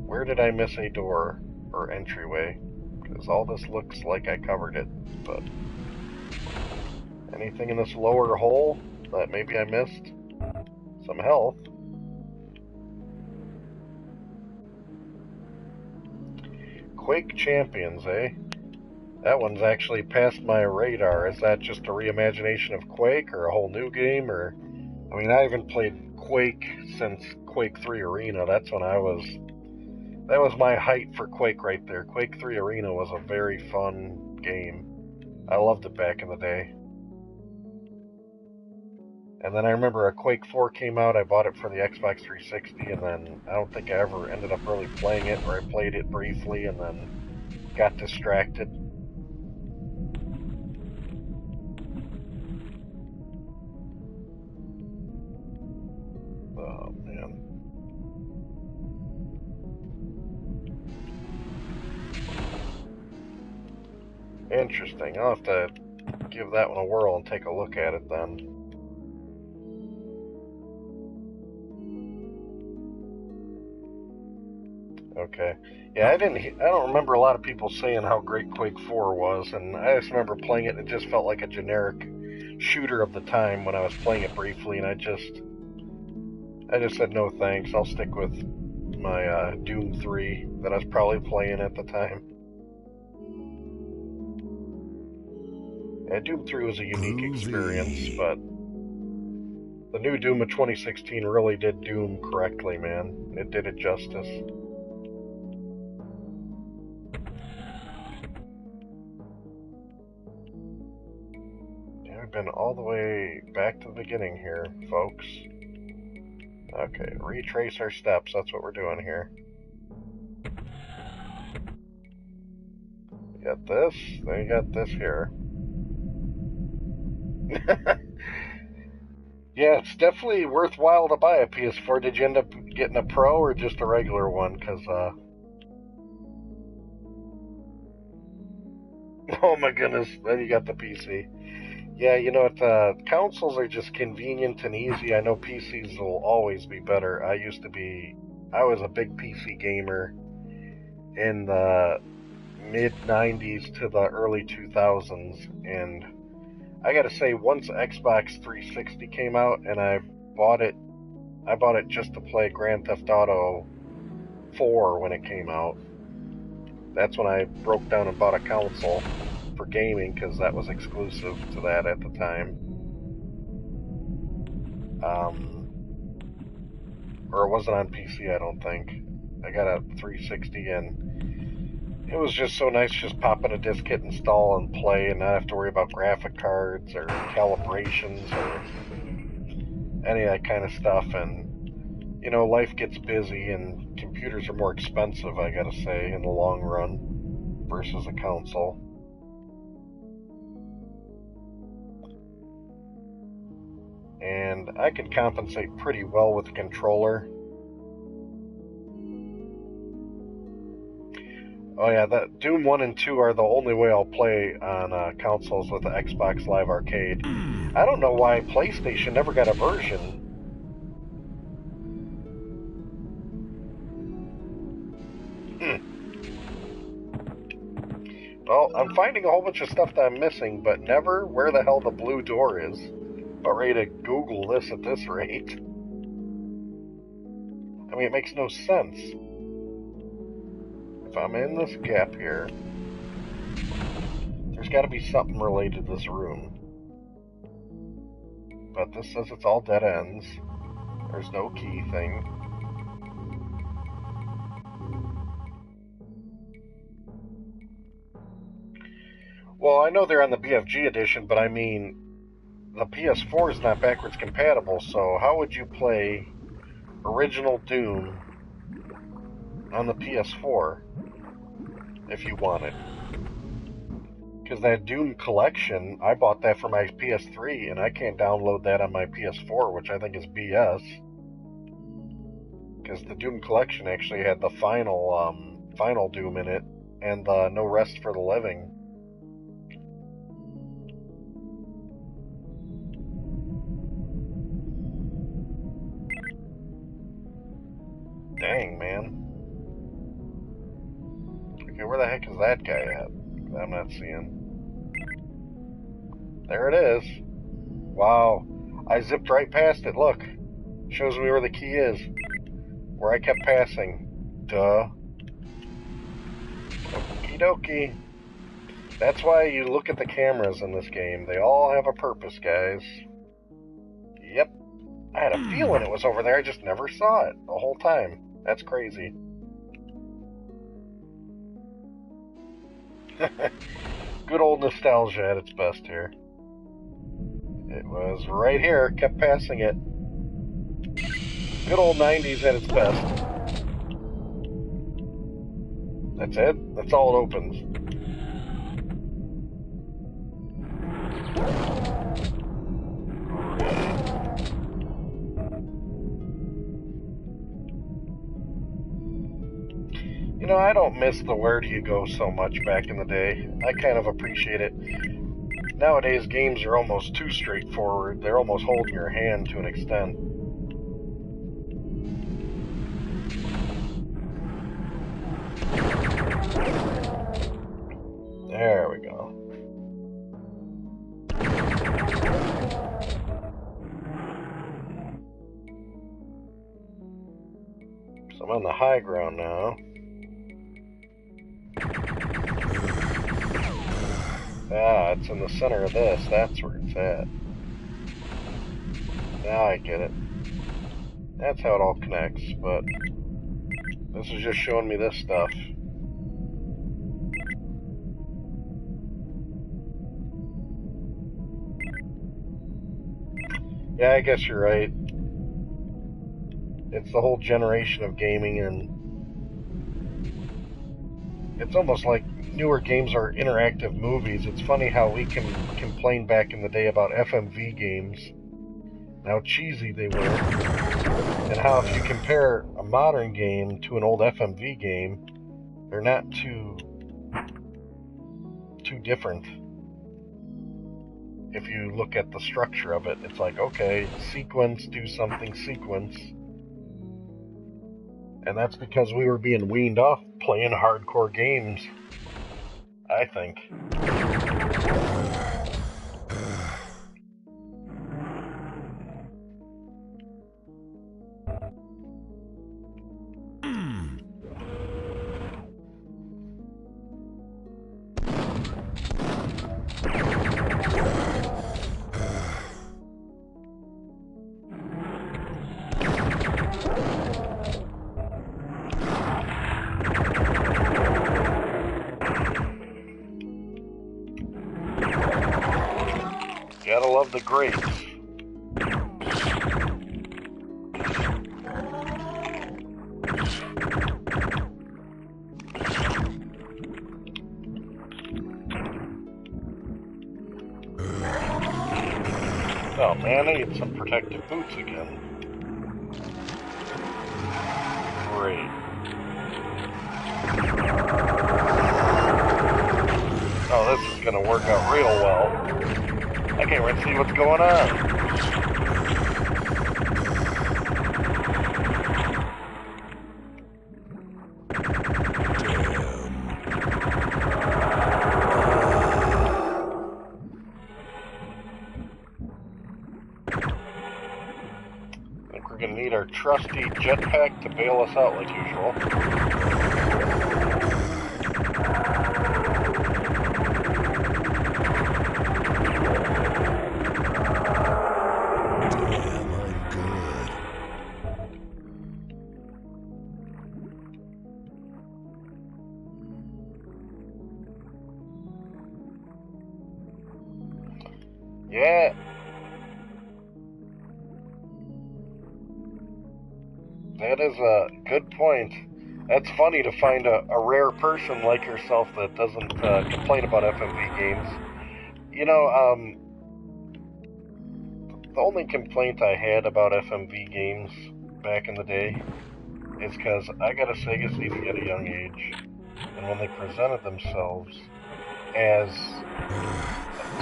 Where did I miss a door or entryway? Because all this looks like I covered it, but... anything in this lower hole that maybe I missed? Some health. Quake Champions, eh? That one's actually past my radar. Is that just a reimagination of Quake, or a whole new game, or... I mean, I haven't played Quake since Quake 3 Arena. That's when I was... that was my height for Quake right there. Quake 3 Arena was a very fun game. I loved it back in the day. And then I remember a Quake 4 came out, I bought it for the Xbox 360, and then I don't think I ever ended up really playing it, or I played it briefly and then got distracted. Oh, man. Interesting. I'll have to give that one a whirl and take a look at it then. Okay. Yeah, I don't remember a lot of people saying how great Quake 4 was, and I just remember playing it and it just felt like a generic shooter of the time when I was playing it briefly, and I just said no thanks. I'll stick with my Doom 3 that I was probably playing at the time. Yeah, Doom 3 was a unique experience, but the new Doom of 2016 really did Doom correctly, man. It did it justice. Been all the way back to the beginning here, folks. Okay, retrace our steps. That's what we're doing here. You got this, then you got this here. Yeah, it's definitely worthwhile to buy a PS4. Did you end up getting a Pro or just a regular one? Because, oh my goodness, then you got the PC. Yeah, you know what, consoles are just convenient and easy. I know PCs will always be better. I was a big PC gamer in the mid-90s to the early 2000s, and I gotta say, once Xbox 360 came out and I bought it just to play Grand Theft Auto 4 when it came out. That's when I broke down and bought a console for gaming, because that was exclusive to that at the time. Or it wasn't on PC, I don't think. I got a 360, and it was just so nice just pop in a disc, hit install, and play, and not have to worry about graphic cards or calibrations or any of that kind of stuff. And, you know, life gets busy, and computers are more expensive, I gotta say, in the long run, versus a console. And I could compensate pretty well with the controller. Oh yeah, that Doom 1 and 2 are the only way I'll play on consoles with the Xbox Live Arcade. I don't know why PlayStation never got a version. Well, I'm finding a whole bunch of stuff that I'm missing, but never where the hell the blue door is. About ready to Google this at this rate. I mean, it makes no sense. If I'm in this gap here, there's got to be something related to this room. But this says it's all dead ends. There's no key thing. Well, I know they're on the BFG edition, but I mean, the PS4 is not backwards compatible, so how would you play original Doom on the PS4 if you wanted? Because that Doom collection, I bought that for my PS3, and I can't download that on my PS4, which I think is BS. Because the Doom collection actually had the final Doom in it, and the No Rest for the Living. Dang, man. Okay, where the heck is that guy at? I'm not seeing. There it is. Wow. I zipped right past it, look. Shows me where the key is. Where I kept passing. Duh. Okie dokie. That's why you look at the cameras in this game. They all have a purpose, guys. Yep. I had a feeling it was over there, I just never saw it the whole time. That's crazy. Good old nostalgia at its best here. It was right here, kept passing it. Good old 90s at its best. That's it? That's all it opens. You know, I don't miss the where do you go so much back in the day. I kind of appreciate it. Nowadays, games are almost too straightforward. They're almost holding your hand to an extent. There we go. So I'm on the high ground now. Ah, it's in the center of this. That's where it's at. Now I get it. That's how it all connects, but this is just showing me this stuff. Yeah, I guess you're right. It's the whole generation of gaming, and it's almost like newer games are interactive movies. It's funny how we can complain back in the day about FMV games, how cheesy they were, and how if you compare a modern game to an old FMV game, they're not too different. if you look at the structure of it. It's like, okay, sequence, do something, sequence. And that's because we were being weaned off playing hardcore games, I think. Gotta love the grapes. Oh man, I need some protective boots again. Great. Oh, this is gonna work out real well. I can't wait to see what's going on. I think we're gonna need our trusty jetpack to bail us out like usual. Yeah. That is a good point. That's funny to find a rare person like yourself that doesn't complain about FMV games. You know, the only complaint I had about FMV games back in the day is because I got a Sega CD at a young age, and when they presented themselves as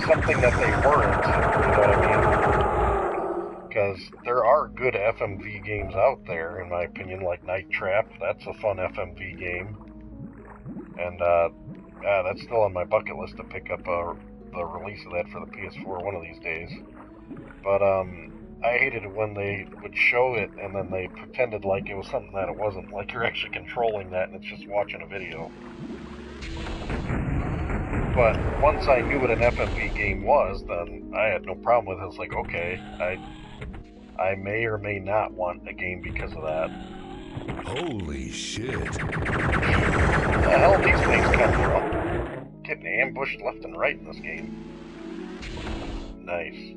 something that they weren't, you know what I mean? Because there are good FMV games out there, in my opinion, like Night Trap. That's a fun FMV game. And that's still on my bucket list to pick up the release of that for the PS4 one of these days. But I hated it when they would show it and then they pretended like it was something that it wasn't, like you're actually controlling that and it's just watching a video. But once I knew what an FMV game was, then I had no problem with it. It's like, okay, I may or may not want a game because of that. Holy shit. Where the hell these things come from? Getting ambushed left and right in this game. Nice.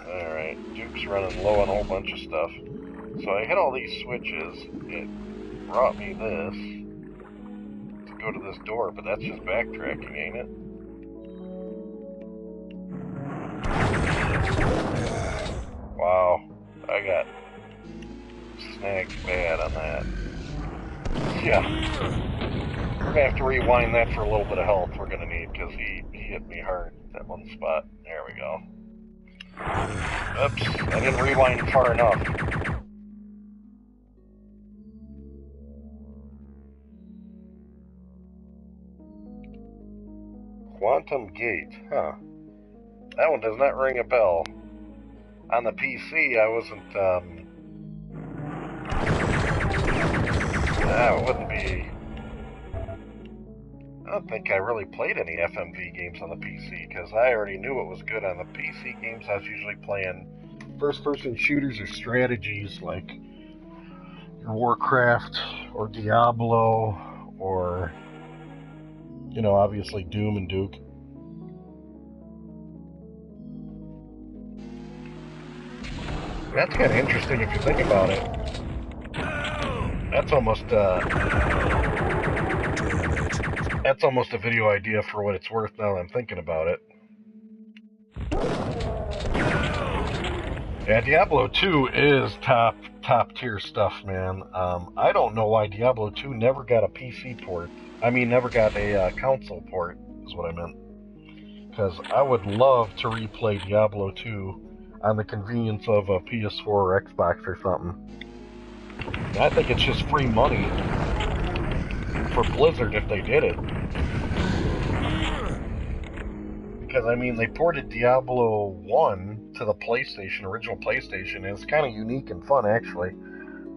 Alright, Duke's running low on a whole bunch of stuff. So I hit all these switches. It brought me this to go to this door, but that's just backtracking, ain't it? Wow, I got snagged bad on that. Yeah. We're gonna have to rewind that for a little bit of health we're gonna need, because he hit me hard at that one spot. There we go. Oops, I didn't rewind far enough. Quantum Gate, huh. That one does not ring a bell. On the PC, I wasn't, it wouldn't be... I don't think I really played any FMV games on the PC, because I already knew what was good on the PC games. I was usually playing first-person shooters or strategies, like your Warcraft, or Diablo, or, you know, obviously Doom and Duke. That's kind of interesting if you think about it. That's almost a video idea for what it's worth now that I'm thinking about it. Yeah, Diablo 2 is top top tier stuff, man. I don't know why Diablo 2 never got a PC port. I mean, never got a console port, is what I meant. Because I would love to replay Diablo 2 on the convenience of a PS4 or Xbox or something. And I think it's just free money for Blizzard if they did it. Because, I mean, they ported Diablo 1 to the PlayStation, original PlayStation, and it's kind of unique and fun, actually.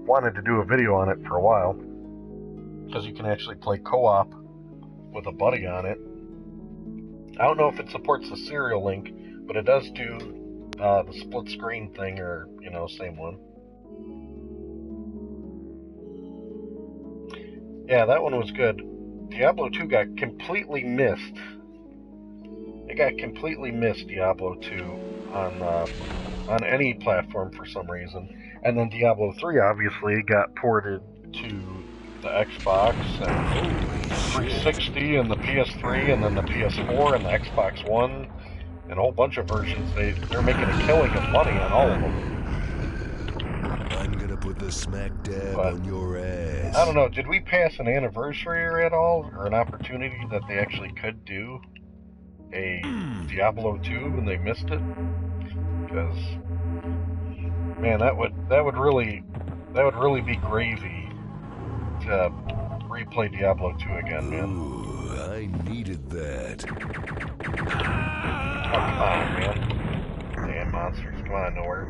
Wanted to do a video on it for a while. Because you can actually play co-op with a buddy on it. I don't know if it supports the serial link, but it does do the split screen thing, or, you know, same one. Yeah, that one was good. Diablo 2 got completely missed. It got completely missed, Diablo 2, on any platform for some reason. And then Diablo 3 obviously got ported to the Xbox and 360 and the PS3 and then the PS4 and the Xbox One and a whole bunch of versions. They're making a killing of money on all of them. I'm gonna put the smack dab on your ass. I don't know, did we pass an anniversary at all, or an opportunity that they actually could do a Diablo 2 and they missed it? Because, man, that would really be gravy to replay Diablo 2 again, man. Ooh, I needed that. Oh, come on, man. Damn monsters, come on, nowhere.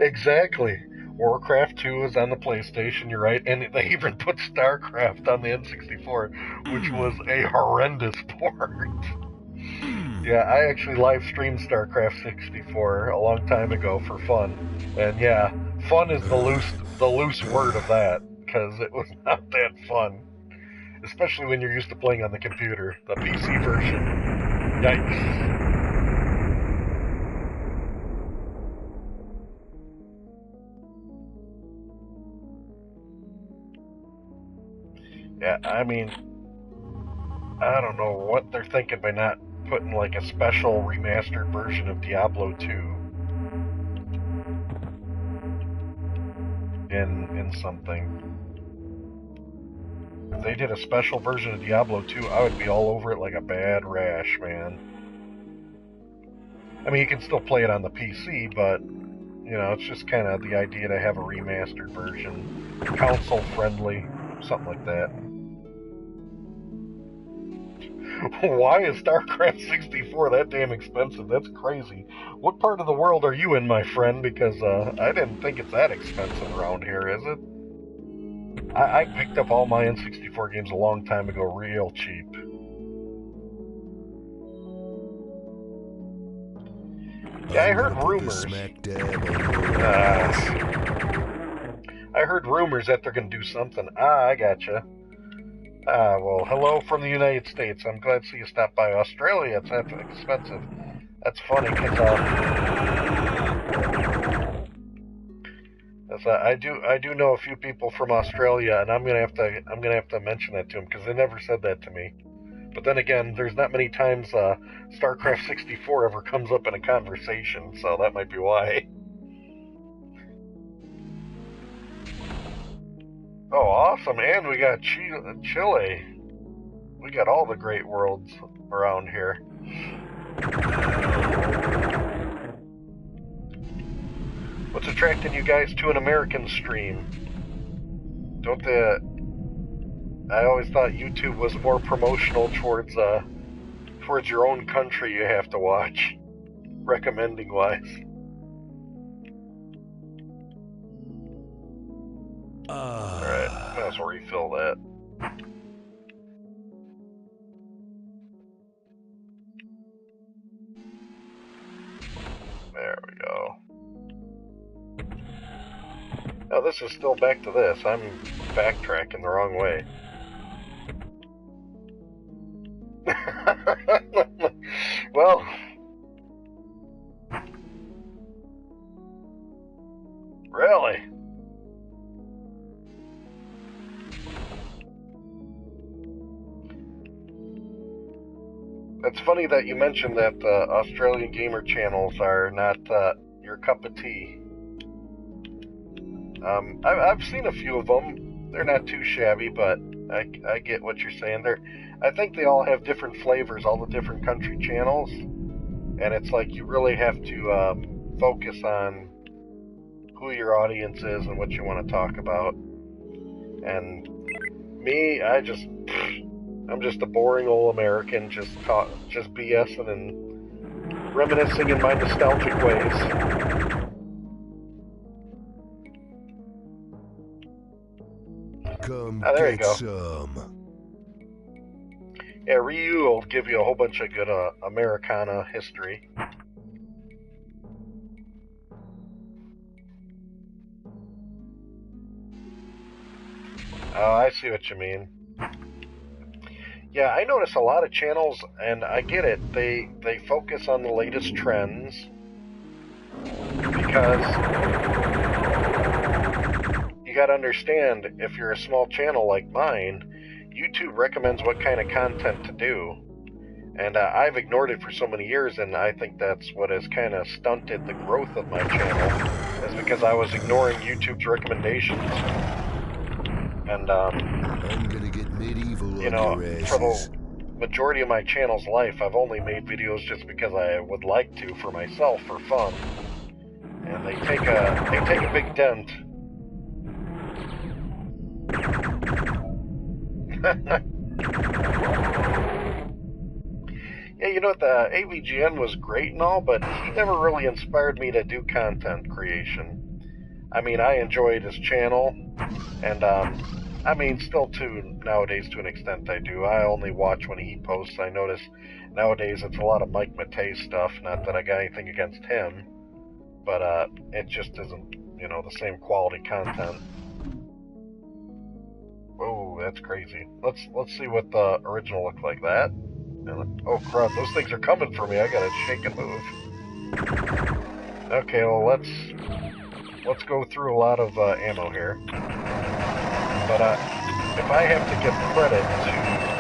Exactly. Warcraft 2 is on the PlayStation, you're right, and they even put StarCraft on the N64, which was a horrendous port. Yeah, I actually live streamed StarCraft 64 a long time ago for fun, and yeah, fun is the loose word of that, because it was not that fun, especially when you're used to playing on the computer, the PC version. Yikes. Yeah, I mean, I don't know what they're thinking by not putting like a special remastered version of Diablo 2 in something. If they did a special version of Diablo 2, I would be all over it like a bad rash, man. I mean, you can still play it on the PC, but, you know, it's just kind of the idea to have a remastered version, console-friendly, something like that. Why is StarCraft 64 that damn expensive? That's crazy. What part of the world are you in, my friend? Because I didn't think it's that expensive around here, is it? I picked up all my N64 games a long time ago, real cheap. Yeah, I heard rumors. I heard rumors that they're going to do something. I gotcha. Well, hello from the United States. I'm glad to see you stopped by. Australia, it's that expensive. That's funny, because, I do know a few people from Australia, and I'm gonna have to mention that to them, because they never said that to me. But then again, there's not many times, StarCraft 64 ever comes up in a conversation, so that might be why. Oh, awesome, and we got Chile. We got all the great worlds around here. What's attracting you guys to an American stream? I always thought YouTube was more promotional towards your own country you have to watch, recommending-wise. Alright, might as well refill that. There we go. Now this is still back to this. I'm backtracking the wrong way. Well, really? It's funny that you mentioned that Australian gamer channels are not your cup of tea. I've seen a few of them. They're not too shabby, but I get what you're saying. I think they all have different flavors, all the different country channels, and it's like you really have to focus on who your audience is and what you want to talk about. And me, I'm just a boring old American, just BSing and reminiscing in my nostalgic ways. Come there you get go. some. Yeah, Ryu will give you a whole bunch of good Americana history. Oh, I see what you mean. Yeah, I notice a lot of channels, and I get it. They focus on the latest trends because you got to understand, if you're a small channel like mine, YouTube recommends what kind of content to do. And I've ignored it for so many years, and I think that's what has kind of stunted the growth of my channel, is because I was ignoring YouTube's recommendations. And, I'm gonna get medieval you know, on your for asses. the majority of my channel's life, I've only made videos just because I would like to for myself, for fun. And they take a big dent. Yeah, you know what, the AVGN was great and all, but he never really inspired me to do content creation. I mean, I enjoyed his channel, and, I mean, still nowadays to an extent I do. I only watch when he posts. I notice nowadays it's a lot of Mike Matei stuff, not that I got anything against him, but, it just isn't, you know, the same quality content. Oh, that's crazy. Let's see what the original looked like. That? Oh crap, those things are coming for me. I gotta shake and move. Okay, well let's go through a lot of ammo here. But if I have to give credit to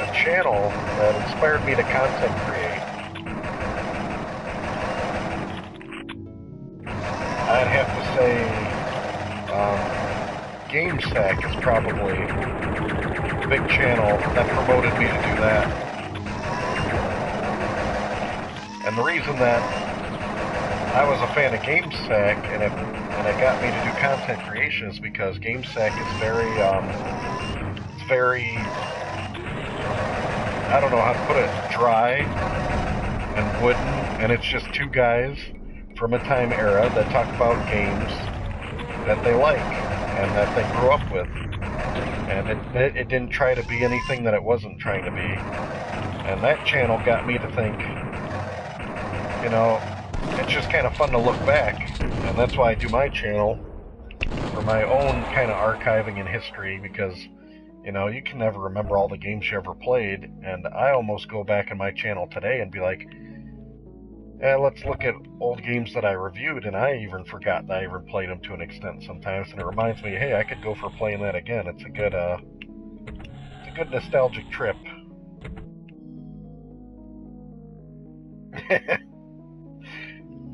a channel that inspired me to content create, I'd have to say GameSack is probably the big channel that promoted me to do that. And the reason that I was a fan of GameSack and it got me to do content creation is because GameSack is very, I don't know how to put it, dry and wooden, and it's just two guys from a time era that talk about games that they like and that they grew up with. And it didn't try to be anything that it wasn't trying to be. And that channel got me to think, you know, it's just kind of fun to look back, and that's why I do my channel, for my own kind of archiving and history, because, you know, you can never remember all the games you ever played, and I almost go back in my channel today and be like, let's look at old games that I reviewed, and I even forgot that I even played them to an extent sometimes, and it reminds me, hey, I could go for playing that again. It's a good nostalgic trip.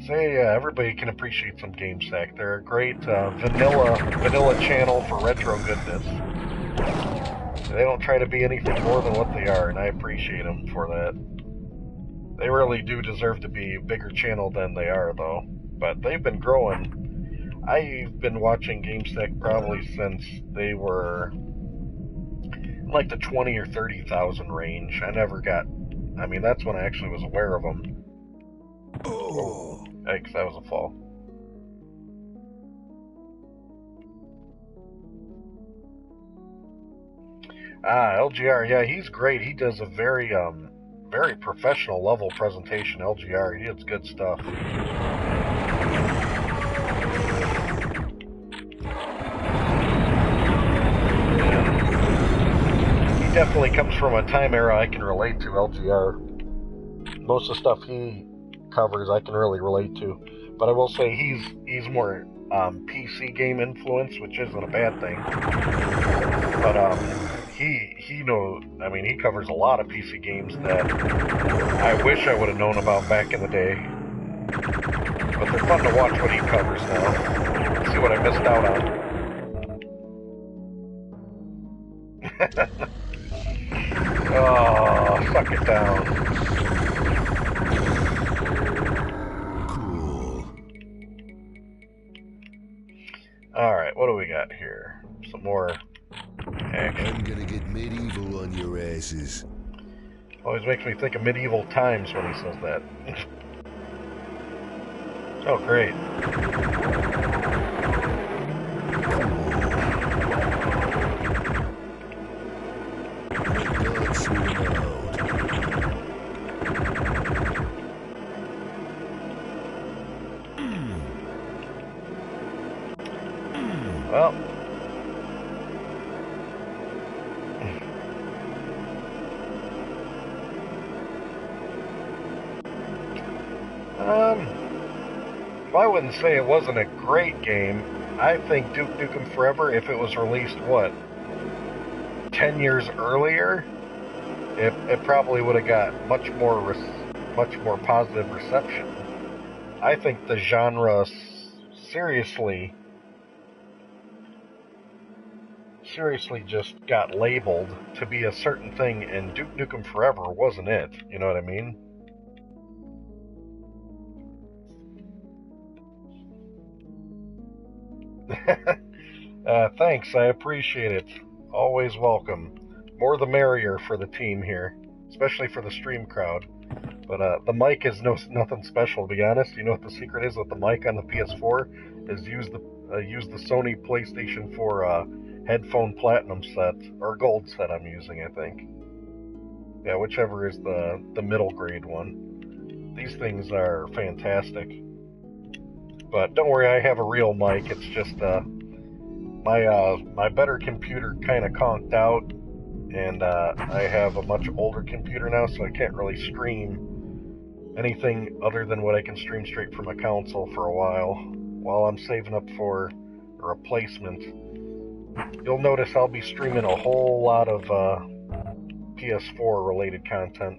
So yeah, everybody can appreciate some GameSack. They're a great vanilla channel for retro goodness. They don't try to be anything more than what they are, and I appreciate them for that. They really do deserve to be a bigger channel than they are, though. But they've been growing. I've been watching GameSack probably since they were like the 20 or 30,000 range. I mean, that's when I actually was aware of them. Oh, yikes, that was a fall. LGR, yeah, he's great. He does a very professional level presentation. LGR, he does good stuff. He definitely comes from a time era I can relate to, LGR. Most of the stuff he covers I can really relate to, but I will say he's more PC game influence, which isn't a bad thing, but he knows. I mean, he covers a lot of PC games that I wish I would have known about back in the day. But they're fun to watch what he covers now. See what I missed out on. Oh, suck it down. Cool. Alright, what do we got here? Some more action. I'm gonna get medieval on your asses. Always makes me think of medieval times when he says that. Oh, great. Well, I wouldn't say it wasn't a great game. I think Duke Nukem Forever, if it was released, what, 10 years earlier, it probably would have got much more positive reception. I think the genre seriously just got labeled to be a certain thing, and Duke Nukem Forever wasn't it. You know what I mean? Thanks, I appreciate it. Always welcome. More the merrier for the team here, especially for the stream crowd. But the mic is nothing special, to be honest. You know what the secret is with the mic on the PS4? Is use the Sony PlayStation 4 headphone platinum set, or gold set I'm using, I think. Yeah, whichever is the middle grade one. These things are fantastic. But don't worry, I have a real mic. It's just my better computer kind of conked out, and I have a much older computer now, so I can't really stream anything other than what I can stream straight from a console for a while I'm saving up for a replacement. You'll notice I'll be streaming a whole lot of PS4 related content.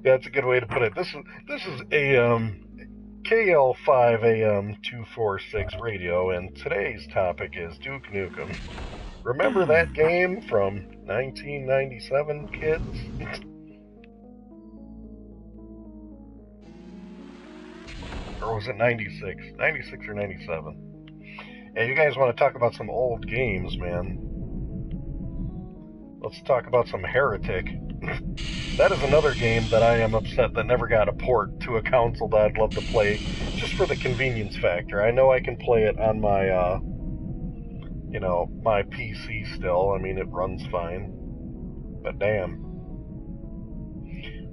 That's a good way to put it. This is AM KL5 AM 246 radio, and today's topic is Duke Nukem. Remember that game from 1997, kids? Or was it 96? 96 or 97? Hey, you guys want to talk about some old games, man? Let's talk about some Heretic. That is another game that I am upset that never got a port to a console that I'd love to play, just for the convenience factor. I know I can play it on my, my PC still. I mean, it runs fine. But damn.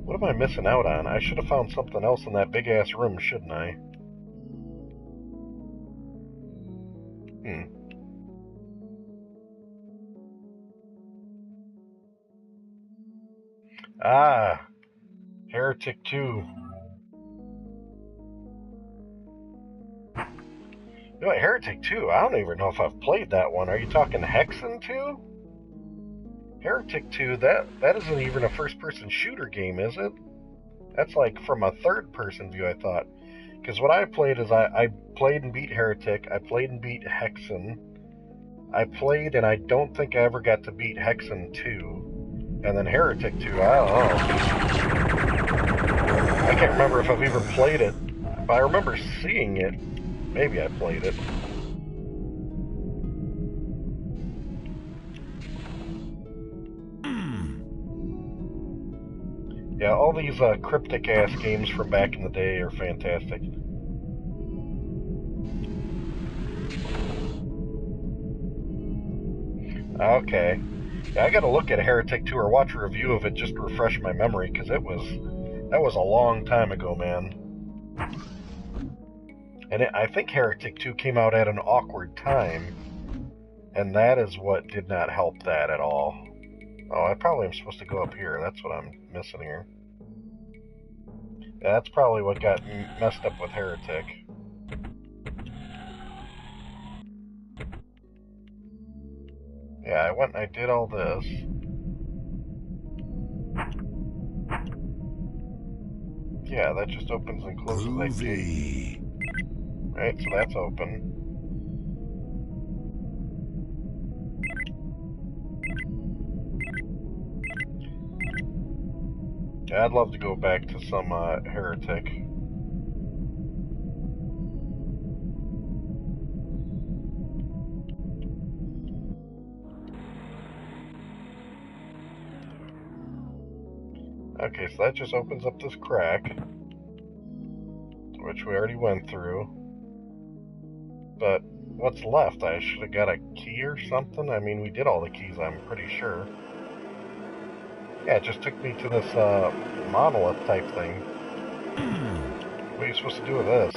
What am I missing out on? I should have found something else in that big-ass room, shouldn't I? Ah, Heretic 2. You know what, Heretic 2? I don't even know if I've played that one. Are you talking Hexen 2? Heretic 2, that isn't even a first-person shooter game, is it? That's like from a third-person view, I thought. Because what I played is I played and beat Heretic, I played and beat Hexen, I played and I don't think I ever got to beat Hexen 2. And then Heretic 2, I don't know. I can't remember if I've even played it. If I remember seeing it, maybe I played it. Yeah, all these cryptic-ass games from back in the day are fantastic. Okay. Yeah, I gotta look at Heretic 2 or watch a review of it just to refresh my memory, because that was a long time ago, man. And I think Heretic 2 came out at an awkward time, and that is what did not help that at all. Oh, I probably am supposed to go up here. That's what I'm missing here. Yeah, that's probably what got messed up with Heretic. Yeah, I went and I did all this. Yeah, that just opens and closes that gate. Right, so that's open. Yeah, I'd love to go back to some Heretic. Okay, so that just opens up this crack, which we already went through. But what's left? I should have got a key or something? I mean, we did all the keys, I'm pretty sure. Yeah, it just took me to this monolith type thing. What are you supposed to do with this?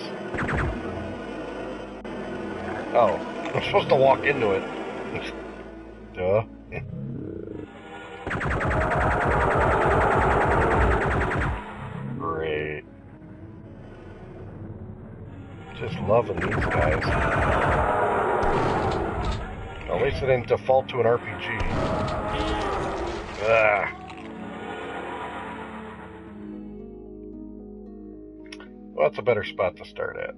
Oh, I'm supposed to walk into it. Duh. Great. Just loving these guys. At least it didn't default to an RPG. Ah. Well, that's a better spot to start at.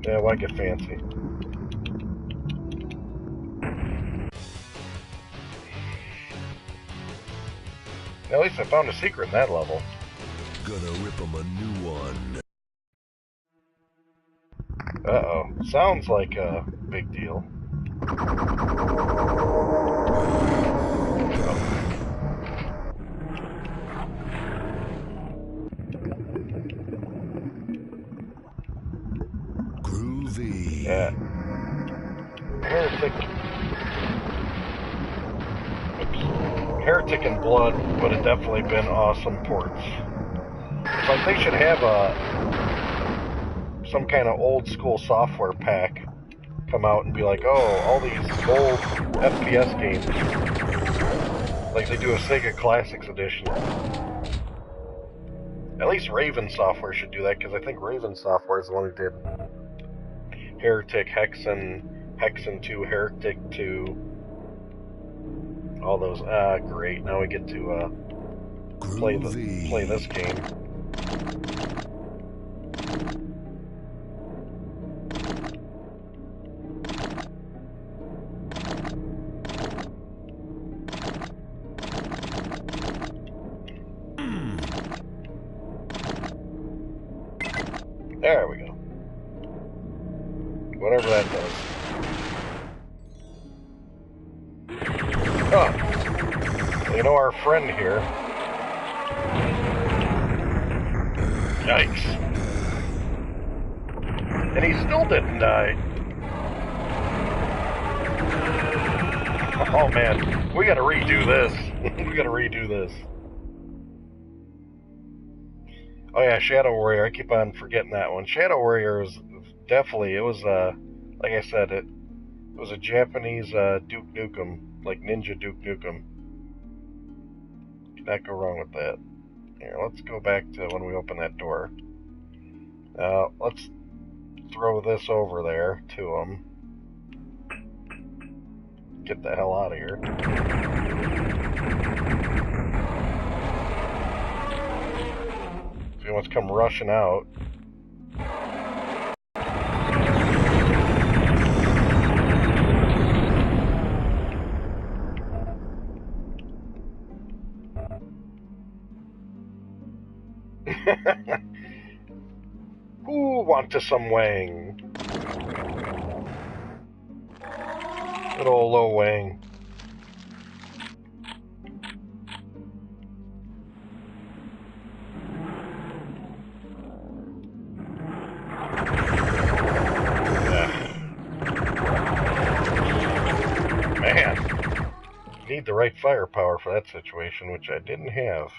Yeah, why get fancy? At least I found a secret in that level. Gonna rip him a new one. Uh-oh. Sounds like a big deal. Groovy. Yeah. Heretic. Oops. Heretic and Blood would have definitely been awesome ports. It's like they should have some kind of old school software pack come out and be like, oh, all these old FPS games, like they do a Sega Classics edition. At least Raven Software should do that, because I think Raven Software is the one who did Heretic, Hexen 2, Heretic 2, all those. Great. Now we get to play this game. There we go. Whatever that does. Huh. You know our friend here. Yikes. And he still didn't die. Oh man, we gotta redo this. We gotta redo this. Oh yeah, Shadow Warrior. I keep on forgetting that one. Shadow Warrior was definitely, it was, like I said, it was a Japanese Duke Nukem, like Ninja Duke Nukem. Cannot go wrong with that. Here, let's go back to when we open that door. Let's throw this over there to him. Get the hell out of here. If he wants to come rushing out. Who wants some wang? Good old low wang. Man, you need the right firepower for that situation, which I didn't have.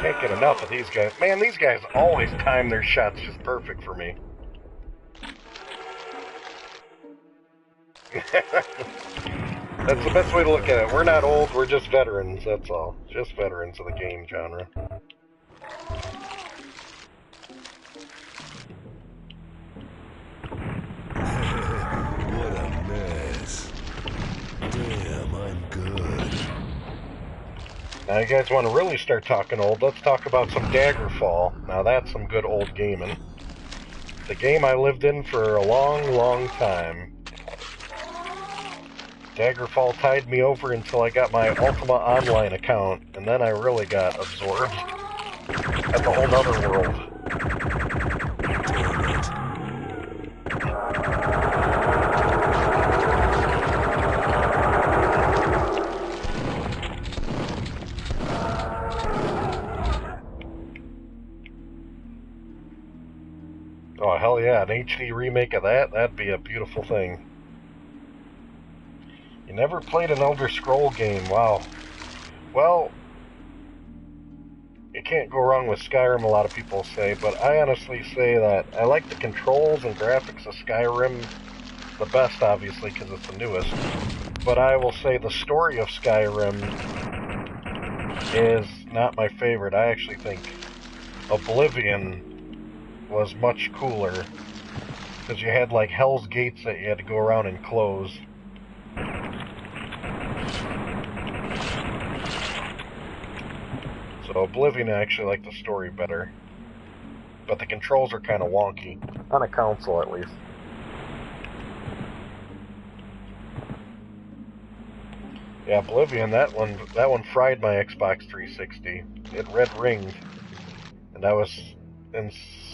Can't get enough of these guys. Man, these guys always time their shots just perfect for me. That's the best way to look at it. We're not old, we're just veterans, that's all. Just veterans of the game genre. What a mess. Damn, I'm good. Now you guys want to really start talking old, let's talk about some Daggerfall. Now that's some good old gaming. The game I lived in for a long, long time. Daggerfall tied me over until I got my Ultima Online account, and then I really got absorbed. That's a whole nother world. Oh, hell yeah, an HD remake of that? That'd be a beautiful thing. You never played an Elder Scroll game, wow. Well, you can't go wrong with Skyrim, a lot of people say, but I honestly say that I like the controls and graphics of Skyrim the best, obviously, because it's the newest. But I will say the story of Skyrim is not my favorite. I actually think Oblivion was much cooler, because you had like Hell's Gates that you had to go around and close. So Oblivion, I actually like the story better, but the controls are kind of wonky, on a console at least. Yeah, Oblivion, that one fried my Xbox 360. It red ringed, and I was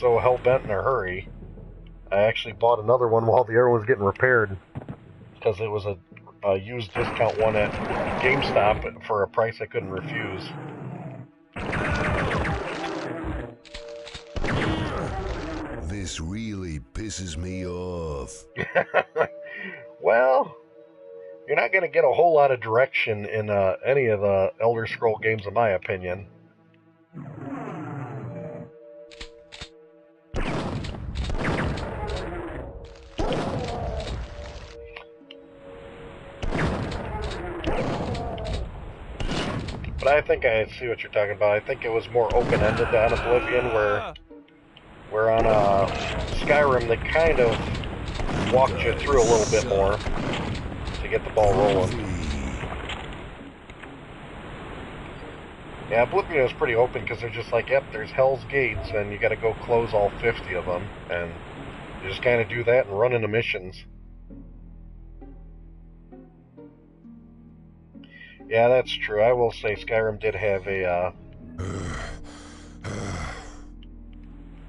so hell-bent in a hurry, I actually bought another one while the other one was getting repaired, because it was a used discount one at GameStop for a price I couldn't refuse. This really pisses me off. Well, you're not going to get a whole lot of direction in any of the Elder Scroll games, in my opinion. But I think I see what you're talking about. I think it was more open-ended on Oblivion, where on Skyrim they kind of walked you through a little bit more to get the ball rolling. Yeah, Oblivion was pretty open because they're just like, yep, there's Hell's Gates, and you got to go close all 50 of them, and you just kind of do that and run into missions. Yeah, that's true. I will say Skyrim did have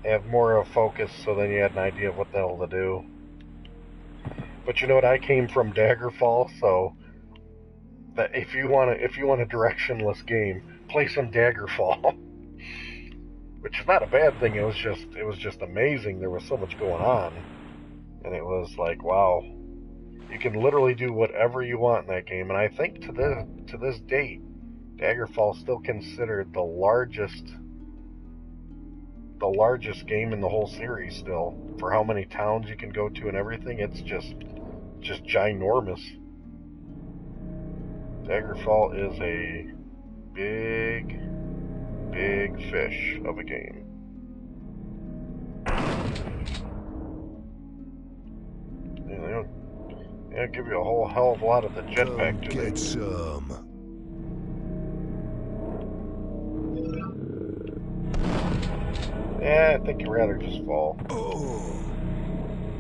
have more of a focus, so then you had an idea of what the hell to do. But you know what? I came from Daggerfall, so that if you want a directionless game, play some Daggerfall. Which is not a bad thing. It was just amazing. There was so much going on, and it was like, wow. You can literally do whatever you want in that game, and I think to this date, Daggerfall is still considered the largest game in the whole series. Still, for how many towns you can go to and everything, it's just ginormous. Daggerfall is a big fish of a game. Yeah, give you a whole hell of a lot of the jetpack to get some. Yeah, I think you'd rather just fall. Oh.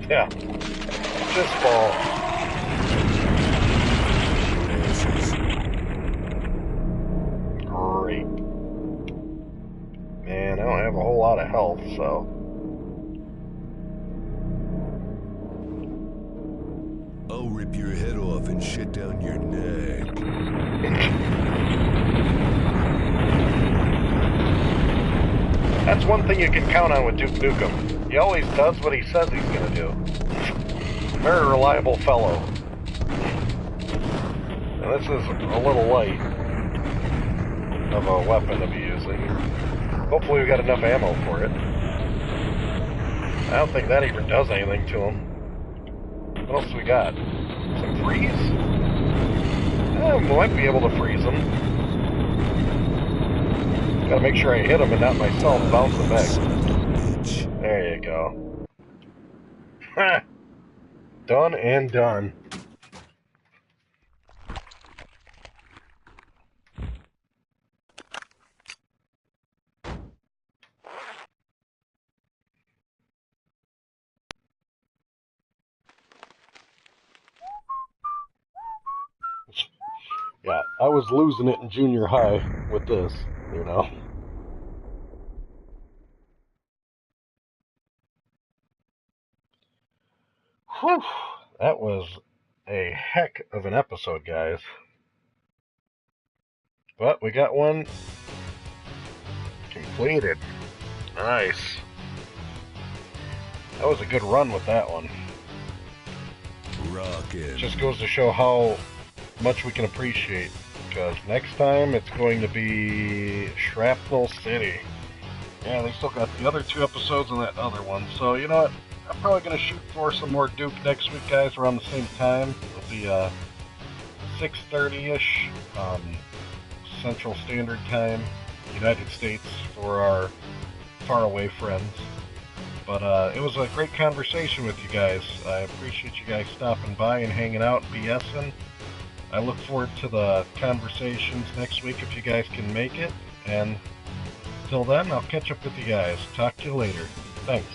Yeah, just fall. Great. Man, I don't have a whole lot of health, so. I'll rip your head off and shit down your neck. That's one thing you can count on with Duke Nukem. He always does what he says he's gonna do. Very reliable fellow. And this is a little light of a weapon to be using. Hopefully we got enough ammo for it. I don't think that even does anything to him. What else do we got? Some freeze? We might be able to freeze him. Gotta make sure I hit him and not myself bounce him back. There you go. Ha! Done and done. Yeah, I was losing it in junior high with this, you know. Whew, that was a heck of an episode, guys. But we got one completed. Nice. That was a good run with that one. Rockin'. Just goes to show how much we can appreciate, because next time it's going to be Shrapnel City. Yeah, they still got the other 2 episodes and that other one, so you know what? I'm probably going to shoot for some more Duke next week, guys, around the same time. It'll be 6:30-ish Central Standard Time, United States, for our faraway friends. But it was a great conversation with you guys. I appreciate you guys stopping by and hanging out and BSing. I look forward to the conversations next week if you guys can make it. And till then, I'll catch up with you guys. Talk to you later. Thanks.